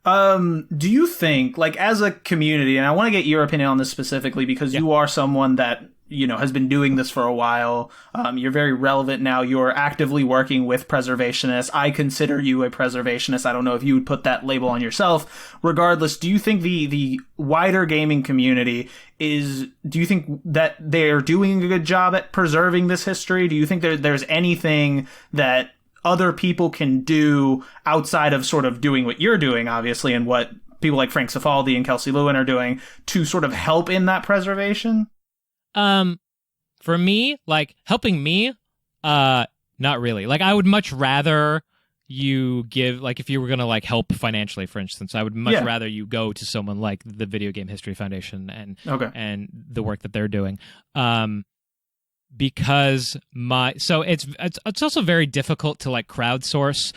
Do you think, like, as a community, and I want to get your opinion on this specifically because you are someone that, you know, has been doing this for a while. You're very relevant now. You're actively working with preservationists. I consider you a preservationist. I don't know if you would put that label on yourself. Regardless, do you think the wider gaming community do you think that they're doing a good job at preserving this history? Do you think there's anything that other people can do outside of sort of doing what you're doing, obviously, and what people like Frank Cifaldi and Kelsey Lewin are doing to sort of help in that preservation? For me, like, helping me, not really. Like, I would much rather you give, like, if you were going to, like, help financially, for instance, I would much rather you go to someone like the Video Game History Foundation and the work that they're doing. Because so it's also very difficult to, like, crowdsource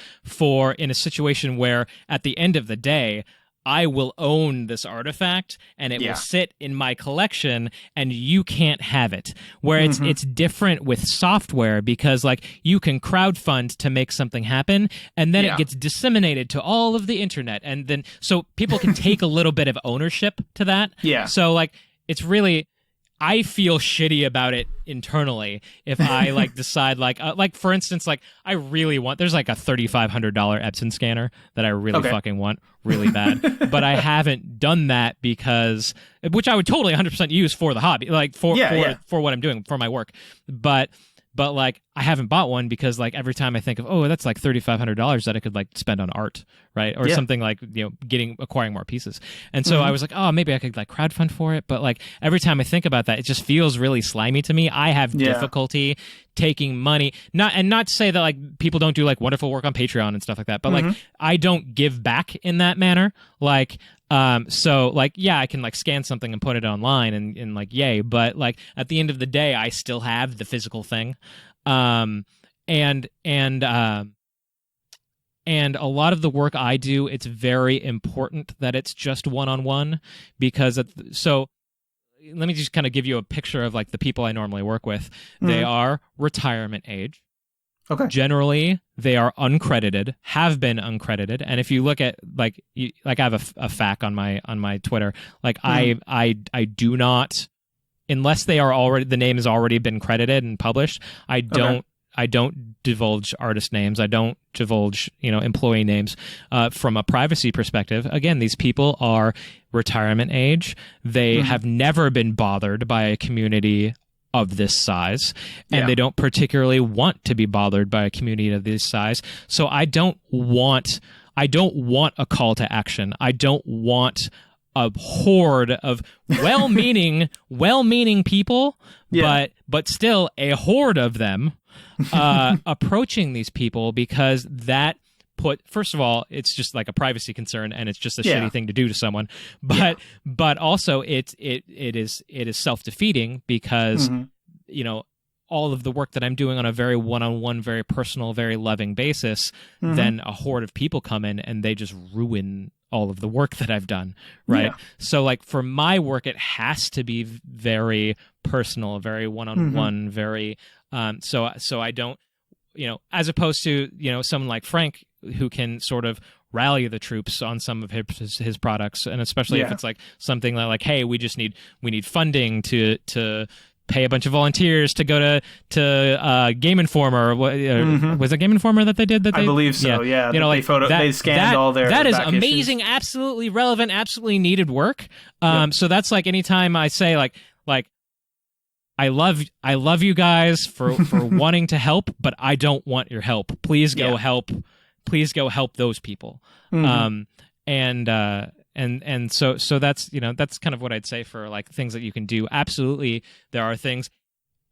in a situation where at the end of the day, I will own this artifact and it will sit in my collection and you can't have it. Where it's different with software, because like you can crowdfund to make something happen and then it gets disseminated to all of the internet, and then so people can take a little bit of ownership to that. Yeah. So like it's really, I feel shitty about it internally if I like decide like for instance, like I really want, there's like a $3,500 Epson scanner that I really fucking want really bad, but I haven't done that because, which I would totally 100% use for the hobby, like for what I'm doing for my work, but like I haven't bought one because like every time I think of, oh, that's like $3,500 that I could like spend on art, right? Or something like, you know, acquiring more pieces. And so I was like, oh, maybe I could like crowdfund for it. But like every time I think about that, it just feels really slimy to me. I have difficulty taking money, not to say that like people don't do like wonderful work on Patreon and stuff like that, but like I don't give back in that manner. Like, so like, yeah, I can like scan something and put it online and like, yay. But like at the end of the day, I still have the physical thing. And a lot of the work I do, it's very important that it's just one-on-one, because so let me just kind of give you a picture of like the people I normally work with. They are retirement age. Okay. Generally, they are uncredited, have been uncredited, and if you look at like I have a FAQ on my Twitter, like I do not, unless they are already, the name has already been credited and published, I don't divulge artist names. I don't divulge, employee names from a privacy perspective. Again, these people are retirement age. They have never been bothered by a community of this size, and they don't particularly want to be bothered by a community of this size. So I don't want a call to action. I don't want a horde of well-meaning people, but still a horde of them approaching these people, because that first of all, it's just like a privacy concern, and it's just a shitty thing to do to someone. But also it is self-defeating, because all of the work that I'm doing on a very one-on-one, very personal, very loving basis, then a horde of people come in and they just ruin all of the work that I've done, right? Yeah. So like for my work, it has to be very personal, very one-on-one, very so I don't, as opposed to someone like Frank who can sort of rally the troops on some of his products, and especially if it's like something like, hey, we need funding to pay a bunch of volunteers to go to Game Informer. Was it Game Informer that they did? I believe so. Yeah. They scanned all their. That is amazing, issues. Absolutely relevant, absolutely needed work. So that's like anytime I say like I love you guys for wanting to help, but I don't want your help. Please go help. Please go help those people. And so that's that's kind of what I'd say for like things that you can do. Absolutely, there are things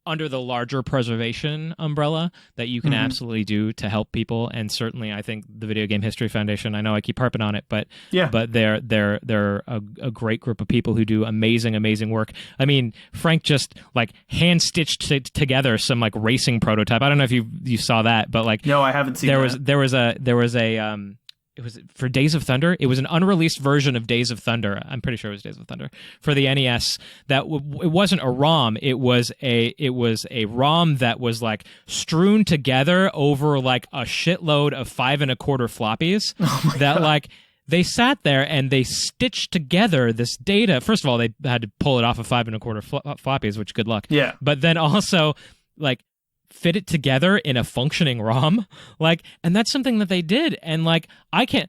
under the larger preservation umbrella that you can absolutely do to help people, and certainly I think the Video Game History Foundation, I know I keep harping on it, but they're a great group of people who do amazing work. I mean, Frank just like hand stitched together some like racing prototype. I don't know if you saw that, but like no, I haven't seen that. There was a it was for Days of Thunder. It was an unreleased version of Days of Thunder. I'm pretty sure it was Days of Thunder for the NES. That it wasn't a ROM. It was a ROM that was like strewn together over like a shitload of 5 1/4 floppies. Oh my God. Like they sat there and they stitched together this data. First of all, they had to pull it off of 5 1/4 floppies, which good luck. Yeah. But then also like fit it together in a functioning ROM, like, and that's something that they did, and like I can't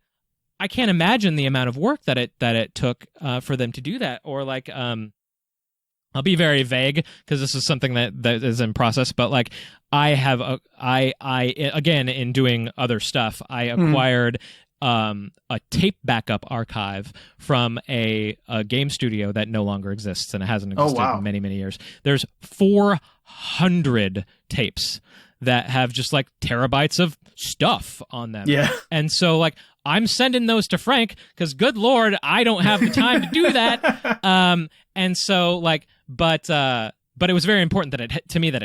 imagine the amount of work that it took for them to do that. Or like I'll be very vague because this is something that is in process, but like I again in doing other stuff, I acquired a tape backup archive from a game studio that no longer exists, and it hasn't existed in many years. There's 400 tapes that have just like terabytes of stuff on them. Yeah. And so like I'm sending those to Frank because good Lord, I don't have the time to do that. And so like, but it was very important that it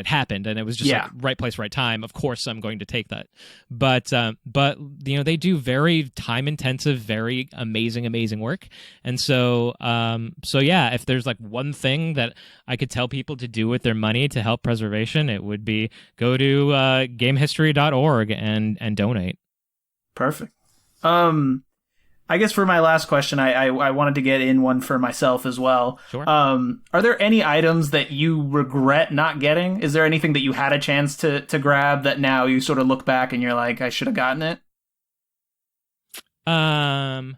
happened, and it was just like right place, right time. Of course, I'm going to take that. But they do very time intensive, very amazing work. And so if there's like one thing that I could tell people to do with their money to help preservation, it would be go to gamehistory.org and donate. Perfect. I guess for my last question, I wanted to get in one for myself as well. Sure. Are there any items that you regret not getting? Is there anything that you had a chance to grab that now you sort of look back and you're like, I should have gotten it? No.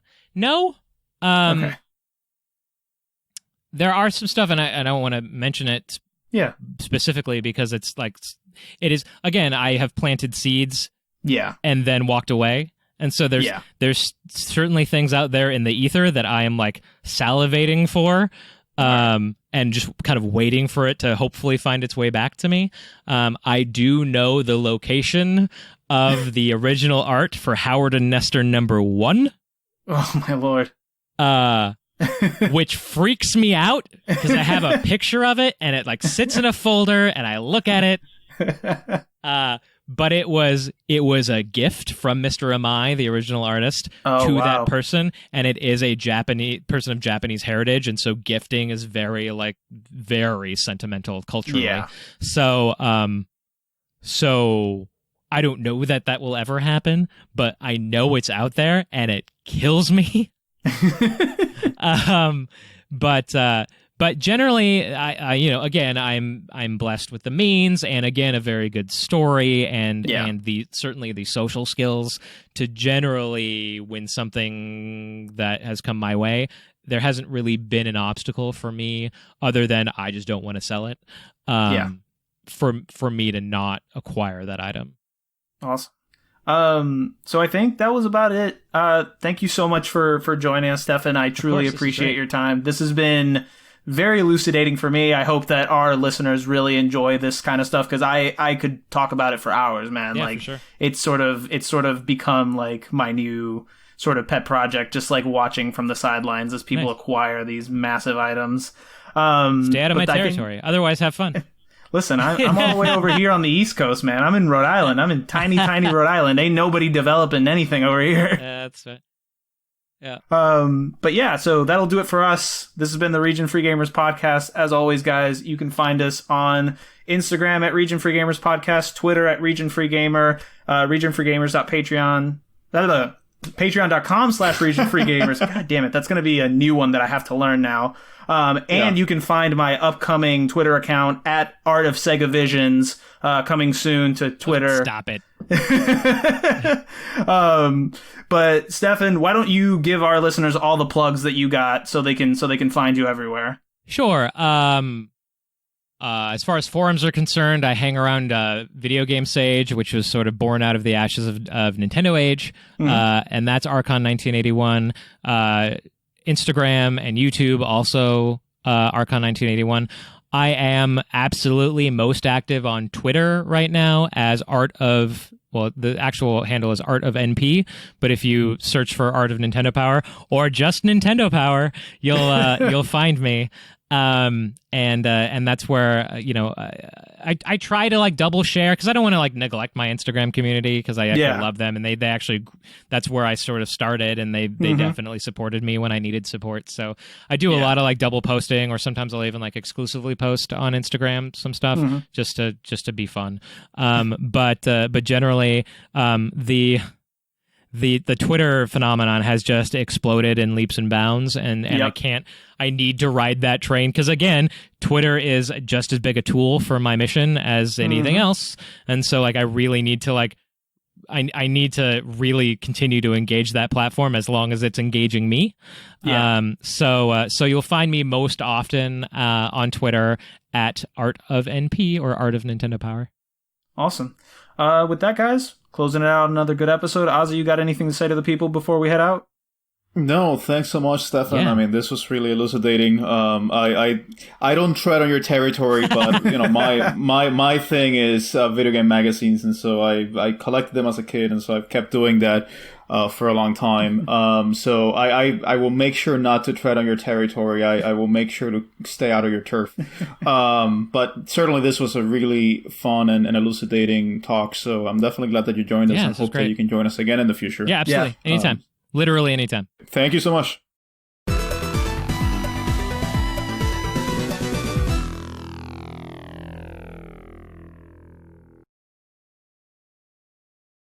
Okay. There are some stuff, and I don't want to mention it specifically because it's like, it is, again, I have planted seeds and then walked away. And so there's certainly things out there in the ether that I am like salivating for, and just kind of waiting for it to hopefully find its way back to me. I do know the location of the original art for Howard and Nestor #1. Oh my Lord. Which freaks me out because I have a picture of it and it like sits in a folder and I look at it. But it was a gift from Mr. Amai, the original artist, that person, and it is a Japanese person of Japanese heritage, and so gifting is very sentimental culturally. Yeah. So I don't know that will ever happen, but I know it's out there, and it kills me. But generally, again, I'm blessed with the means, and again, a very good story, and certainly the social skills to generally win something that has come my way. There hasn't really been an obstacle for me, other than I just don't want to sell it. For me to not acquire that item. Awesome. So I think that was about it. Thank you so much for joining us, Stephan. I truly appreciate your time. This has been very elucidating for me. I hope that our listeners really enjoy this kind of stuff, because I could talk about it for hours, man. Yeah, like, for sure. It's sort of become like my new sort of pet project, just like watching from the sidelines as people acquire these massive items. Stay out of my territory. Otherwise, have fun. Listen, I'm all the way over here on the East Coast, man. I'm in Rhode Island. I'm in tiny Rhode Island. Ain't nobody developing anything over here. That's right. Yeah. But yeah, so that'll do it for us. This has been the Region Free Gamers podcast. As always, guys, you can find us on Instagram at Region Free Gamers Podcast, Twitter at Region Free Gamer, regionfreegamers.patreon, patreon.com/Region Free Gamers. God damn it, that's going to be a new one that I have to learn now. And you can find my upcoming Twitter account at Art of Sega Visions, coming soon to Twitter. Stop it. But Stephan, why don't you give our listeners all the plugs that you got so they can find you everywhere? Sure. As far as forums are concerned, I hang around Video Game Sage, which was sort of born out of the ashes of Nintendo Age, and that's Archon 1981. Instagram and YouTube also Archon 1981. I am absolutely most active on Twitter right now as the actual handle is Art of NP, but if you search for Art of Nintendo Power or just Nintendo Power, you'll find me. And that's where I try to like double share because I don't want to like neglect my Instagram community because I actually love them, and they actually, that's where I sort of started, and they definitely supported me when I needed support. So I do a lot of like double posting, or sometimes I'll even like exclusively post on Instagram some stuff just to be fun. But generally the Twitter phenomenon has just exploded in leaps and bounds, and I need to ride that train because, again, Twitter is just as big a tool for my mission as anything else, and so like I really need to like I need to really continue to engage that platform as long as it's engaging me. So you'll find me most often on Twitter at Art of NP or Art of Nintendo Power. Awesome. With that, guys, closing it out, another good episode. Ozzy, you got anything to say to the people before we head out? No, thanks so much, Stephan. I mean, this was really elucidating. I don't tread on your territory, but my thing is video game magazines, and so I collected them as a kid, and so I've kept doing that for a long time. So I will make sure not to tread on your territory. I will make sure to stay out of your turf. But certainly this was a really fun and elucidating talk. So I'm definitely glad that you joined us, and hope that you can join us again in the future. Yeah, absolutely. Anytime. Literally anytime. Thank you so much.